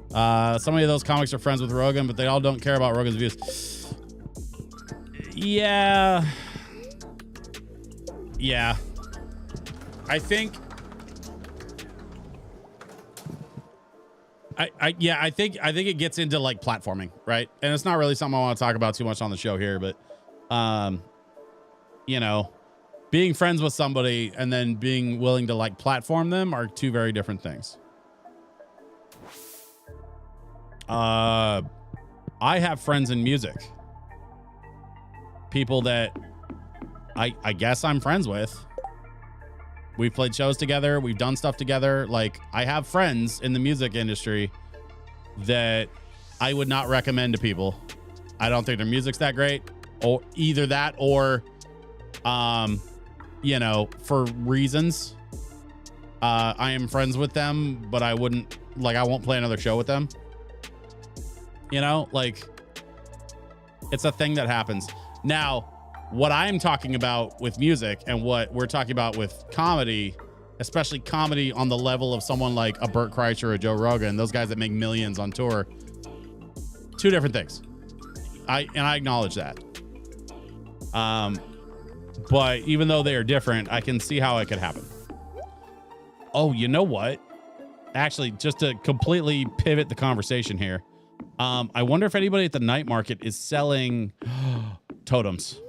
A: So many of those comics are friends with Rogan, but they all don't care about Rogan's views. Yeah. I think I think it gets into, like, platforming, right? And it's not really something I want to talk about too much on the show here, but you know, being friends with somebody and then being willing to, like, platform them are 2 very different things. I have friends in music. People that I guess I'm friends with. We've played shows together. We've done stuff together. Like, I have friends in the music industry that I would not recommend to people. I don't think their music's that great, or either that, or, you know, for reasons. I am friends with them, but I wouldn't, like, I won't play another show with them. You know, like, it's a thing that happens. Now, what I'm talking about with music and what we're talking about with comedy, especially comedy on the level of someone like a Bert Kreischer or a Joe Rogan, those guys that make millions on tour, 2 different things. I acknowledge that. But even though they are different, I can see how it could happen. Oh, you know what? Actually, just to completely pivot the conversation here, I wonder if anybody at the night market is selling totems.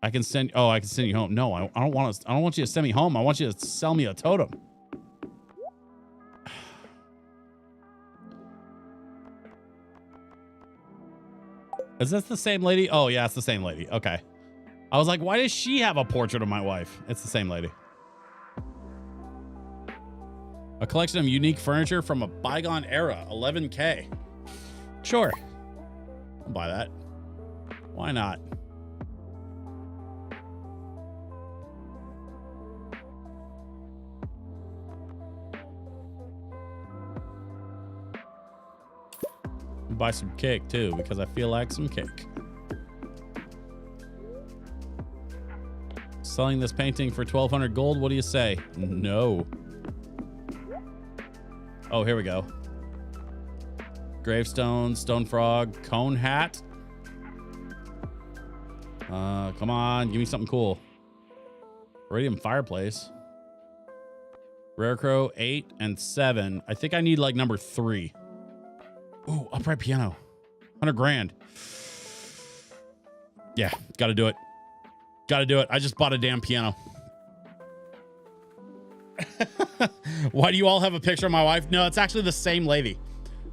A: I can send you home. No, I don't want you to send me home. I want you to sell me a totem. Is this the same lady? Oh yeah, it's the same lady. Okay. I was like, why does she have a portrait of my wife? It's the same lady. A collection of unique furniture from a bygone era, 11K. Sure. I'll buy that. Why not? Buy some cake too, because I feel like some cake. Selling this painting for 1,200 gold. What do you say? No. Oh, here we go. Gravestone, stone frog, cone hat. Come on, give me something cool. Radium fireplace. Rare crow 8 and 7. I think I need, like, number 3. Ooh, upright piano. 100 grand. Yeah, gotta do it. Gotta do it. I just bought a damn piano. Why do you all have a picture of my wife? No, it's actually the same lady.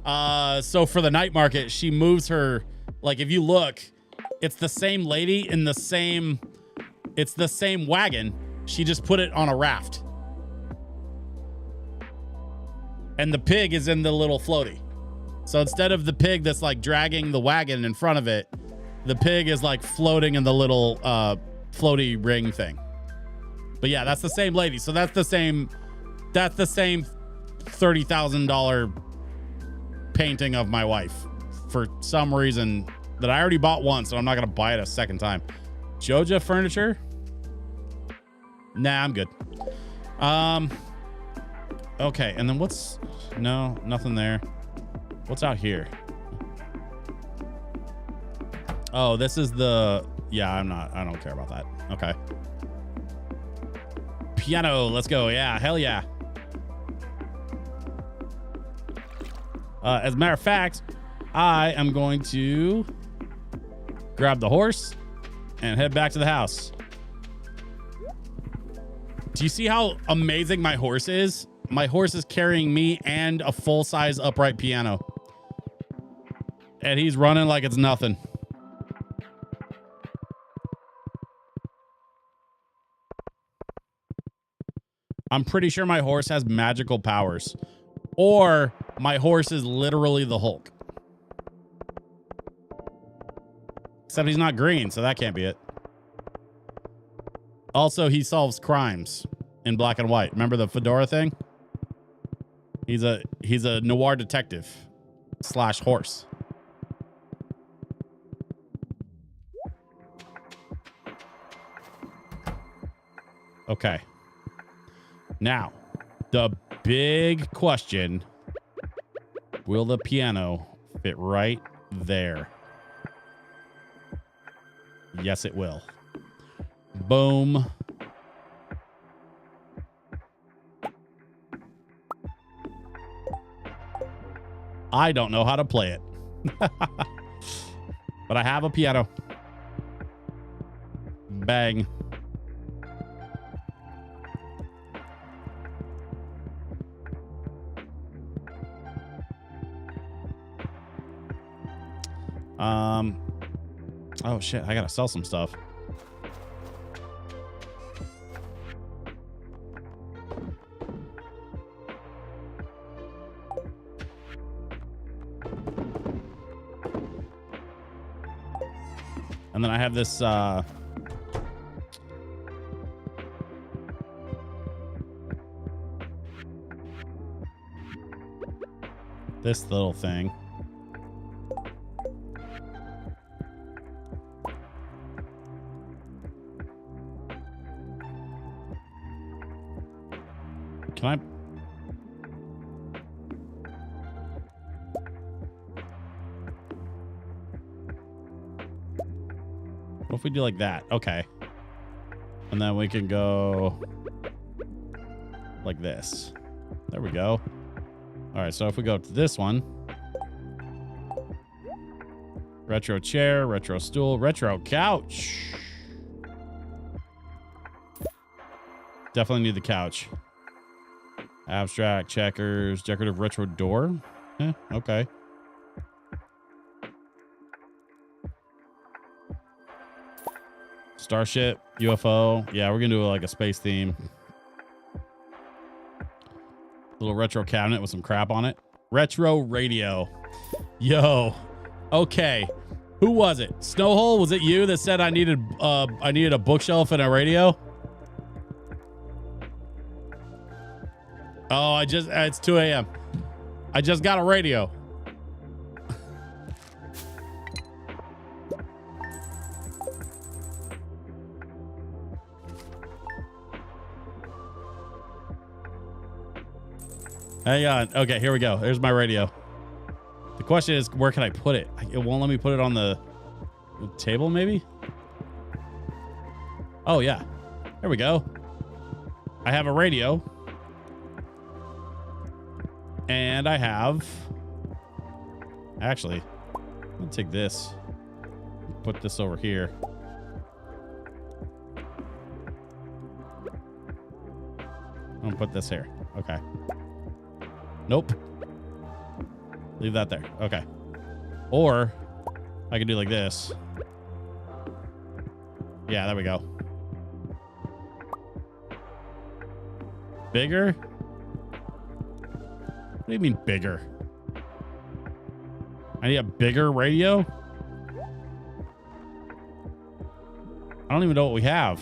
A: So for the night market, she moves her, like, if you look, it's the same lady in the same, it's the same wagon. She just put it on a raft. And the pig is in the little floaty. So instead of the pig that's, like, dragging the wagon in front of it, the pig is, like, floating in the little floaty ring thing. But yeah, that's the same lady. So that's the same $30,000 painting of my wife for some reason that I already bought once, so I'm not going to buy it a second time. Joja furniture? Nah, I'm good. Okay, and then what's... No, nothing there. What's out here? Oh, this is the... Yeah, I don't care about that. Okay. piano. Let's go. Yeah, hell yeah. As a matter of fact, I am going to grab the horse and head back to the house. Do you see how amazing my horse is? My horse is carrying me and a full-size upright piano. And he's running like it's nothing. I'm pretty sure my horse has magical powers. Or my horse is literally the Hulk. Except he's not green, so that can't be it. Also, he solves crimes in black and white. Remember the fedora thing? He's a noir detective / horse. Okay. Now, the big question, will the piano fit right there? Yes, it will. Boom. I don't know how to play it. But I have a piano. Bang. Oh shit, I gotta sell some stuff. And then I have this this little thing. Can I? What if we do like that? Okay. And then we can go like this. There we go. All right, so if we go to this one. Retro chair, retro stool, retro couch. Definitely need the couch. Abstract, checkers, decorative retro door. Yeah, okay. Starship, UFO. Yeah, we're going to do like a space theme. Little retro cabinet with some crap on it. Retro radio. Yo. Okay. Who was it? Snowhole, was it you that said I needed a bookshelf and a radio? Oh, it's 2 a.m. I just got a radio. Hang on. Okay, here we go. There's my radio. The question is, where can I put it? It won't let me put it on the table, maybe? Oh, yeah. There we go. I have a radio. And I have... Actually, I'm going to take this. Put this over here. I'm going to put this here. Okay. Nope. Leave that there. Okay. Or I can do like this. Yeah, there we go. Bigger? What do you mean bigger? I need a bigger radio? I don't even know what we have.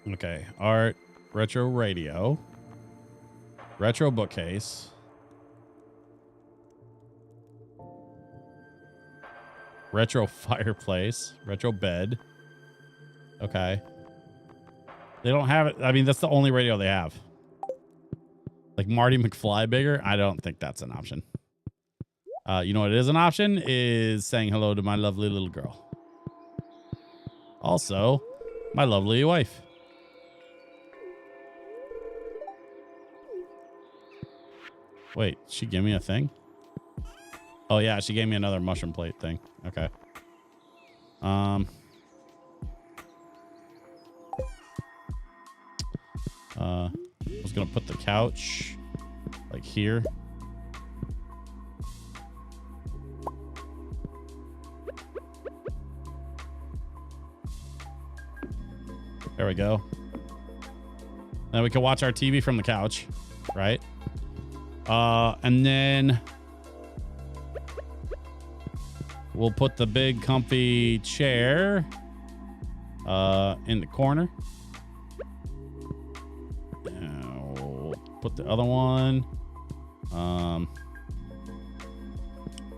A: Okay, art, retro radio, retro bookcase, retro fireplace, retro bed. Okay. They don't have it. I mean, that's the only radio they have. Like Marty McFly bigger? I don't think that's an option. You know what is an option? Is saying hello to my lovely little girl.
B: Also, my lovely wife. Wait, she gave me a thing? Oh yeah, she gave me another mushroom plate thing. Okay. I was gonna put the couch like here. There we go. Then we can watch our TV from the couch, right? And then we'll put the big comfy chair in the corner. We'll put the other one.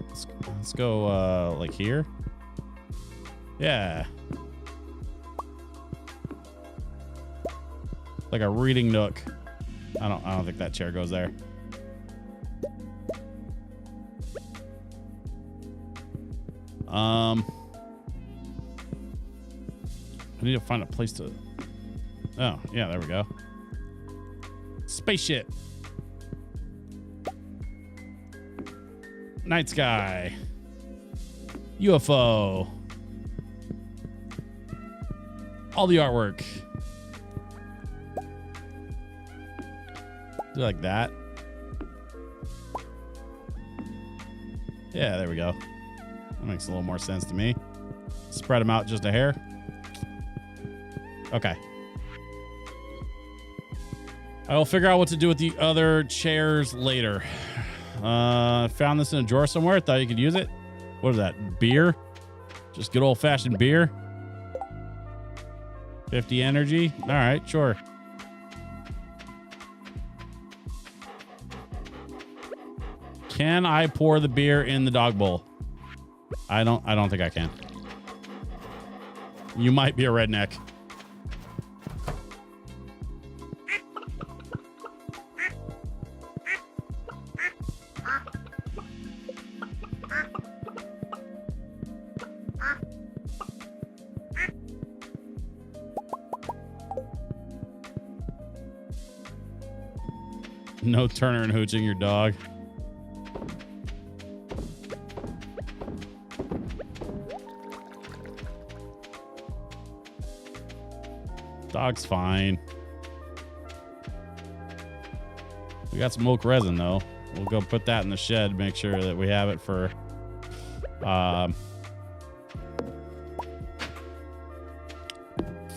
B: Let's go like here. Yeah. Like a reading nook. I don't think that chair goes there. I need to find a place to. Oh, yeah, there we go. Spaceship. Night sky. UFO. All the artwork. Do like that. Yeah, there we go. That makes a little more sense to me. Spread them out just a hair. Okay. I will figure out what to do with the other chairs later. Found this in a drawer somewhere. Thought you could use it. What is that? Beer? Just good old-fashioned beer? 50 energy? All right, sure. Can I pour the beer in the dog bowl? I don't think I can. You might be a redneck. No Turner and hooching your dog. Dog's fine. We got some milk resin though. We'll go put that in the shed. Make sure that we have it for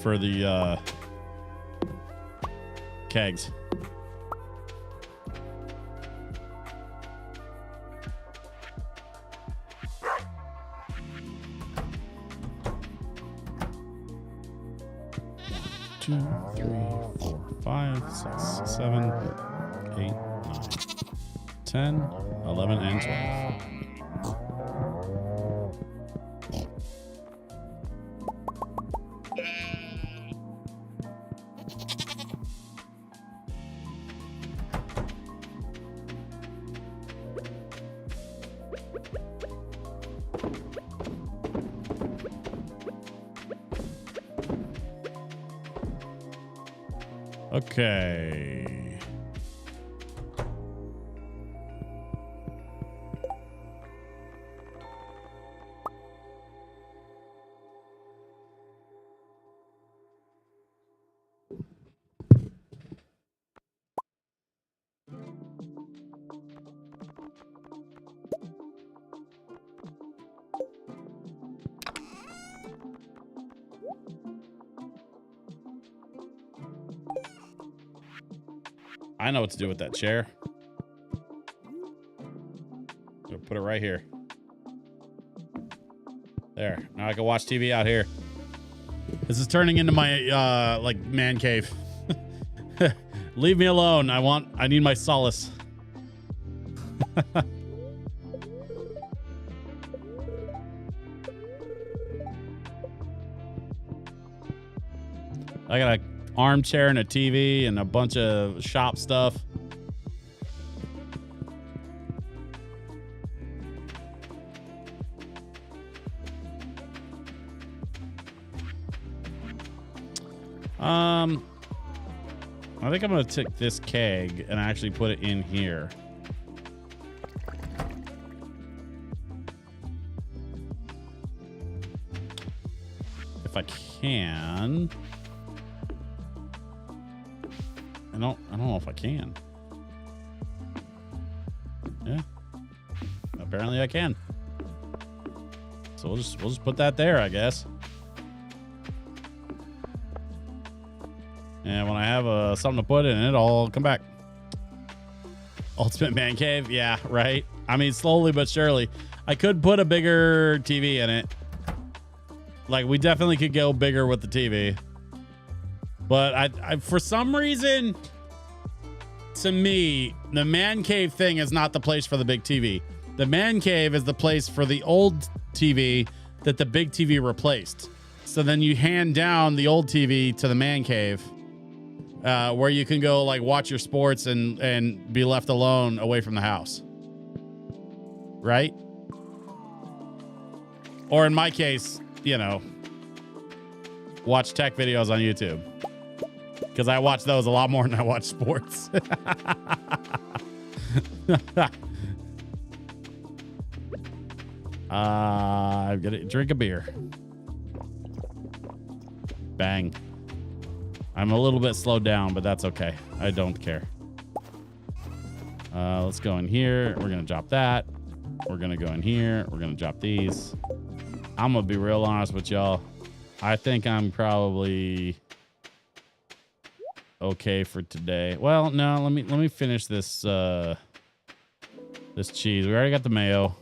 B: the kegs. Two, 3, 4, 5, 6, 7, 8, 9, 10, 11, and 12. Okay. I know what to do with that chair. I'll put it right here. There. Now I can watch TV out here. This is turning into my like man cave. Leave me alone. I need my solace. I got an armchair and a TV and a bunch of shop stuff. I think I'm gonna take this keg and actually put it in here. If I can. I don't know if I can. Yeah. Apparently I can. So we'll just put that there, I guess. And when I have something to put in it, I'll come back. Ultimate man cave. Yeah, right. I mean, slowly but surely. I could put a bigger TV in it. Like, we definitely could go bigger with the TV. But I for some reason, to me, the man cave thing is not the place for the big TV. The man cave is the place for the old TV that the big TV replaced. So then you hand down the old TV to the man cave, where you can go like watch your sports and be left alone away from the house. Right? Or in my case, you know, watch tech videos on YouTube. Because I watch those a lot more than I watch sports. I'm gonna drink a beer. Bang. I'm a little bit slowed down, but that's okay. I don't care. Let's go in here. We're gonna drop that. We're gonna go in here. We're gonna drop these. I'm gonna be real honest with y'all. I think I'm probably okay for today. Well, no, let me finish this this cheese. We already got the mayo.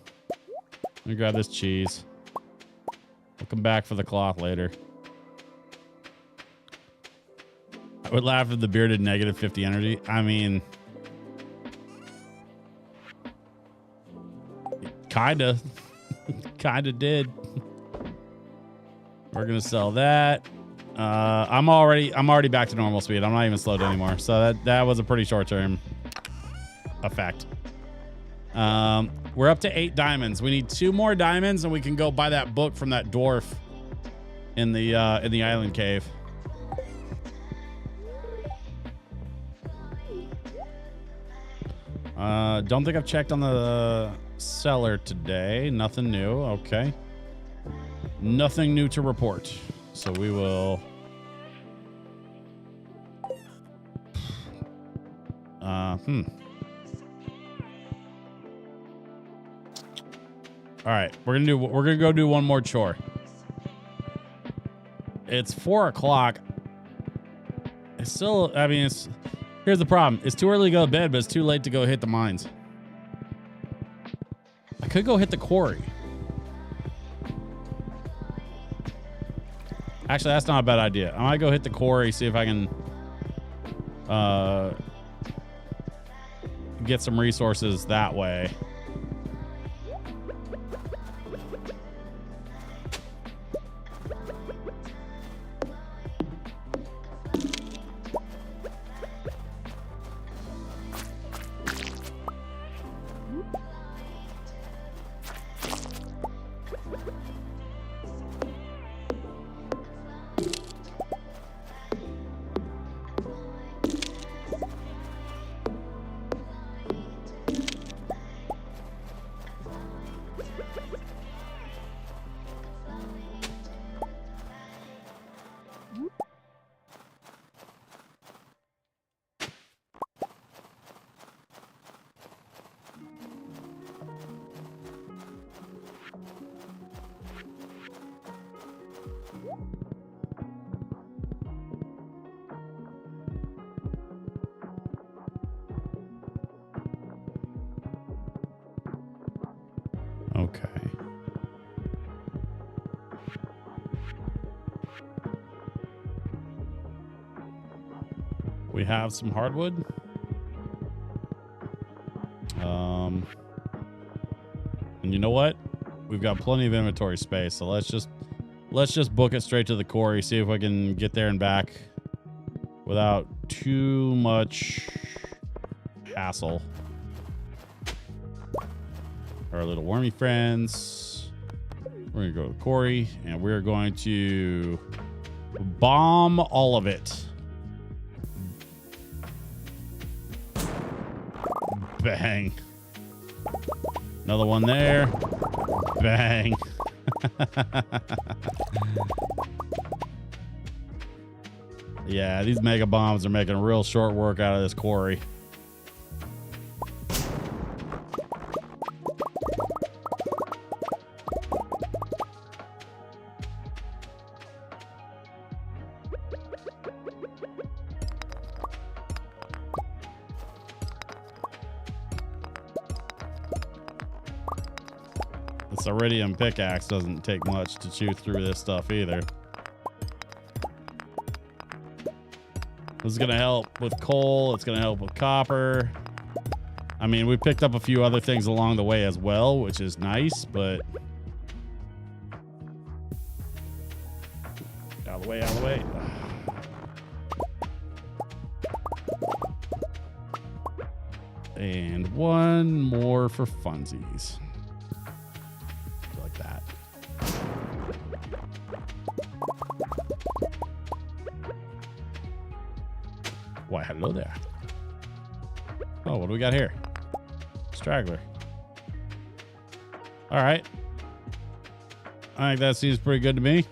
B: Let me grab this cheese. We'll come back for the cloth later. I would laugh if the beer did negative 50 energy. I mean, kinda. Kinda did. We're gonna sell that. I'm already back to normal speed. I'm not even slowed anymore. So that was a pretty short term effect. We're up to 8 diamonds. We need 2 more diamonds and we can go buy that book from that dwarf in the island cave. Don't think I've checked on the cellar today. Nothing new. Okay. Nothing new to report. So we will All right, we're gonna go do one more chore. It's 4 o'clock. It's still, I mean, here's the problem. It's too early to go to bed, but it's too late to go hit the mines. I could go hit the quarry. Actually, that's not a bad idea. I might go hit the quarry, see if I can get some resources that way. Okay. We have some hardwood. And you know what? We've got plenty of inventory space, so let's just book it straight to the quarry, see if we can get there and back without too much hassle. Our little wormy friends. We're gonna go to the quarry and we're going to Bomb all of it. Bang. Another one there. Bang. Yeah, these mega bombs are making real short work out of this quarry. This iridium pickaxe doesn't take much to chew through this stuff either. This is going to help with coal. It's going to help with copper. I mean, we picked up a few other things along the way as well, which is nice, but... Out of the way, out of the way. And one more for funsies. Like that. Why, hello there. Oh, what do we got here? Straggler. All right. I think that seems pretty good to me.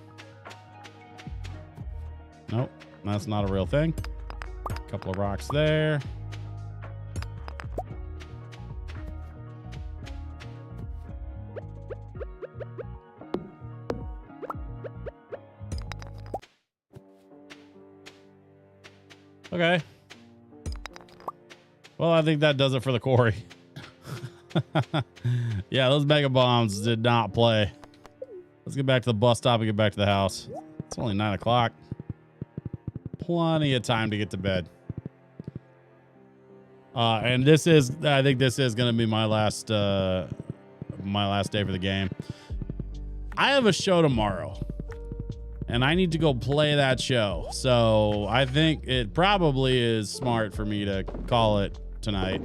B: Nope, that's not a real thing. A couple of rocks there. Okay. Well, I think that does it for the quarry. Yeah, those mega bombs did not play. Let's get back to the bus stop and get back to the house. It's only 9 o'clock. Plenty of time to get to bed. And this is, I think this is going to be my last day for the game. I have a show tomorrow. And I need to go play that show. So I think it probably is smart for me to call it tonight.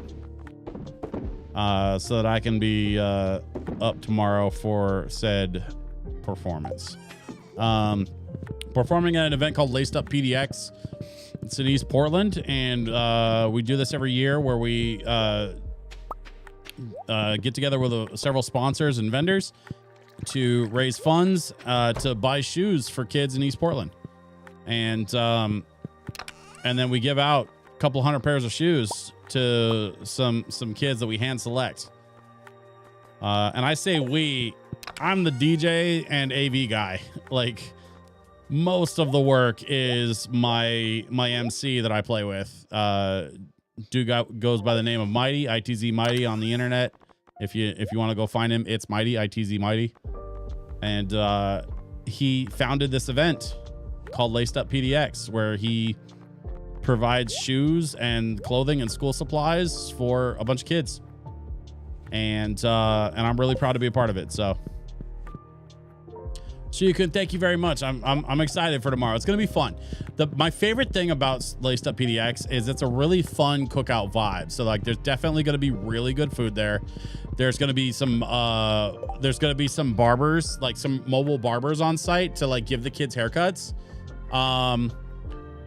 B: So that I can be up tomorrow for said performance. Performing at an event called Laced Up PDX. It's in East Portland. And we do this every year where we get together with several sponsors and vendors to raise funds to buy shoes for kids in East Portland. And then we give out a couple hundred pairs of shoes to some kids that we hand select. And I say we, I'm the DJ and AV guy. Like, most of the work is my MC that I play with. Dude goes by the name of Mighty, ITZ Mighty on the internet. If you want to go find him, it's Mighty, ITZ Mighty. And he founded this event called Laced Up PDX, where he provides shoes and clothing and school supplies for a bunch of kids. And I'm really proud to be a part of it. So you can thank you very much. I'm excited for tomorrow. It's gonna be fun. My favorite thing about Laced Up PDX is it's a really fun cookout vibe. So like, there's definitely gonna be really good food there. There's gonna be some barbers, like some mobile barbers on site to like give the kids haircuts.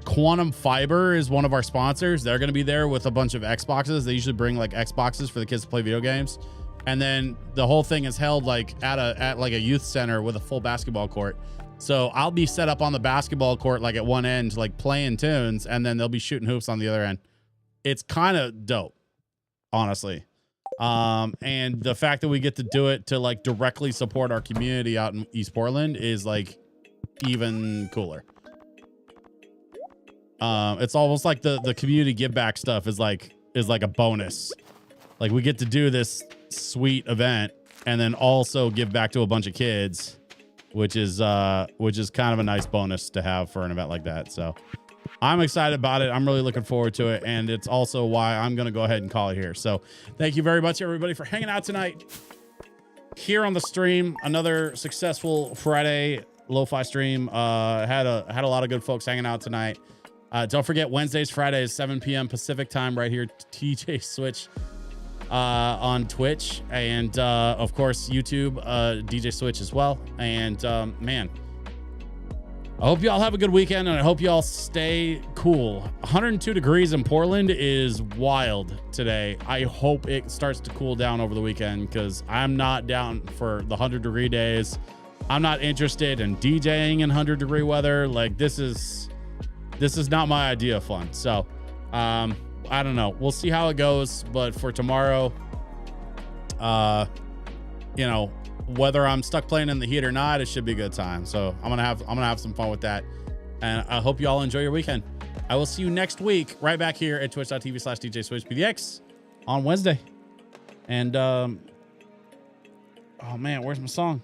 B: Quantum Fiber is one of our sponsors. They're gonna be there with a bunch of Xboxes. They usually bring like Xboxes for the kids to play video games. And then the whole thing is held like at like a youth center with a full basketball court. So I'll be set up on the basketball court, like at one end, like playing tunes, and then they'll be shooting hoops on the other end. It's kind of dope, honestly. And the fact that we get to do it to like directly support our community out in East Portland is like even cooler. It's almost like the community give back stuff is like a bonus. Like, we get to do this sweet event and then also give back to a bunch of kids, which is kind of a nice bonus to have for an event like that. So I'm excited about it. I'm really looking forward to it. And it's also why I'm going to go ahead and call it here. So thank you very much, everybody, for hanging out tonight here on the stream. Another successful Friday LoFi stream. Had a lot of good folks hanging out tonight. Don't forget, Wednesdays, Fridays, 7 p.m. Pacific time, right here, TJ Switch on Twitch, and of course YouTube, DJ Switch as well. And man, I hope y'all have a good weekend, and I hope y'all stay cool. 102 degrees in Portland is wild today. I hope it starts to cool down over the weekend, because I'm not down for the 100-degree days. I'm not interested in DJing in 100-degree weather. Like, this is not my idea of fun. So, I don't know. We'll see how it goes. But for tomorrow, you know, whether I'm stuck playing in the heat or not, it should be a good time. So I'm gonna have some fun with that. And I hope you all enjoy your weekend. I will see you next week right back here at twitch.tv/DJSwitchPDX on Wednesday. And oh man, where's my song?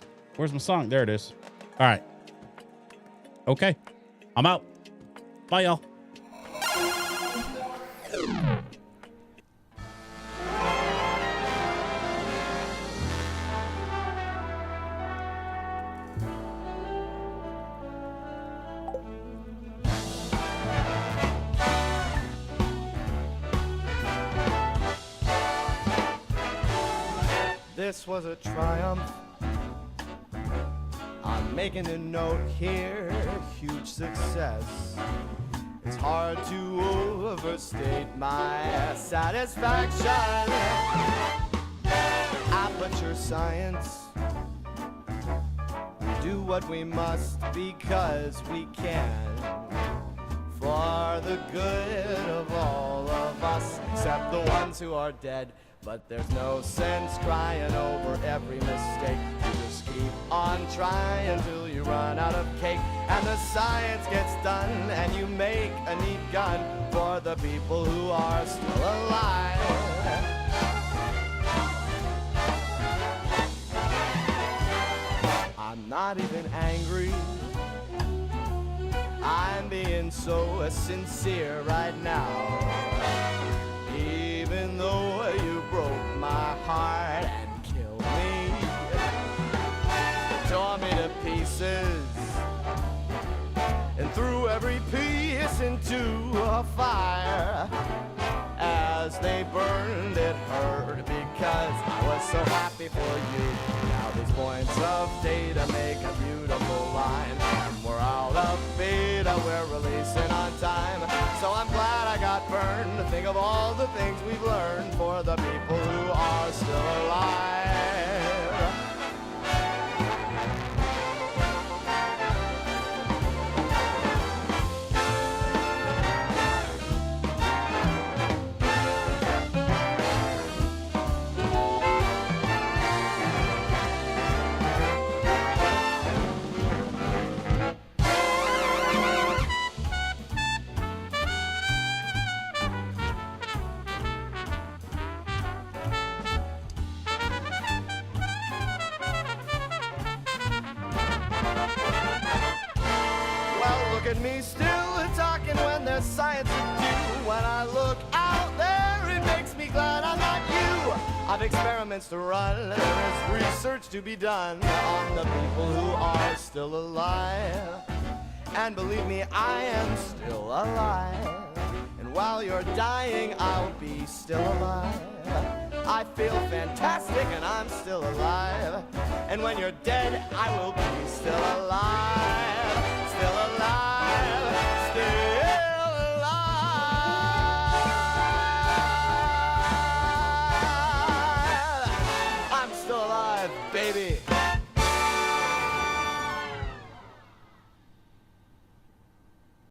B: There it is. All right. Okay. I'm out. Bye, y'all.
C: This was a triumph. I'm making a note here, huge success. It's hard to overstate my satisfaction. Aperture science. Do what we must because we can. For the good of all of us, except the ones who are dead. But there's no sense crying over every mistake. You just keep on trying till you run out of cake. And the science gets done and you make a neat gun for the people who are still alive. I'm not even angry. I'm being so sincere right now. Even though you broke my heart and killed me, tore me to pieces, and threw every piece into a fire. As they burned, it hurt because I was so happy for you. Now these points of data make a beautiful line, and we're out of beta, we're releasing on time. So I'm glad I got burned to think of all the things we've learned for the people who are still alive. Look at me still talking when there's science to do. When I look out there, it makes me glad I'm not you. I've experiments to run, there is research to be done on the people who are still alive. And believe me, I am still alive. And while you're dying, I'll be still alive. I feel fantastic and I'm still alive. And when you're dead, I will be still alive. Still alive, still alive. I'm still alive, baby.